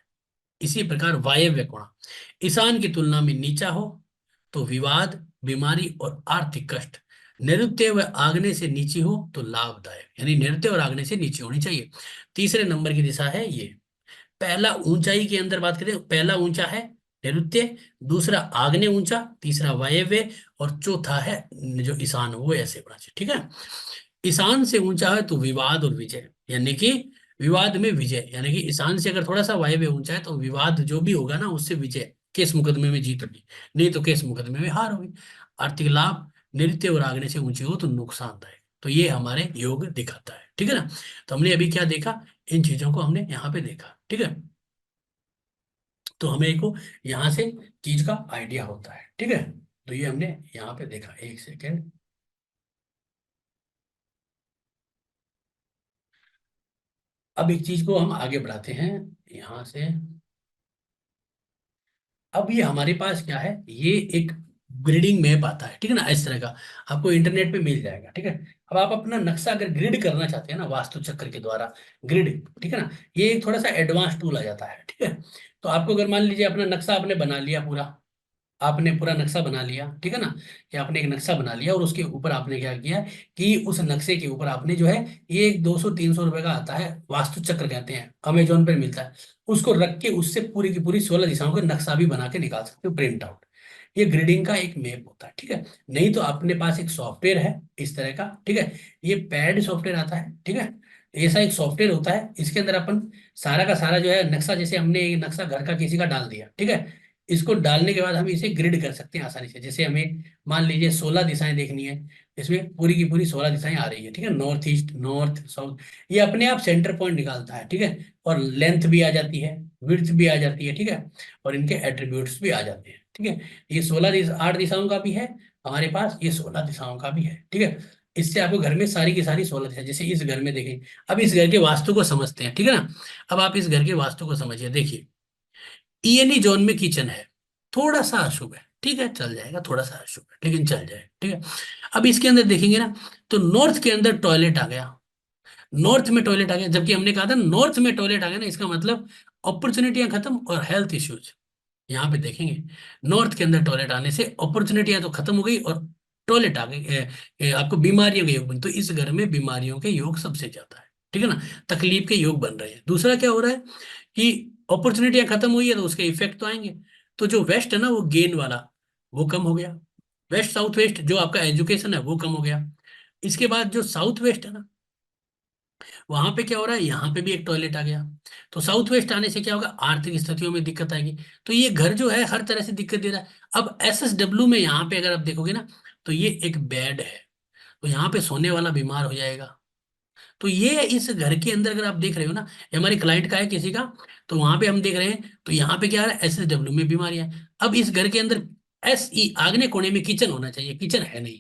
इसी प्रकार वायव्य कोण ईशान की तुलना में नीचा हो तो विवाद, बीमारी और आर्थिक कष्ट, नैऋत्य व आग्नेय से नीची हो तो लाभदायक, यानी नैऋत्य और आग्नेय से नीची होनी चाहिए। तीसरे नंबर की दिशा है ये। पहला ऊंचाई के अंदर बात करें, पहला ऊंचा है नैऋत्य, दूसरा आग्नेय ऊंचा, तीसरा वायव्य, और चौथा है जो ईशान, वो ऐसे होना चाहिए, ठीक है। ईशान से ऊंचा है तो विवाद और विजय, यानी कि विवाद में विजय, यानी कि ईशान से अगर थोड़ा सा वायव्य ऊंचा है तो विवाद जो भी होगा ना उससे विजय, केस मुकदमे में जीत होगी, नहीं तो केस मुकदमे में हार होगी। आर्थिक लाभ नृत्य और आग्नेय से ऊंचे हो तो नुकसानदायक, तो ये हमारे योग दिखाता है, ठीक है ना। तो हमने अभी क्या देखा, इन चीजों को हमने यहाँ पे देखा, ठीक है। तो हमें को यहाँ से चीज का आइडिया होता है, ठीक है। तो ये हमने यहाँ पे देखा, एक सेकेंड। अब एक चीज को हम आगे बढ़ाते हैं यहाँ से। अब ये हमारे पास क्या है, ये एक ग्रिडिंग मैप आता है, ठीक है ना, इस तरह का आपको इंटरनेट पे मिल जाएगा, ठीक है। अब आप अपना नक्शा अगर ग्रिड करना चाहते हैं ना वास्तु चक्र के द्वारा, ग्रिड, ठीक है ना, ये एक थोड़ा सा एडवांस टूल आ जाता है, ठीक है। तो आपको अगर मान लीजिए अपना नक्शा आपने बना लिया पूरा, आपने पूरा नक्शा बना लिया, ठीक है ना, कि आपने एक नक्शा बना लिया और उसके ऊपर आपने क्या किया कि उस नक्शे के ऊपर आपने जो है, ये एक 200-300 रुपए का आता है, वास्तु चक्र कहते हैं, अमेजोन पर मिलता है, उसको रख के उससे पूरी की पूरी 16 दिशाओं का नक्शा भी बना के निकाल सकते हो प्रिंट आउट। ये ग्रिडिंग का एक मैप होता है, ठीक है। नहीं तो अपने पास एक सॉफ्टवेयर है इस तरह का, ठीक है, ये पैड सॉफ्टवेयर आता है, ठीक है। ऐसा एक सॉफ्टवेयर होता है, इसके अंदर अपन सारा का सारा जो है नक्शा, जैसे हमने ये नक्शा घर का किसी का डाल दिया, ठीक है, इसको डालने के बाद हम इसे ग्रिड कर सकते हैं आसानी से। जैसे हमें मान लीजिए 16 दिशाएं देखनी है, इसमें पूरी की पूरी 16 दिशाएं आ रही है, ठीक है, नॉर्थ ईस्ट, नॉर्थ साउथ, ये अपने आप सेंटर पॉइंट निकालता है, ठीक है। और लेंथ भी आ जाती है, विड्थ भी आ जाती है, ठीक है, और इनके एट्रीब्यूट्स भी आ जाते हैं, ठीक है। ये 8 दिशाओं का भी है हमारे पास, ये 16 दिशाओं का भी है, ठीक है। इससे आपको घर में सारी की सारी 16 दिशा, जैसे इस घर में देखें, अब इस घर के वास्तु को समझते हैं, ठीक है ना। अब आप इस घर के वास्तु को समझिए, देखिए ईएनई जोन में किचन है, थोड़ा सा अशुभ है, ठीक है, चल जाएगा, थोड़ा सा अशुभ है लेकिन चल जाएगा, ठीक है। अब इसके अंदर देखेंगे ना, तो नॉर्थ के अंदर टॉयलेट आ गया, नॉर्थ में टॉयलेट आ गया, जबकि हमने कहा था नॉर्थ में टॉयलेट आ गया ना, इसका मतलब अपॉर्चुनिटियां खत्म और हेल्थ इश्यूज। यहाँ पे देखेंगे नॉर्थ के अंदर टॉयलेट आने से अपॉर्चुनिटियां तो खत्म हो गई और टॉयलेट आ गई, आपको बीमारियों के योग बने, तो इस घर में बीमारियों के योग सबसे ज्यादा है, ठीक है ना, तकलीफ के योग बन रहे हैं। दूसरा क्या हो रहा है कि अपॉर्चुनिटियां खत्म हुई है तो उसके इफेक्ट तो आएंगे, तो जो वेस्ट है ना वो गेन वाला, वो कम हो गया, वेस्ट साउथ वेस्ट जो आपका एजुकेशन है वो कम हो गया। इसके बाद जो साउथ वेस्ट है ना, वहां पे क्या हो रहा है, यहाँ पे भी एक टॉयलेट आ गया, तो साउथ वेस्ट आने से क्या होगा, आर्थिक स्थितियों में दिक्कत आएगी। तो ये घर जो है हर तरह से दिक्कत दे रहा है। अब SSW में यहाँ पे अगर आप देखोगे ना, तो ये एक बेड है, तो यहाँ पे सोने वाला बीमार हो जाएगा। तो ये इस घर के अंदर अगर आप देख रहे हो ना, ये हमारे क्लाइंट का है किसी का, तो वहां पे हम देख रहे हैं, तो यहाँ पे क्या आ रहा है, SSW में बीमारियां हैं। अब इस घर के अंदर SE आग्नेय कोने में किचन होना चाहिए, किचन है नहीं,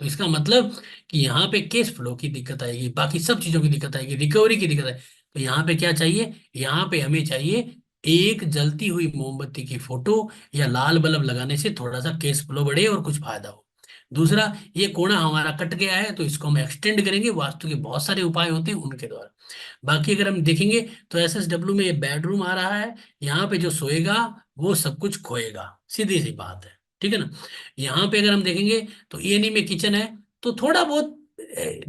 तो इसका मतलब कि यहाँ पे केस फ्लो की दिक्कत आएगी, बाकी सब चीजों की दिक्कत आएगी, रिकवरी की दिक्कत आएगी। तो यहाँ पे क्या चाहिए, यहाँ पे हमें चाहिए एक जलती हुई मोमबत्ती की फोटो या लाल बल्ब लगाने से थोड़ा सा केस फ्लो बढ़े और कुछ फायदा हो। दूसरा, ये कोना हमारा कट गया है तो इसको हम एक्सटेंड करेंगे, वास्तु के बहुत सारे उपाय होते हैं उनके द्वारा। बाकी अगर हम देखेंगे तो SSW में ये बेडरूम आ रहा है, यहाँ पे जो सोएगा वो सब कुछ खोएगा, सीधी सी बात है, ठीक है ना। यहाँ पे अगर हम देखेंगे तो ENE में किचन है, तो थोड़ा बहुत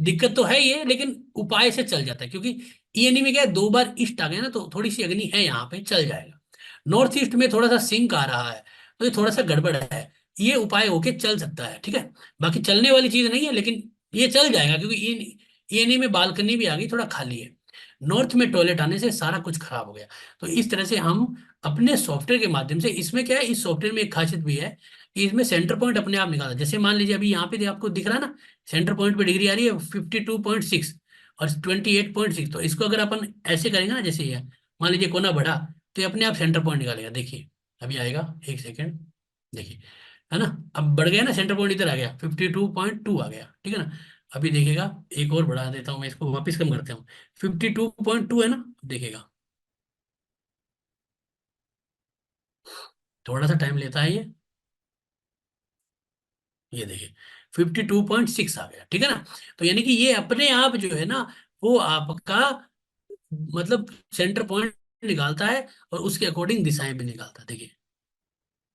दिक्कत तो है ये, लेकिन उपाय से चल जाता है, क्योंकि ENE में क्या है, 2 बार ईस्ट आ गया ना, तो थोड़ी सी अग्नि है, यहाँ पे चल जाएगा। नॉर्थ ईस्ट में थोड़ा सा सिंक आ रहा है, तो ये थोड़ा सा गड़बड़ है, ये उपाय होके चल सकता है, ठीक है। बाकी चलने वाली चीज नहीं है, लेकिन ये चल जाएगा, क्योंकि ENE में बालकनी भी आ गई, थोड़ा खाली है। नॉर्थ में टॉयलेट आने से सारा कुछ खराब हो गया। तो इस तरह से हम अपने सॉफ्टवेयर के माध्यम से, इसमें क्या है, इस सॉफ्टवेयर में एक खासियत भी है कि इसमें सेंटर पॉइंट अपने आप निकालता है। जैसे मान लीजिए अभी यहाँ पे आपको दिख रहा है ना, सेंटर पॉइंट पे डिग्री आ रही है 52.6 और 28.6। तो इसको अगर अपन ऐसे करेंगे ना, जैसे ये मान लीजिए कोना बढ़ा, तो ये अपने आप सेंटर पॉइंट निकालेगा। देखिए अभी आएगा, एक सेकेंड, देखिए, है ना, अब बढ़ गया ना, सेंटर पॉइंट इधर आ गया, 52.2 आ गया, ठीक है ना। अभी देखिएगा, एक और बढ़ा देता हूँ मैं, इसको वापस कम करता हूँ, 52.2 है ना, देखिएगा थोड़ा सा टाइम लेता है ये देखिए 52.6 आ गया, ठीक है ना। तो यानी कि ये अपने आप जो है ना, वो आपका मतलब सेंटर पॉइंट निकालता है, और उसके अकॉर्डिंग दिशाएं भी निकालता है। देखिए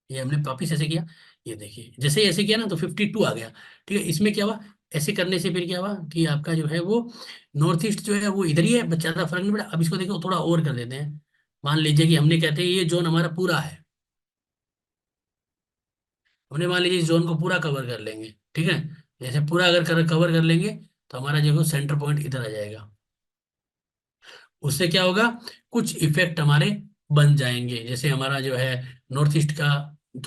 ये हमने वापिस ऐसे किया, ये देखिए जैसे ही ऐसे किया ना तो 52 आ गया, ठीक है। इसमें क्या हुआ, ऐसे करने से फिर क्या हुआ कि आपका जो है वो नॉर्थ ईस्ट जो है वो इधर ही है, बस ज्यादा फर्क नहीं पड़ा। अब इसको देखो थोड़ा और कर देते हैं। मान लीजिए कि हमने कहते हैं ये जोन हमारा पूरा है, हमने मान लीजिए इस जोन को पूरा कवर कर लेंगे, ठीक है। जैसे पूरा अगर कवर कर लेंगे, तो हमारा जो है सेंटर पॉइंट इधर आ जाएगा। उससे क्या होगा, कुछ इफेक्ट हमारे बन जाएंगे, जैसे हमारा जो है नॉर्थ ईस्ट का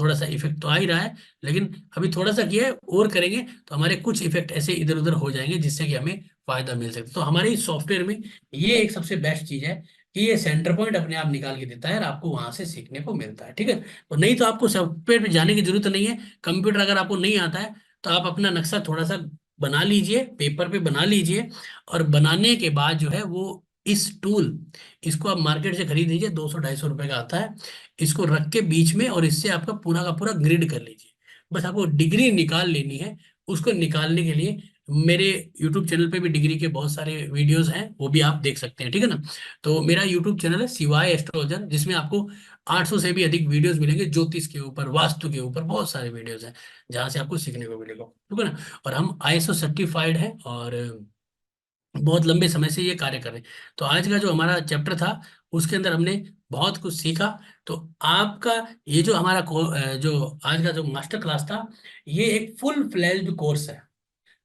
थोड़ा सा इफेक्ट तो आ ही रहा है, लेकिन अभी थोड़ा सा किया है और करेंगे तो हमारे कुछ इफेक्ट ऐसे इधर उधर हो जाएंगे, जिससे कि हमें फायदा मिल सकता है। तो हमारे इस सॉफ्टवेयर में ये एक सबसे बेस्ट चीज है कि ये सेंटर पॉइंट अपने आप निकाल के देता है, और आपको वहां से सीखने को मिलता है, ठीक है। तो नहीं तो आपको सॉफ्टवेयर पे जाने की जरूरत नहीं है। कंप्यूटर अगर आपको नहीं आता है, तो आप अपना नक्शा थोड़ा सा बना लीजिए, पेपर पे बना लीजिए, और बनाने के बाद जो है वो इस टूल, इसको आप मार्केट से खरीद लीजिए, 200-250 रुपए का आता है। इसको रख के बीच में, और इससे आपका पूरा का पूरा ग्रिड कर लीजिए। बस आपको डिग्री निकाल लेनी है। उसको निकालने के लिए मेरे यूट्यूब चैनल पे भी डिग्री के बहुत सारे वीडियोस हैं, वो भी आप देख सकते हैं, ठीक है ना। तो मेरा यूट्यूब चैनल है शिवाय एस्ट्रोलॉजर, जिसमें आपको 800 से भी अधिक वीडियोस मिलेंगे, ज्योतिष के ऊपर, वास्तु के ऊपर बहुत सारे वीडियोस हैं, जहाँ से आपको सीखने को मिलेगा, ठीक है ना। और हम ISO सर्टिफाइड हैं, और बहुत लंबे समय से ये कार्य कर रहे हैं। तो आज का जो हमारा चैप्टर था, उसके अंदर हमने बहुत कुछ सीखा। तो आपका ये जो हमारा जो आज का जो मास्टर क्लास था, ये एक फुल फ्लेज्ड कोर्स है।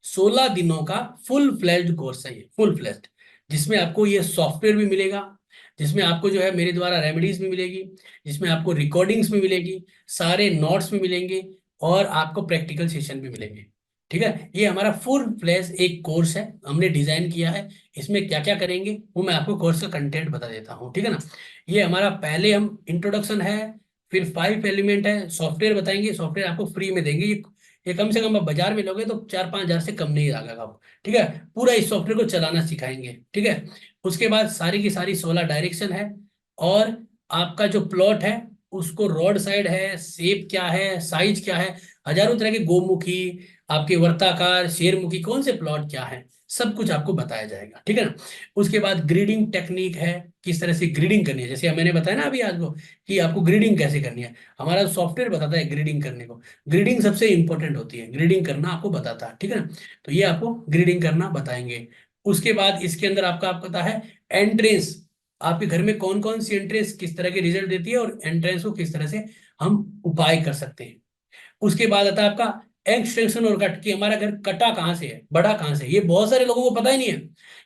16 दिनों का फुल फ्लेज्ड कोर्स है ये, फुल फ्लेज्ड, जिसमें आपको ये सॉफ्टवेयर भी मिलेगा, जिसमें आपको जो है मेरे द्वारा रेमेडीज भी मिलेगी, जिसमें आपको रिकॉर्डिंग्स भी मिलेगी, सारे नोट्स भी मिलेंगे, और आपको प्रैक्टिकल सेशन भी मिलेंगे, ठीक है। ये हमारा फुल फ्लेज एक कोर्स है, हमने डिजाइन किया है। इसमें क्या क्या करेंगे वो मैं आपको कोर्स का कंटेंट बता देता हूँ, ठीक है ना। ये हमारा पहले हम इंट्रोडक्शन है, फिर 5 एलिमेंट है, सॉफ्टवेयर बताएंगे, सॉफ्टवेयर आपको फ्री में देंगे। ये कम से कम आप बाजार में लोगे तो 4-5 हजार से कम नहीं लगेगा आपको, ठीक है। पूरा इस सॉफ्टवेयर को चलाना सिखाएंगे, ठीक है। उसके बाद सारी की सारी 16 डायरेक्शन है, और आपका जो प्लॉट है उसको रोड साइड है, शेप क्या है, साइज क्या है, हजारों तरह के गोमुखी, आपके वर्ताकार, शेरमुखी, कौन से प्लॉट क्या है, सब कुछ आपको बताया जाएगा, ठीक है ना। उसके बाद ग्रीडिंग टेक्निक है, किस तरह से ग्रीडिंग करनी है, जैसे मैंने बताया ना अभी आज को कि आपको ग्रीडिंग कैसे करनी है, हमारा सॉफ्टवेयर बताता है ग्रीडिंग करने को। ग्रीडिंग सबसे इंपॉर्टेंट होती है, ग्रीडिंग करना आपको बताता है, ठीक है ना। तो ये आपको ग्रीडिंग करना बताएंगे। उसके बाद इसके अंदर आपका आपका पता है एंट्रेंस, आपके घर में कौन कौन सी एंट्रेंस किस तरह के रिजल्ट देती है, और एंट्रेंस को किस तरह से हम उपाय कर सकते हैं। उसके बाद आता है आपका एक्सटेंशन और कट, कि हमारा घर कटा कहाँ से है, बड़ा कहाँ से है। ये बहुत सारे लोगों को पता ही नहीं है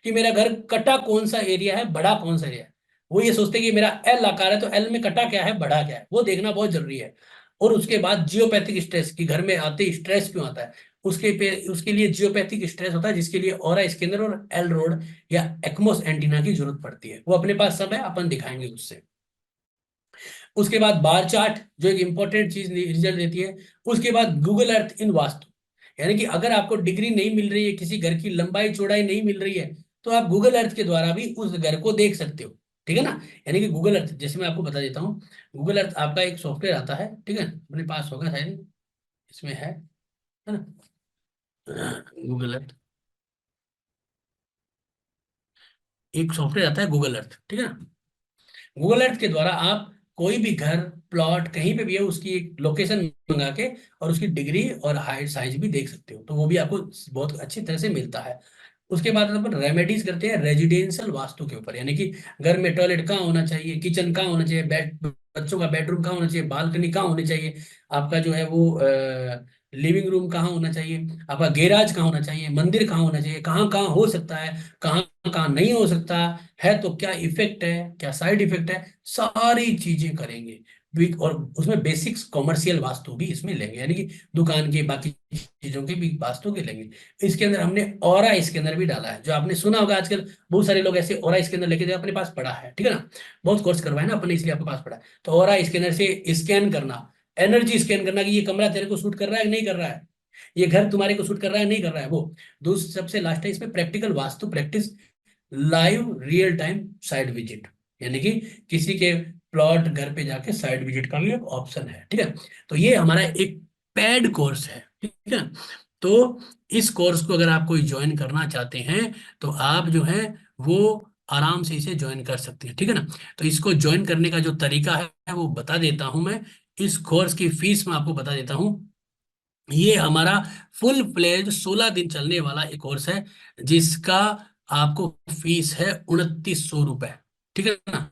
कि मेरा घर कटा कौन सा एरिया है, बड़ा कौन सा एरिया है। वो ये सोचते हैं कि मेरा एल आकार है, तो एल में कटा क्या है, बड़ा क्या है, वो देखना बहुत जरूरी है। और उसके बाद जियोपैथिक स्ट्रेस, कि घर में आते ही स्ट्रेस क्यों आता है, उसके लिए जियोपैथिक स्ट्रेस होता है, जिसके लिए ऑरा स्कैनर और एल रोड या एक्मोस एंटीना की जरूरत पड़ती है। वो अपने पास सब है, अपन दिखाएंगे उससे। उसके बाद बार चार्ट, जो एक इंपॉर्टेंट चीज रिजल्ट देती है। उसके बाद गूगल अर्थ इन वास्तु, यानी कि अगर आपको डिग्री नहीं मिल रही है, किसी घर की लंबाई चौड़ाई नहीं मिल रही है, तो आप गूगल अर्थ के द्वारा भी उस घर को देख सकते हो। ठीक है ना। यानी कि गूगल अर्थ, जैसे मैं आपको बता देता हूँ, गूगल अर्थ आपका एक सॉफ्टवेयर आता है, ठीक है, अपने पास होगा शायद, इसमें है ना, गूगल अर्थ, एक सॉफ्टवेयर आता है गूगल अर्थ, ठीक है ना। गूगल अर्थ के द्वारा आप कोई भी घर, प्लॉट कहीं पे भी है, उसकी एक लोकेशन मंगा के और उसकी डिग्री और हाइट साइज भी देख सकते हो, तो वो भी आपको बहुत अच्छी तरह से मिलता है। उसके बाद अपन रेमेडीज करते हैं रेजिडेंशियल वास्तु के ऊपर, यानी कि घर में टॉयलेट कहाँ होना चाहिए, किचन कहाँ होना चाहिए, बेड, बच्चों का बेडरूम कहाँ होना चाहिए, बालकनी कहाँ होनी चाहिए, आपका जो है वो लिविंग रूम कहाँ होना चाहिए, आपका गैराज कहाँ होना चाहिए, मंदिर कहाँ होना चाहिए, कहाँ कहाँ हो सकता है, कहाँ कहाँ नहीं हो सकता है, तो क्या इफेक्ट है, क्या साइड इफेक्ट है, सारी चीजें करेंगे। और उसमें बेसिक्स कॉमर्शियल वास्तु भी इसमें लेंगे, यानी कि दुकान के बाकी चीजों के भी वास्तु के लेंगे। इसके अंदर हमने ऑरा स्कैनर भी डाला है, जो आपने सुना होगा आजकल बहुत सारे लोग ऐसे ऑरा स्कैनर लेके जो अपने पास पड़ा है, ठीक है ना, बहुत कोर्स करवाए ना अपने, इसलिए आपके पास पड़ा है। तो ऑरा स्कैनर से स्कैन करना, एनर्जी स्कैन करना कि ये कमरा तेरे को सूट कर रहा है कि नहीं कर रहा है, ये घर तुम्हारे को सूट कर रहा है नहीं कर रहा है वो। दूसरी सबसे लास्ट है इसमें practical vastu practice, live real time site visit, यानी कि किसी के प्लॉट घर पे जाके साइट विजिट का भी एक ऑप्शन है, ठीक है। तो ये हमारा एक पेड कोर्स है, ठीक है। तो इस कोर्स को अगर आप कोई ज्वाइन करना चाहते हैं, तो आप जो है वो आराम से इसे ज्वाइन कर सकते हैं, ठीक है ना। तो इसको ज्वाइन करने का जो तरीका है वो बता देता हूं मैं। इस कोर्स की फीस मैं आपको बता देता हूं। ये हमारा फुल प्लेज 16 दिन चलने वाला एक कोर्स है, जिसका आपको फीस है 2900 रुपए, ठीक है ना।